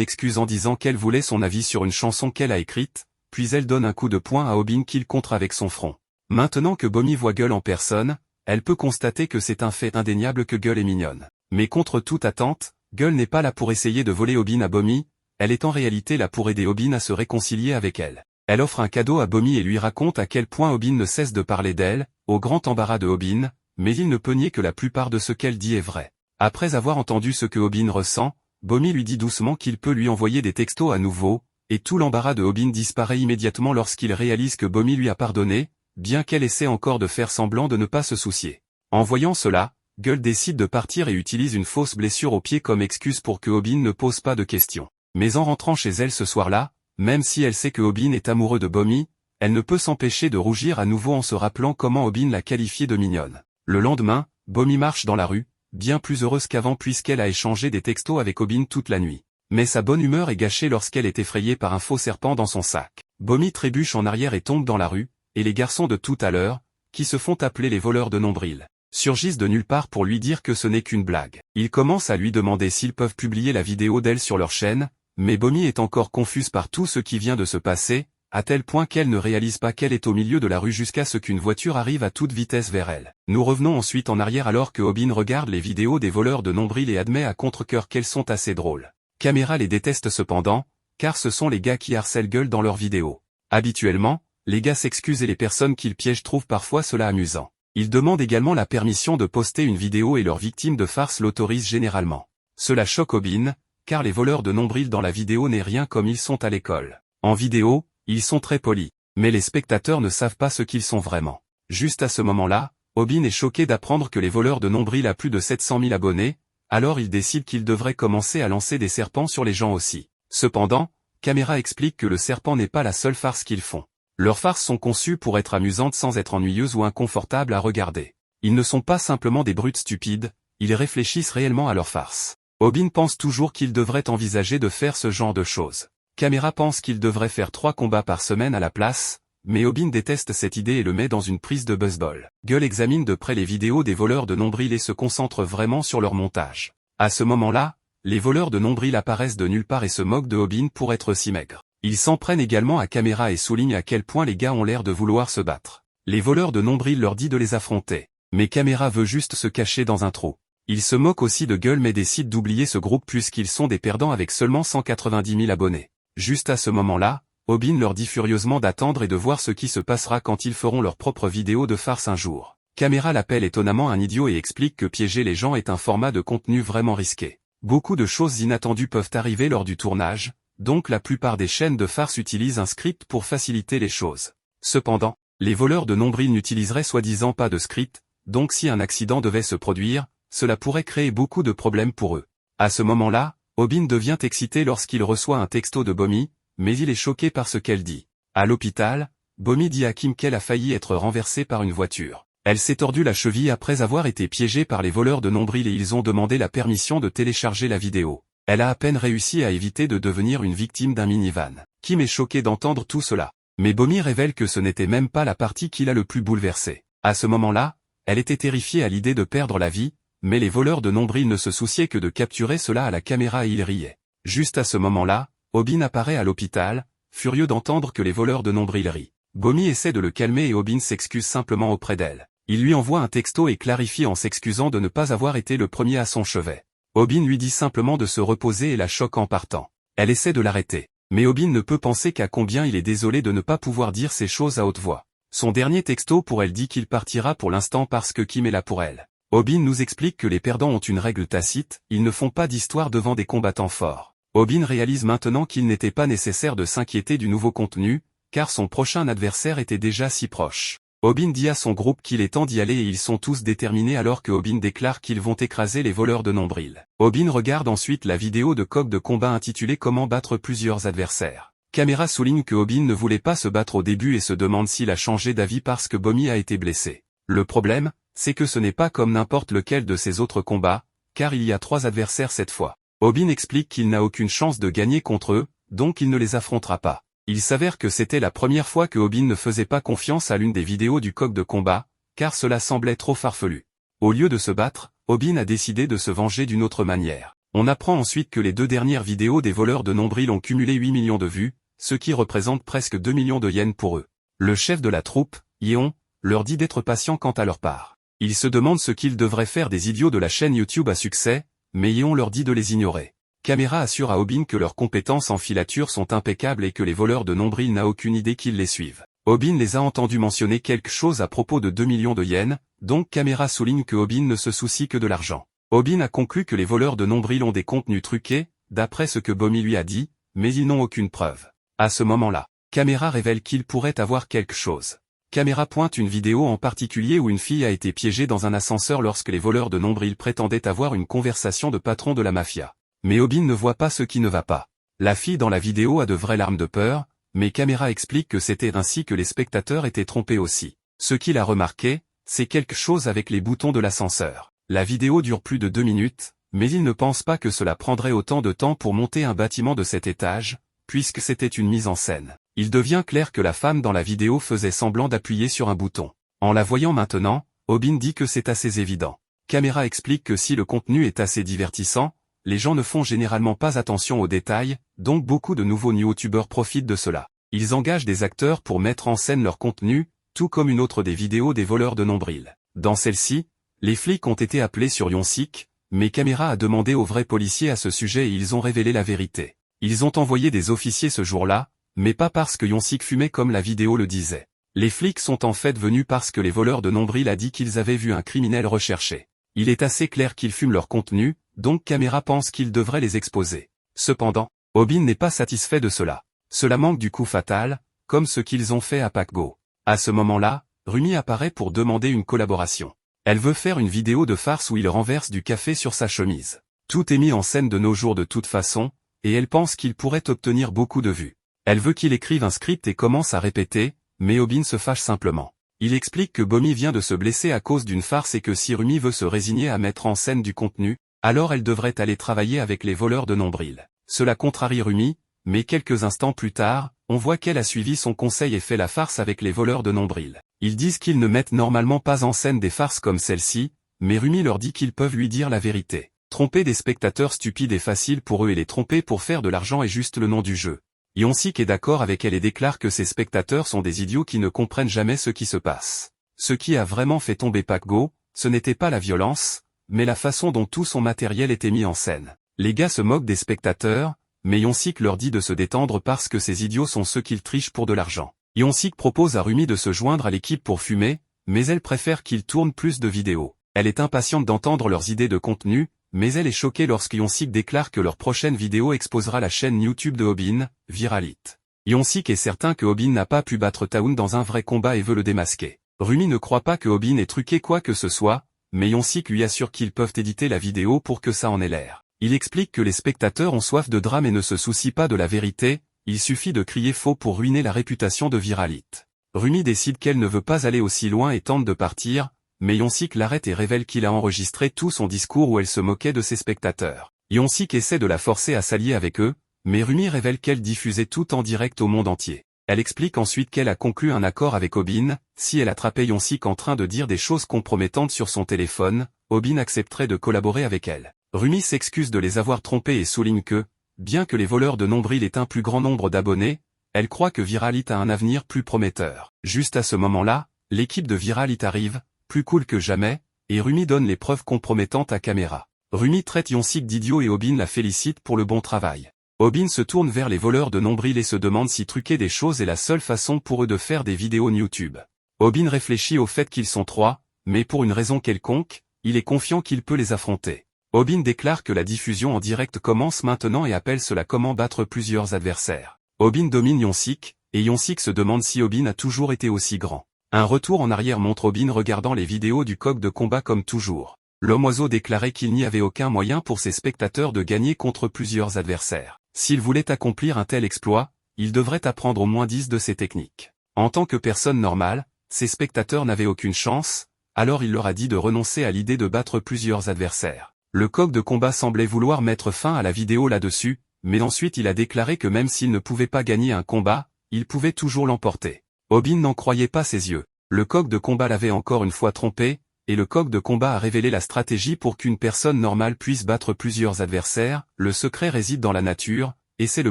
excuse en disant qu'elle voulait son avis sur une chanson qu'elle a écrite, puis elle donne un coup de poing à Aubin qu'il contre avec son front. Maintenant que Bomi voit Gueule en personne, elle peut constater que c'est un fait indéniable que Gueule est mignonne. Mais contre toute attente, Gueule n'est pas là pour essayer de voler Aubin à Bomi, elle est en réalité là pour aider Aubin à se réconcilier avec elle. Elle offre un cadeau à Bomi et lui raconte à quel point Aubin ne cesse de parler d'elle, au grand embarras de Aubin, mais il ne peut nier que la plupart de ce qu'elle dit est vrai. Après avoir entendu ce que Aubin ressent, Bomi lui dit doucement qu'il peut lui envoyer des textos à nouveau, et tout l'embarras de Aubin disparaît immédiatement lorsqu'il réalise que Bomi lui a pardonné, bien qu'elle essaie encore de faire semblant de ne pas se soucier. En voyant cela, Gueule décide de partir et utilise une fausse blessure au pied comme excuse pour que Aubin ne pose pas de questions. Mais en rentrant chez elle ce soir-là, même si elle sait que Aubin est amoureux de Bomi, elle ne peut s'empêcher de rougir à nouveau en se rappelant comment Aubin l'a qualifiée de mignonne. Le lendemain, Bomi marche dans la rue, bien plus heureuse qu'avant puisqu'elle a échangé des textos avec Aubin toute la nuit. Mais sa bonne humeur est gâchée lorsqu'elle est effrayée par un faux serpent dans son sac. Bomi trébuche en arrière et tombe dans la rue, et les garçons de tout à l'heure, qui se font appeler les voleurs de nombril, surgissent de nulle part pour lui dire que ce n'est qu'une blague. Ils commencent à lui demander s'ils peuvent publier la vidéo d'elle sur leur chaîne, mais Bomi est encore confuse par tout ce qui vient de se passer, à tel point qu'elle ne réalise pas qu'elle est au milieu de la rue jusqu'à ce qu'une voiture arrive à toute vitesse vers elle. Nous revenons ensuite en arrière alors que Aubin regarde les vidéos des voleurs de nombril et admet à contre-cœur qu'elles sont assez drôles. Caméra les déteste cependant, car ce sont les gars qui harcèlent Gueule dans leurs vidéos. Habituellement, les gars s'excusent et les personnes qu'ils piègent trouvent parfois cela amusant. Ils demandent également la permission de poster une vidéo et leurs victimes de farce l'autorisent généralement. Cela choque Aubin, car les voleurs de nombril dans la vidéo n'est rien comme ils sont à l'école. En vidéo, ils sont très polis, mais les spectateurs ne savent pas ce qu'ils sont vraiment. Juste à ce moment-là, Aubin est choqué d'apprendre que les voleurs de nombril a plus de 700 000 abonnés, alors il décide qu'il devrait commencer à lancer des serpents sur les gens aussi. Cependant, Caméra explique que le serpent n'est pas la seule farce qu'ils font. Leurs farces sont conçues pour être amusantes sans être ennuyeuses ou inconfortables à regarder. Ils ne sont pas simplement des brutes stupides, ils réfléchissent réellement à leurs farces. Aubin pense toujours qu'il devrait envisager de faire ce genre de choses. Caméra pense qu'il devrait faire 3 combats par semaine à la place, mais Aubin déteste cette idée et le met dans une prise de baseball. Gueule examine de près les vidéos des voleurs de nombril et se concentre vraiment sur leur montage. À ce moment-là, les voleurs de nombril apparaissent de nulle part et se moquent de Aubin pour être si maigre. Ils s'en prennent également à Caméra et soulignent à quel point les gars ont l'air de vouloir se battre. Les voleurs de nombril leur dit de les affronter, mais Caméra veut juste se cacher dans un trou. Ils se moquent aussi de Gueule mais décident d'oublier ce groupe puisqu'ils sont des perdants avec seulement 190 000 abonnés. Juste à ce moment-là, Aubin leur dit furieusement d'attendre et de voir ce qui se passera quand ils feront leur propre vidéo de farce un jour. Caméra l'appelle étonnamment un idiot et explique que piéger les gens est un format de contenu vraiment risqué. Beaucoup de choses inattendues peuvent arriver lors du tournage, donc la plupart des chaînes de farce utilisent un script pour faciliter les choses. Cependant, les voleurs de nombril n'utiliseraient soi-disant pas de script, donc si un accident devait se produire, cela pourrait créer beaucoup de problèmes pour eux. À ce moment-là, Aubin devient excité lorsqu'il reçoit un texto de Bomi, mais il est choqué par ce qu'elle dit. À l'hôpital, Bomi dit à Kim qu'elle a failli être renversée par une voiture. Elle s'est tordue la cheville après avoir été piégée par les voleurs de nombril et ils ont demandé la permission de télécharger la vidéo. Elle a à peine réussi à éviter de devenir une victime d'un minivan. Kim est choqué d'entendre tout cela. Mais Bomi révèle que ce n'était même pas la partie qui l'a le plus bouleversée. À ce moment-là, elle était terrifiée à l'idée de perdre la vie, mais les voleurs de nombril ne se souciaient que de capturer cela à la caméra et ils riaient. Juste à ce moment-là, Obin apparaît à l'hôpital, furieux d'entendre que les voleurs de nombril rient. Bomi essaie de le calmer et Obin s'excuse simplement auprès d'elle. Il lui envoie un texto et clarifie en s'excusant de ne pas avoir été le premier à son chevet. Obin lui dit simplement de se reposer et la choque en partant. Elle essaie de l'arrêter. Mais Obin ne peut penser qu'à combien il est désolé de ne pas pouvoir dire ces choses à haute voix. Son dernier texto pour elle dit qu'il partira pour l'instant parce que Kim est là pour elle. Obin nous explique que les perdants ont une règle tacite, ils ne font pas d'histoire devant des combattants forts. Obin réalise maintenant qu'il n'était pas nécessaire de s'inquiéter du nouveau contenu, car son prochain adversaire était déjà si proche. Obin dit à son groupe qu'il est temps d'y aller et ils sont tous déterminés alors que Obin déclare qu'ils vont écraser les voleurs de nombril. Obin regarde ensuite la vidéo de coq de combat intitulée Comment battre plusieurs adversaires. Caméra souligne que Obin ne voulait pas se battre au début et se demande s'il a changé d'avis parce que Bomi a été blessé. Le problème, c'est que ce n'est pas comme n'importe lequel de ses autres combats, car il y a 3 adversaires cette fois. Obin explique qu'il n'a aucune chance de gagner contre eux, donc il ne les affrontera pas. Il s'avère que c'était la première fois que Obin ne faisait pas confiance à l'une des vidéos du coq de combat, car cela semblait trop farfelu. Au lieu de se battre, Obin a décidé de se venger d'une autre manière. On apprend ensuite que les 2 dernières vidéos des voleurs de nombril ont cumulé 8 millions de vues, ce qui représente presque 2 millions de yens pour eux. Le chef de la troupe, Yeon, leur dit d'être patient quant à leur part. Ils se demandent ce qu'ils devraient faire des idiots de la chaîne YouTube à succès, mais Yeon leur dit de les ignorer. Caméra assure à Obin que leurs compétences en filature sont impeccables et que les voleurs de nombril n'ont aucune idée qu'ils les suivent. Obin les a entendus mentionner quelque chose à propos de 2 millions de yens, donc Caméra souligne que Obin ne se soucie que de l'argent. Obin a conclu que les voleurs de nombril ont des contenus truqués, d'après ce que Bomi lui a dit, mais ils n'ont aucune preuve. À ce moment-là, Caméra révèle qu'il pourrait avoir quelque chose. Caméra pointe une vidéo en particulier où une fille a été piégée dans un ascenseur lorsque les voleurs de nombril prétendaient avoir une conversation de patron de la mafia. Mais Obin ne voit pas ce qui ne va pas. La fille dans la vidéo a de vraies larmes de peur, mais Caméra explique que c'était ainsi que les spectateurs étaient trompés aussi. Ce qu'il a remarqué, c'est quelque chose avec les boutons de l'ascenseur. La vidéo dure plus de 2 minutes, mais il ne pense pas que cela prendrait autant de temps pour monter un bâtiment de cet étage, puisque c'était une mise en scène. Il devient clair que la femme dans la vidéo faisait semblant d'appuyer sur un bouton. En la voyant maintenant, Obin dit que c'est assez évident. Caméra explique que si le contenu est assez divertissant, les gens ne font généralement pas attention aux détails, donc beaucoup de nouveaux youtubeurs profitent de cela. Ils engagent des acteurs pour mettre en scène leur contenu, tout comme une autre des vidéos des voleurs de nombril. Dans celle-ci, les flics ont été appelés sur Yonsik, mais Caméra a demandé aux vrais policiers à ce sujet et ils ont révélé la vérité. Ils ont envoyé des officiers ce jour-là, mais pas parce que Yonsik fumait comme la vidéo le disait. Les flics sont en fait venus parce que les voleurs de nombril a dit qu'ils avaient vu un criminel recherché. Il est assez clair qu'ils fument leur contenu, donc Caméra pense qu'ils devraient les exposer. Cependant, Obin n'est pas satisfait de cela. Cela manque du coup fatal, comme ce qu'ils ont fait à Pakgo. À ce moment-là, Rumi apparaît pour demander une collaboration. Elle veut faire une vidéo de farce où il renverse du café sur sa chemise. Tout est mis en scène de nos jours de toute façon, et elle pense qu'il pourrait obtenir beaucoup de vues. Elle veut qu'il écrive un script et commence à répéter, mais Obin se fâche simplement. Il explique que Bomi vient de se blesser à cause d'une farce et que si Rumi veut se résigner à mettre en scène du contenu, alors elle devrait aller travailler avec les voleurs de nombril. Cela contrarie Rumi, mais quelques instants plus tard, on voit qu'elle a suivi son conseil et fait la farce avec les voleurs de nombril. Ils disent qu'ils ne mettent normalement pas en scène des farces comme celle-ci, mais Rumi leur dit qu'ils peuvent lui dire la vérité. Tromper des spectateurs stupides est facile pour eux et les tromper pour faire de l'argent est juste le nom du jeu. Yonsik est d'accord avec elle et déclare que ces spectateurs sont des idiots qui ne comprennent jamais ce qui se passe. Ce qui a vraiment fait tomber Pakgo, ce n'était pas la violence, mais la façon dont tout son matériel était mis en scène. Les gars se moquent des spectateurs, mais Yonsik leur dit de se détendre parce que ces idiots sont ceux qu'ils trichent pour de l'argent. Yonsik propose à Rumi de se joindre à l'équipe pour fumer, mais elle préfère qu'ils tournent plus de vidéos. Elle est impatiente d'entendre leurs idées de contenu, mais elle est choquée lorsque Yonsik déclare que leur prochaine vidéo exposera la chaîne YouTube de Obin, Viralite. Yonsik est certain que Obin n'a pas pu battre Taun dans un vrai combat et veut le démasquer. Rumi ne croit pas que Obin ait truqué quoi que ce soit, mais Yonsik lui assure qu'ils peuvent éditer la vidéo pour que ça en ait l'air. Il explique que les spectateurs ont soif de drame et ne se soucient pas de la vérité, il suffit de crier faux pour ruiner la réputation de Viralite. Rumi décide qu'elle ne veut pas aller aussi loin et tente de partir, mais Yonsik l'arrête et révèle qu'il a enregistré tout son discours où elle se moquait de ses spectateurs. Yonsik essaie de la forcer à s'allier avec eux, mais Rumi révèle qu'elle diffusait tout en direct au monde entier. Elle explique ensuite qu'elle a conclu un accord avec Obin, si elle attrapait Hyonsik en train de dire des choses compromettantes sur son téléphone, Obin accepterait de collaborer avec elle. Rumi s'excuse de les avoir trompés et souligne que, bien que les voleurs de nombril aient un plus grand nombre d'abonnés, elle croit que Viral Hit a un avenir plus prometteur. Juste à ce moment-là, l'équipe de Viral Hit arrive, plus cool que jamais, et Rumi donne les preuves compromettantes à caméra. Rumi traite Hyonsik d'idiot et Obin la félicite pour le bon travail. Obin se tourne vers les voleurs de nombril et se demande si truquer des choses est la seule façon pour eux de faire des vidéos YouTube. Obin réfléchit au fait qu'ils sont 3, mais pour une raison quelconque, il est confiant qu'il peut les affronter. Obin déclare que la diffusion en direct commence maintenant et appelle cela comment battre plusieurs adversaires. Obin domine Hyonsik, et Hyonsik se demande si Obin a toujours été aussi grand. Un retour en arrière montre Obin regardant les vidéos du coq de combat comme toujours. L'homme-oiseau déclarait qu'il n'y avait aucun moyen pour ses spectateurs de gagner contre plusieurs adversaires. S'il voulait accomplir un tel exploit, il devrait apprendre au moins 10 de ces techniques. En tant que personne normale, ses spectateurs n'avaient aucune chance, alors il leur a dit de renoncer à l'idée de battre plusieurs adversaires. Le coq de combat semblait vouloir mettre fin à la vidéo là-dessus, mais ensuite il a déclaré que même s'il ne pouvait pas gagner un combat, il pouvait toujours l'emporter. Obin n'en croyait pas ses yeux. Le coq de combat l'avait encore une fois trompé, et le coq de combat a révélé la stratégie pour qu'une personne normale puisse battre plusieurs adversaires. Le secret réside dans la nature, et c'est le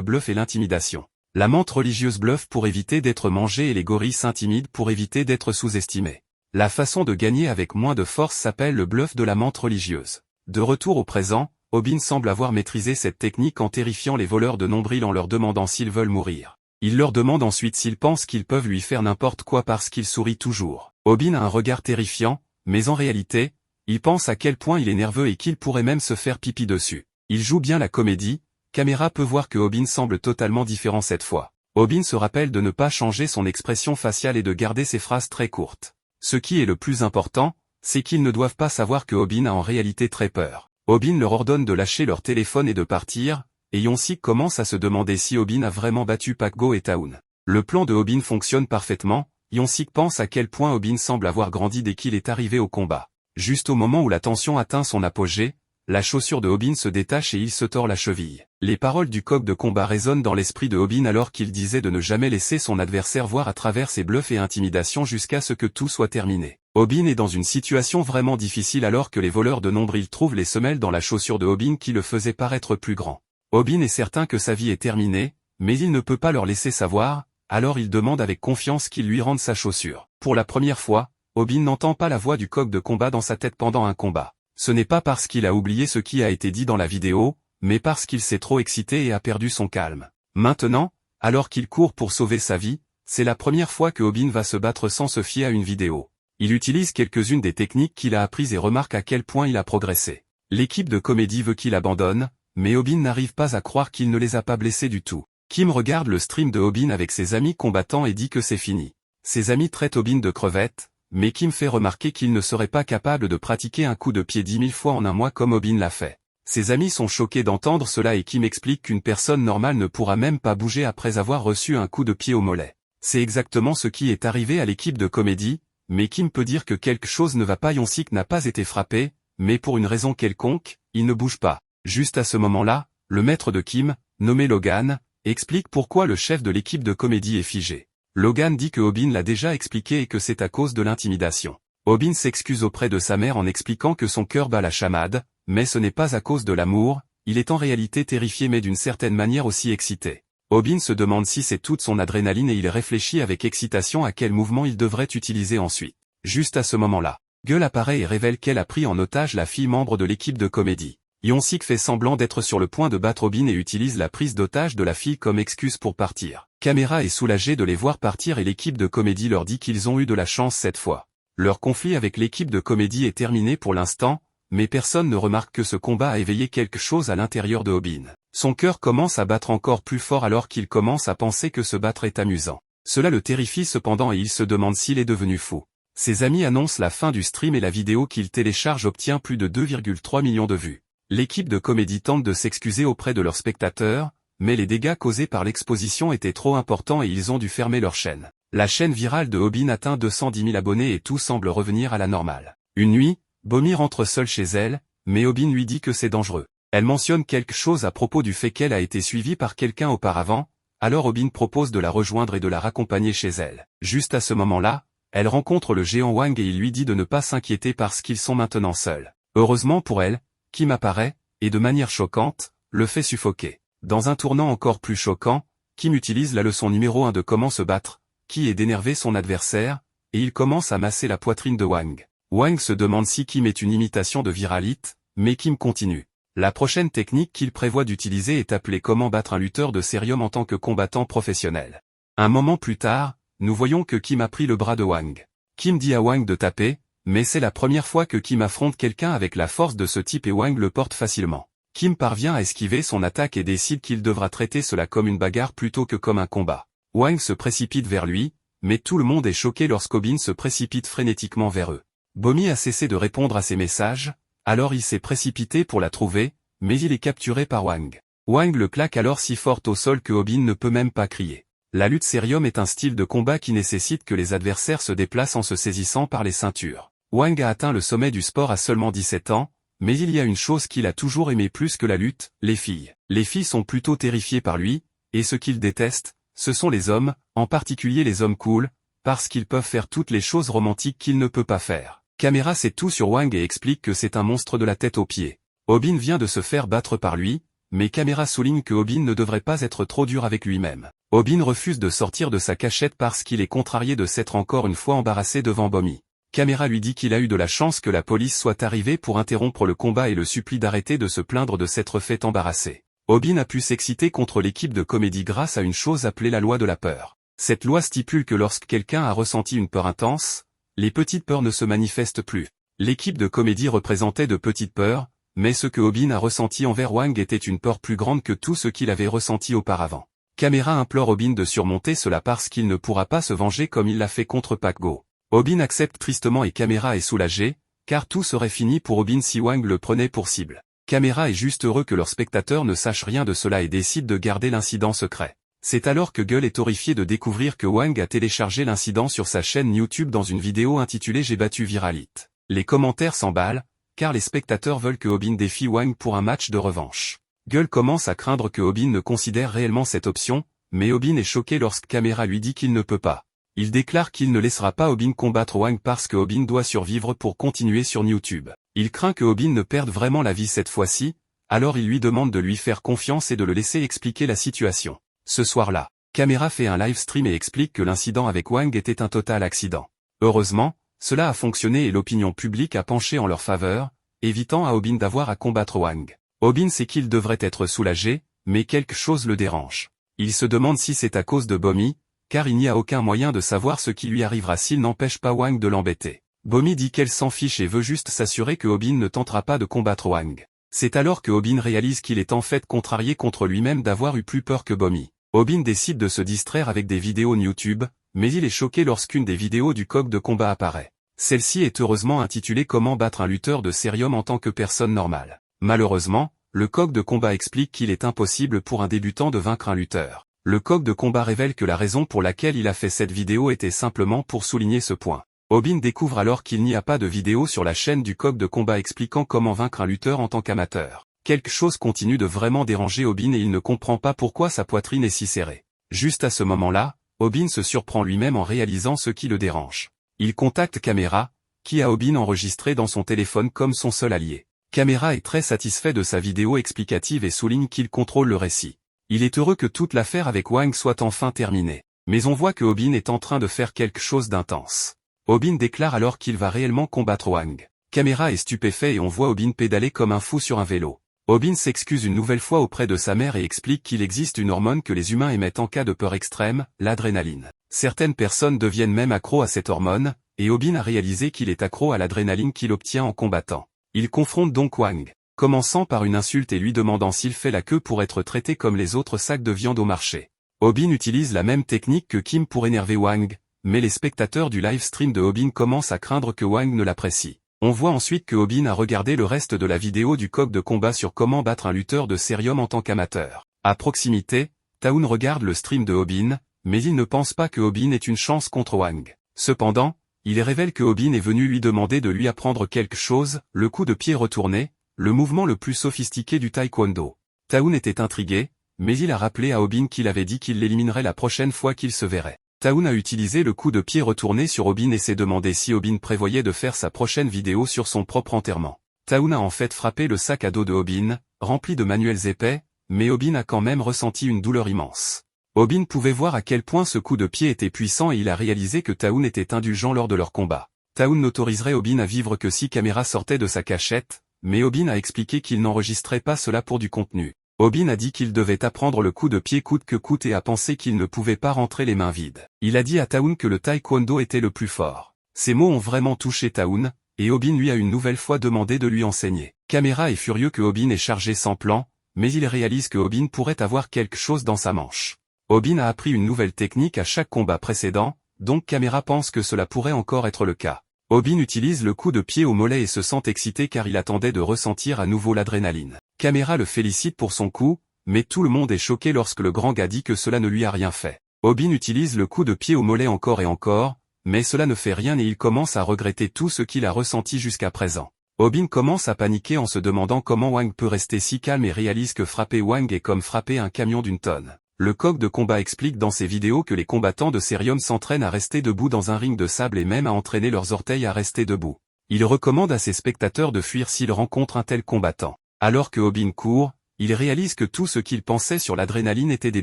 bluff et l'intimidation. La menthe religieuse bluffe pour éviter d'être mangée et les gorilles s'intimident pour éviter d'être sous-estimés. La façon de gagner avec moins de force s'appelle le bluff de la menthe religieuse. De retour au présent, Obin semble avoir maîtrisé cette technique en terrifiant les voleurs de nombril en leur demandant s'ils veulent mourir. Il leur demande ensuite s'ils pensent qu'ils peuvent lui faire n'importe quoi parce qu'il sourit toujours. Obin a un regard terrifiant, mais en réalité, il pense à quel point il est nerveux et qu'il pourrait même se faire pipi dessus. Il joue bien la comédie, caméra peut voir que Obin semble totalement différent cette fois. Obin se rappelle de ne pas changer son expression faciale et de garder ses phrases très courtes. Ce qui est le plus important, c'est qu'ils ne doivent pas savoir que Obin a en réalité très peur. Obin leur ordonne de lâcher leur téléphone et de partir, et Hyonsik commence à se demander si Obin a vraiment battu Pakgo et Taun. Le plan de Obin fonctionne parfaitement, Hyonsik pense à quel point Obin semble avoir grandi dès qu'il est arrivé au combat. Juste au moment où la tension atteint son apogée, la chaussure de Obin se détache et il se tord la cheville. Les paroles du coq de combat résonnent dans l'esprit de Obin alors qu'il disait de ne jamais laisser son adversaire voir à travers ses bluffs et intimidations jusqu'à ce que tout soit terminé. Obin est dans une situation vraiment difficile alors que les voleurs de nombril trouvent les semelles dans la chaussure de Obin qui le faisait paraître plus grand. Obin est certain que sa vie est terminée, mais il ne peut pas leur laisser savoir, alors il demande avec confiance qu'ils lui rendent sa chaussure. Pour la première fois, Obin n'entend pas la voix du coq de combat dans sa tête pendant un combat. Ce n'est pas parce qu'il a oublié ce qui a été dit dans la vidéo, mais parce qu'il s'est trop excité et a perdu son calme. Maintenant, alors qu'il court pour sauver sa vie, c'est la première fois que Obin va se battre sans se fier à une vidéo. Il utilise quelques-unes des techniques qu'il a apprises et remarque à quel point il a progressé. L'équipe de comédie veut qu'il abandonne, mais Obin n'arrive pas à croire qu'il ne les a pas blessés du tout. Kim regarde le stream de Obin avec ses amis combattants et dit que c'est fini. Ses amis traitent Obin de crevette, mais Kim fait remarquer qu'il ne serait pas capable de pratiquer un coup de pied 10 000 fois en un mois comme Obin l'a fait. Ses amis sont choqués d'entendre cela et Kim explique qu'une personne normale ne pourra même pas bouger après avoir reçu un coup de pied au mollet. C'est exactement ce qui est arrivé à l'équipe de comédie, mais Kim peut dire que quelque chose ne va pas. Hyonsik n'a pas été frappé, mais pour une raison quelconque, il ne bouge pas. Juste à ce moment-là, le maître de Kim, nommé Logan, explique pourquoi le chef de l'équipe de comédie est figé. Logan dit que Obin l'a déjà expliqué et que c'est à cause de l'intimidation. Obin s'excuse auprès de sa mère en expliquant que son cœur bat la chamade, mais ce n'est pas à cause de l'amour, il est en réalité terrifié mais d'une certaine manière aussi excité. Obin se demande si c'est toute son adrénaline et il réfléchit avec excitation à quel mouvement il devrait utiliser ensuite. Juste à ce moment-là, Gueule apparaît et révèle qu'elle a pris en otage la fille membre de l'équipe de comédie. Hyonsik fait semblant d'être sur le point de battre Obin et utilise la prise d'otage de la fille comme excuse pour partir. Caméra est soulagée de les voir partir et l'équipe de comédie leur dit qu'ils ont eu de la chance cette fois. Leur conflit avec l'équipe de comédie est terminé pour l'instant, mais personne ne remarque que ce combat a éveillé quelque chose à l'intérieur de Obin. Son cœur commence à battre encore plus fort alors qu'il commence à penser que se battre est amusant. Cela le terrifie cependant et il se demande s'il est devenu fou. Ses amis annoncent la fin du stream et la vidéo qu'il télécharge obtient plus de 2,3 millions de vues. L'équipe de comédie tente de s'excuser auprès de leurs spectateurs, mais les dégâts causés par l'exposition étaient trop importants et ils ont dû fermer leur chaîne. La chaîne virale de Obin atteint 210 000 abonnés et tout semble revenir à la normale. Une nuit, Bomi rentre seule chez elle, mais Obin lui dit que c'est dangereux. Elle mentionne quelque chose à propos du fait qu'elle a été suivie par quelqu'un auparavant, alors Obin propose de la rejoindre et de la raccompagner chez elle. Juste à ce moment-là, elle rencontre le géant Wang et il lui dit de ne pas s'inquiéter parce qu'ils sont maintenant seuls. Heureusement pour elle, Kim apparaît, et de manière choquante, le fait suffoquer. Dans un tournant encore plus choquant, Kim utilise la leçon numéro 1 de comment se battre, qui est d'énerver son adversaire, et il commence à masser la poitrine de Wang. Wang se demande si Kim est une imitation de Viralite, mais Kim continue. La prochaine technique qu'il prévoit d'utiliser est appelée comment battre un lutteur de Cerium en tant que combattant professionnel. Un moment plus tard, nous voyons que Kim a pris le bras de Wang. Kim dit à Wang de taper, mais c'est la première fois que Kim affronte quelqu'un avec la force de ce type et Wang le porte facilement. Kim parvient à esquiver son attaque et décide qu'il devra traiter cela comme une bagarre plutôt que comme un combat. Wang se précipite vers lui, mais tout le monde est choqué lorsqu'Obin se précipite frénétiquement vers eux. Bomi a cessé de répondre à ses messages, alors il s'est précipité pour la trouver, mais il est capturé par Wang. Wang le claque alors si fort au sol que Obin ne peut même pas crier. La lutte Cerium est un style de combat qui nécessite que les adversaires se déplacent en se saisissant par les ceintures. Wang a atteint le sommet du sport à seulement 17 ans, mais il y a une chose qu'il a toujours aimé plus que la lutte, les filles. Les filles sont plutôt terrifiées par lui, et ce qu'il déteste, ce sont les hommes, en particulier les hommes cool, parce qu'ils peuvent faire toutes les choses romantiques qu'il ne peut pas faire. Caméra sait tout sur Wang et explique que c'est un monstre de la tête aux pieds. Obin vient de se faire battre par lui, mais Caméra souligne que Obin ne devrait pas être trop dur avec lui-même. Obin refuse de sortir de sa cachette parce qu'il est contrarié de s'être encore une fois embarrassé devant Bomi. Caméra lui dit qu'il a eu de la chance que la police soit arrivée pour interrompre le combat et le supplie d'arrêter de se plaindre de s'être fait embarrasser. Obin a pu s'exciter contre l'équipe de comédie grâce à une chose appelée la loi de la peur. Cette loi stipule que lorsque quelqu'un a ressenti une peur intense, les petites peurs ne se manifestent plus. L'équipe de comédie représentait de petites peurs, mais ce que Obin a ressenti envers Wang était une peur plus grande que tout ce qu'il avait ressenti auparavant. Caméra implore Obin de surmonter cela parce qu'il ne pourra pas se venger comme il l'a fait contre Pac Go. Obin accepte tristement et Caméra est soulagé, car tout serait fini pour Obin si Wang le prenait pour cible. Caméra est juste heureux que leurs spectateurs ne sachent rien de cela et décide de garder l'incident secret. C'est alors que Gueule est horrifié de découvrir que Wang a téléchargé l'incident sur sa chaîne YouTube dans une vidéo intitulée J'ai battu Viralite. Les commentaires s'emballent, car les spectateurs veulent que Obin défie Wang pour un match de revanche. Gueule commence à craindre que Obin ne considère réellement cette option, mais Obin est choqué lorsque Caméra lui dit qu'il ne peut pas. Il déclare qu'il ne laissera pas Obin combattre Wang parce que Obin doit survivre pour continuer sur YouTube. Il craint que Obin ne perde vraiment la vie cette fois-ci, alors il lui demande de lui faire confiance et de le laisser expliquer la situation. Ce soir-là, Caméra fait un live stream et explique que l'incident avec Wang était un total accident. Heureusement, cela a fonctionné et l'opinion publique a penché en leur faveur, évitant à Obin d'avoir à combattre Wang. Obin sait qu'il devrait être soulagé, mais quelque chose le dérange. Il se demande si c'est à cause de Bomi, car il n'y a aucun moyen de savoir ce qui lui arrivera s'il n'empêche pas Wang de l'embêter. Bomi dit qu'elle s'en fiche et veut juste s'assurer que Obin ne tentera pas de combattre Wang. C'est alors que Obin réalise qu'il est en fait contrarié contre lui-même d'avoir eu plus peur que Bomi. Obin décide de se distraire avec des vidéos YouTube, mais il est choqué lorsqu'une des vidéos du coq de combat apparaît. Celle-ci est heureusement intitulée Comment battre un lutteur de Cerium en tant que personne normale. Malheureusement, le coq de combat explique qu'il est impossible pour un débutant de vaincre un lutteur. Le coq de combat révèle que la raison pour laquelle il a fait cette vidéo était simplement pour souligner ce point. Obin découvre alors qu'il n'y a pas de vidéo sur la chaîne du coq de combat expliquant comment vaincre un lutteur en tant qu'amateur. Quelque chose continue de vraiment déranger Obin et il ne comprend pas pourquoi sa poitrine est si serrée. Juste à ce moment-là, Obin se surprend lui-même en réalisant ce qui le dérange. Il contacte Caméra, qui a Obin enregistré dans son téléphone comme son seul allié. Caméra est très satisfait de sa vidéo explicative et souligne qu'il contrôle le récit. Il est heureux que toute l'affaire avec Wang soit enfin terminée. Mais on voit que Obin est en train de faire quelque chose d'intense. Obin déclare alors qu'il va réellement combattre Wang. Caméra est stupéfait et on voit Obin pédaler comme un fou sur un vélo. Obin s'excuse une nouvelle fois auprès de sa mère et explique qu'il existe une hormone que les humains émettent en cas de peur extrême, l'adrénaline. Certaines personnes deviennent même accros à cette hormone, et Obin a réalisé qu'il est accro à l'adrénaline qu'il obtient en combattant. Il confronte donc Wang, commençant par une insulte et lui demandant s'il fait la queue pour être traité comme les autres sacs de viande au marché. Obin utilise la même technique que Kim pour énerver Wang, mais les spectateurs du live stream de Obin commencent à craindre que Wang ne l'apprécie. On voit ensuite que Obin a regardé le reste de la vidéo du coq de combat sur comment battre un lutteur de Cerium en tant qu'amateur. À proximité, Taoun regarde le stream de Obin, mais il ne pense pas que Obin ait une chance contre Wang. Cependant, il révèle que Obin est venu lui demander de lui apprendre quelque chose, le coup de pied retourné, le mouvement le plus sophistiqué du taekwondo. Taoun était intrigué, mais il a rappelé à Obin qu'il avait dit qu'il l'éliminerait la prochaine fois qu'il se verrait. Taoun a utilisé le coup de pied retourné sur Obin et s'est demandé si Obin prévoyait de faire sa prochaine vidéo sur son propre enterrement. Taoun a en fait frappé le sac à dos de Obin, rempli de manuels épais, mais Obin a quand même ressenti une douleur immense. Obin pouvait voir à quel point ce coup de pied était puissant et il a réalisé que Taoun était indulgent lors de leur combat. Taoun n'autoriserait Obin à vivre que si caméra sortait de sa cachette, mais Obin a expliqué qu'il n'enregistrait pas cela pour du contenu. Obin a dit qu'il devait apprendre le coup de pied coûte que coûte et a pensé qu'il ne pouvait pas rentrer les mains vides. Il a dit à Taoun que le taekwondo était le plus fort. Ces mots ont vraiment touché Taoun, et Obin lui a une nouvelle fois demandé de lui enseigner. Caméra est furieux que Obin ait chargé sans plan, mais il réalise que Obin pourrait avoir quelque chose dans sa manche. Obin a appris une nouvelle technique à chaque combat précédent, donc Caméra pense que cela pourrait encore être le cas. Obin utilise le coup de pied au mollet et se sent excité car il attendait de ressentir à nouveau l'adrénaline. Caméra le félicite pour son coup, mais tout le monde est choqué lorsque le grand gars dit que cela ne lui a rien fait. Obin utilise le coup de pied au mollet encore et encore, mais cela ne fait rien et il commence à regretter tout ce qu'il a ressenti jusqu'à présent. Obin commence à paniquer en se demandant comment Wang peut rester si calme et réalise que frapper Wang est comme frapper un camion d'une tonne. Le coq de combat explique dans ses vidéos que les combattants de Cerium s'entraînent à rester debout dans un ring de sable et même à entraîner leurs orteils à rester debout. Il recommande à ses spectateurs de fuir s'ils rencontrent un tel combattant. Alors que Obin court, il réalise que tout ce qu'il pensait sur l'adrénaline était des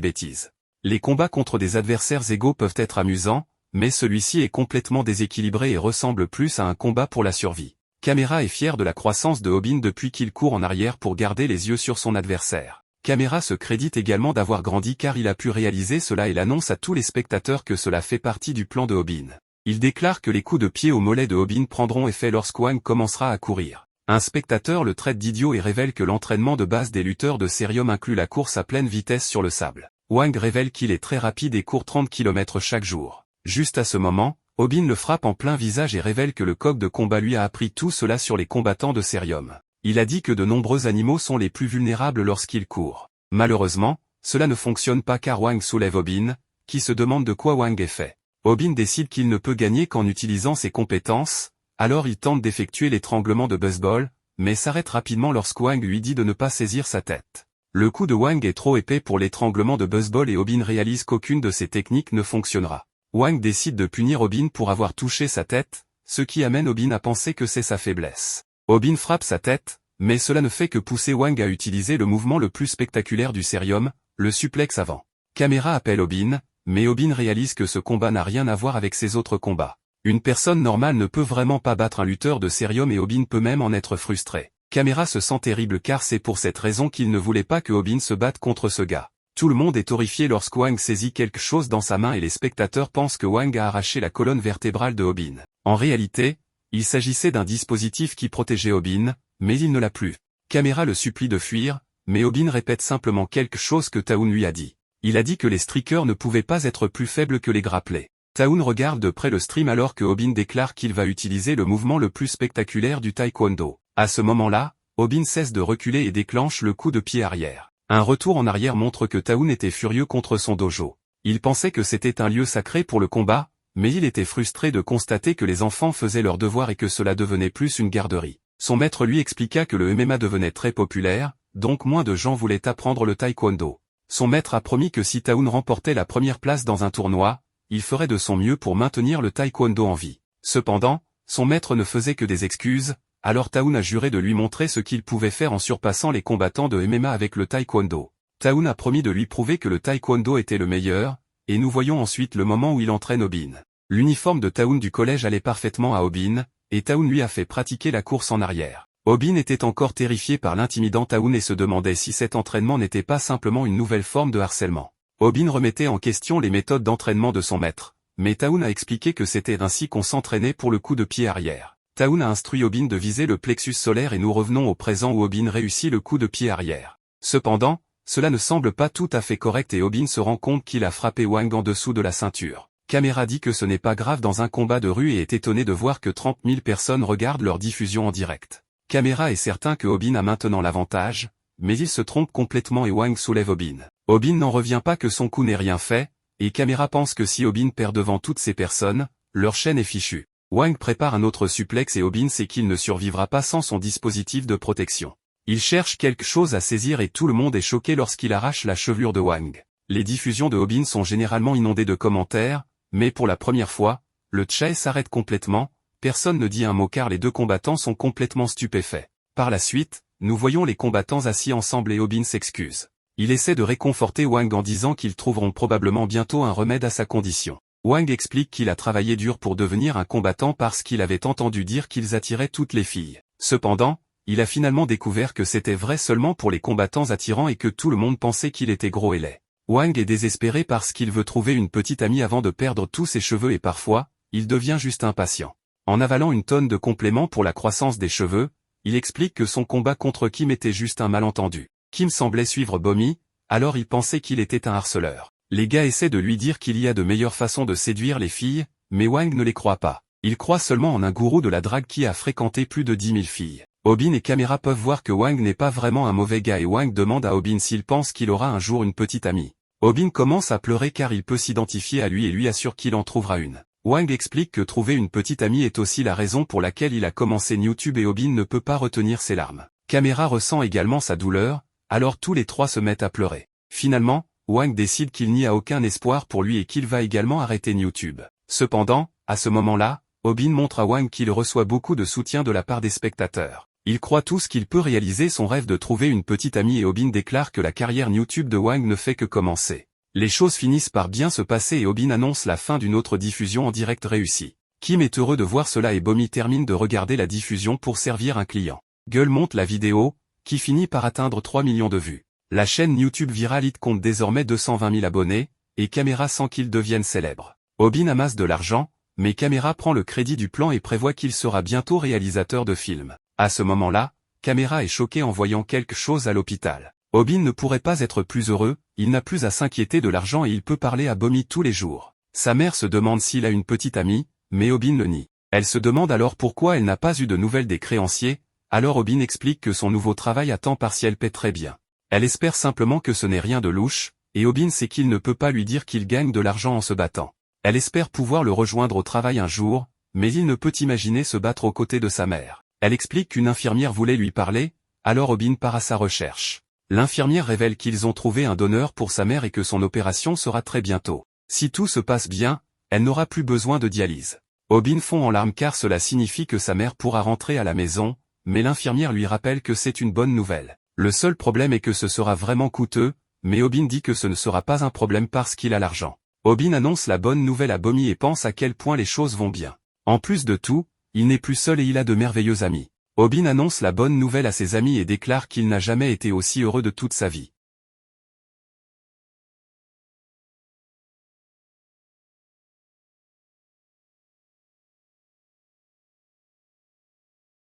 bêtises. Les combats contre des adversaires égaux peuvent être amusants, mais celui-ci est complètement déséquilibré et ressemble plus à un combat pour la survie. Caméra est fier de la croissance de Obin depuis qu'il court en arrière pour garder les yeux sur son adversaire. Caméra se crédite également d'avoir grandi car il a pu réaliser cela et l'annonce à tous les spectateurs que cela fait partie du plan de Obin. Il déclare que les coups de pied au mollet de Obin prendront effet lorsque Wang commencera à courir. Un spectateur le traite d'idiot et révèle que l'entraînement de base des lutteurs de Cerium inclut la course à pleine vitesse sur le sable. Wang révèle qu'il est très rapide et court 30 km chaque jour. Juste à ce moment, Obin le frappe en plein visage et révèle que le coq de combat lui a appris tout cela sur les combattants de Cerium. Il a dit que de nombreux animaux sont les plus vulnérables lorsqu'ils courent. Malheureusement, cela ne fonctionne pas car Wang soulève Obin, qui se demande de quoi Wang est fait. Obin décide qu'il ne peut gagner qu'en utilisant ses compétences, alors il tente d'effectuer l'étranglement de baseball, mais s'arrête rapidement lorsque Wang lui dit de ne pas saisir sa tête. Le coup de Wang est trop épais pour l'étranglement de baseball et Obin réalise qu'aucune de ces techniques ne fonctionnera. Wang décide de punir Obin pour avoir touché sa tête, ce qui amène Obin à penser que c'est sa faiblesse. Obin frappe sa tête, mais cela ne fait que pousser Wang à utiliser le mouvement le plus spectaculaire du Cerium, le suplex avant. Caméra appelle Obin, mais Obin réalise que ce combat n'a rien à voir avec ses autres combats. Une personne normale ne peut vraiment pas battre un lutteur de Cerium et Obin peut même en être frustré. Caméra se sent terrible car c'est pour cette raison qu'il ne voulait pas que Obin se batte contre ce gars. Tout le monde est horrifié lorsque Wang saisit quelque chose dans sa main et les spectateurs pensent que Wang a arraché la colonne vertébrale de Obin. En réalité, il s'agissait d'un dispositif qui protégeait Obin, mais il ne l'a plus. Caméra le supplie de fuir, mais Obin répète simplement quelque chose que Taoun lui a dit. Il a dit que les strikers ne pouvaient pas être plus faibles que les grapplés. Taoun regarde de près le stream alors que Obin déclare qu'il va utiliser le mouvement le plus spectaculaire du taekwondo. À ce moment-là, Obin cesse de reculer et déclenche le coup de pied arrière. Un retour en arrière montre que Taoun était furieux contre son dojo. Il pensait que c'était un lieu sacré pour le combat, mais il était frustré de constater que les enfants faisaient leurs devoirs et que cela devenait plus une garderie. Son maître lui expliqua que le MMA devenait très populaire, donc moins de gens voulaient apprendre le taekwondo. Son maître a promis que si Taoun remportait la première place dans un tournoi, il ferait de son mieux pour maintenir le taekwondo en vie. Cependant, son maître ne faisait que des excuses, alors Taoun a juré de lui montrer ce qu'il pouvait faire en surpassant les combattants de MMA avec le taekwondo. Taoun a promis de lui prouver que le taekwondo était le meilleur, et nous voyons ensuite le moment où il entraîne Obin. L'uniforme de Taoun du collège allait parfaitement à Obin, et Taoun lui a fait pratiquer la course en arrière. Obin était encore terrifié par l'intimidant Taoun et se demandait si cet entraînement n'était pas simplement une nouvelle forme de harcèlement. Obin remettait en question les méthodes d'entraînement de son maître, mais Taoun a expliqué que c'était ainsi qu'on s'entraînait pour le coup de pied arrière. Taoun a instruit Obin de viser le plexus solaire et nous revenons au présent où Obin réussit le coup de pied arrière. Cependant, cela ne semble pas tout à fait correct et Obin se rend compte qu'il a frappé Wang en dessous de la ceinture. Caméra dit que ce n'est pas grave dans un combat de rue et est étonné de voir que 30 000 personnes regardent leur diffusion en direct. Caméra est certain que Obin a maintenant l'avantage, mais il se trompe complètement et Wang soulève Obin. Obin n'en revient pas que son coup n'ait rien fait, et Caméra pense que si Obin perd devant toutes ces personnes, leur chaîne est fichue. Wang prépare un autre suplex et Obin sait qu'il ne survivra pas sans son dispositif de protection. Il cherche quelque chose à saisir et tout le monde est choqué lorsqu'il arrache la chevelure de Wang. Les diffusions de Obin sont généralement inondées de commentaires, mais pour la première fois, le chat s'arrête complètement, personne ne dit un mot car les deux combattants sont complètement stupéfaits. Par la suite, nous voyons les combattants assis ensemble et Obin s'excuse. Il essaie de réconforter Wang en disant qu'ils trouveront probablement bientôt un remède à sa condition. Wang explique qu'il a travaillé dur pour devenir un combattant parce qu'il avait entendu dire qu'ils attiraient toutes les filles. Cependant, il a finalement découvert que c'était vrai seulement pour les combattants attirants et que tout le monde pensait qu'il était gros et laid. Wang est désespéré parce qu'il veut trouver une petite amie avant de perdre tous ses cheveux et parfois, il devient juste impatient. En avalant une tonne de compléments pour la croissance des cheveux, il explique que son combat contre Kim était juste un malentendu. Kim semblait suivre Bomi, alors il pensait qu'il était un harceleur. Les gars essaient de lui dire qu'il y a de meilleures façons de séduire les filles, mais Wang ne les croit pas. Il croit seulement en un gourou de la drague qui a fréquenté plus de 10 000 filles. Obin et Camera peuvent voir que Wang n'est pas vraiment un mauvais gars et Wang demande à Obin s'il pense qu'il aura un jour une petite amie. Obin commence à pleurer car il peut s'identifier à lui et lui assure qu'il en trouvera une. Wang explique que trouver une petite amie est aussi la raison pour laquelle il a commencé YouTube et Obin ne peut pas retenir ses larmes. Camera ressent également sa douleur, alors tous les trois se mettent à pleurer. Finalement, Wang décide qu'il n'y a aucun espoir pour lui et qu'il va également arrêter YouTube. Cependant, à ce moment-là, Obin montre à Wang qu'il reçoit beaucoup de soutien de la part des spectateurs. Il croit tous qu'il peut réaliser son rêve de trouver une petite amie et Obin déclare que la carrière YouTube de Wang ne fait que commencer. Les choses finissent par bien se passer et Obin annonce la fin d'une autre diffusion en direct réussie. Kim est heureux de voir cela et Bomi termine de regarder la diffusion pour servir un client. Gueule monte la vidéo, qui finit par atteindre 3 millions de vues. La chaîne YouTube Viral Hit compte désormais 220 000 abonnés, et Camera sent qu'il devienne célèbre. Obin amasse de l'argent, mais Camera prend le crédit du plan et prévoit qu'il sera bientôt réalisateur de films. À ce moment-là, Camera est choqué en voyant quelque chose à l'hôpital. Obin ne pourrait pas être plus heureux, il n'a plus à s'inquiéter de l'argent et il peut parler à Bomi tous les jours. Sa mère se demande s'il a une petite amie, mais Obin le nie. Elle se demande alors pourquoi elle n'a pas eu de nouvelles des créanciers, alors Obin explique que son nouveau travail à temps partiel paie très bien. Elle espère simplement que ce n'est rien de louche, et Obin sait qu'il ne peut pas lui dire qu'il gagne de l'argent en se battant. Elle espère pouvoir le rejoindre au travail un jour, mais il ne peut imaginer se battre aux côtés de sa mère. Elle explique qu'une infirmière voulait lui parler, alors Obin part à sa recherche. L'infirmière révèle qu'ils ont trouvé un donneur pour sa mère et que son opération sera très bientôt. Si tout se passe bien, elle n'aura plus besoin de dialyse. Obin fond en larmes car cela signifie que sa mère pourra rentrer à la maison, mais l'infirmière lui rappelle que c'est une bonne nouvelle. Le seul problème est que ce sera vraiment coûteux, mais Obin dit que ce ne sera pas un problème parce qu'il a l'argent. Obin annonce la bonne nouvelle à Bomi et pense à quel point les choses vont bien. En plus de tout, il n'est plus seul et il a de merveilleux amis. Obin annonce la bonne nouvelle à ses amis et déclare qu'il n'a jamais été aussi heureux de toute sa vie.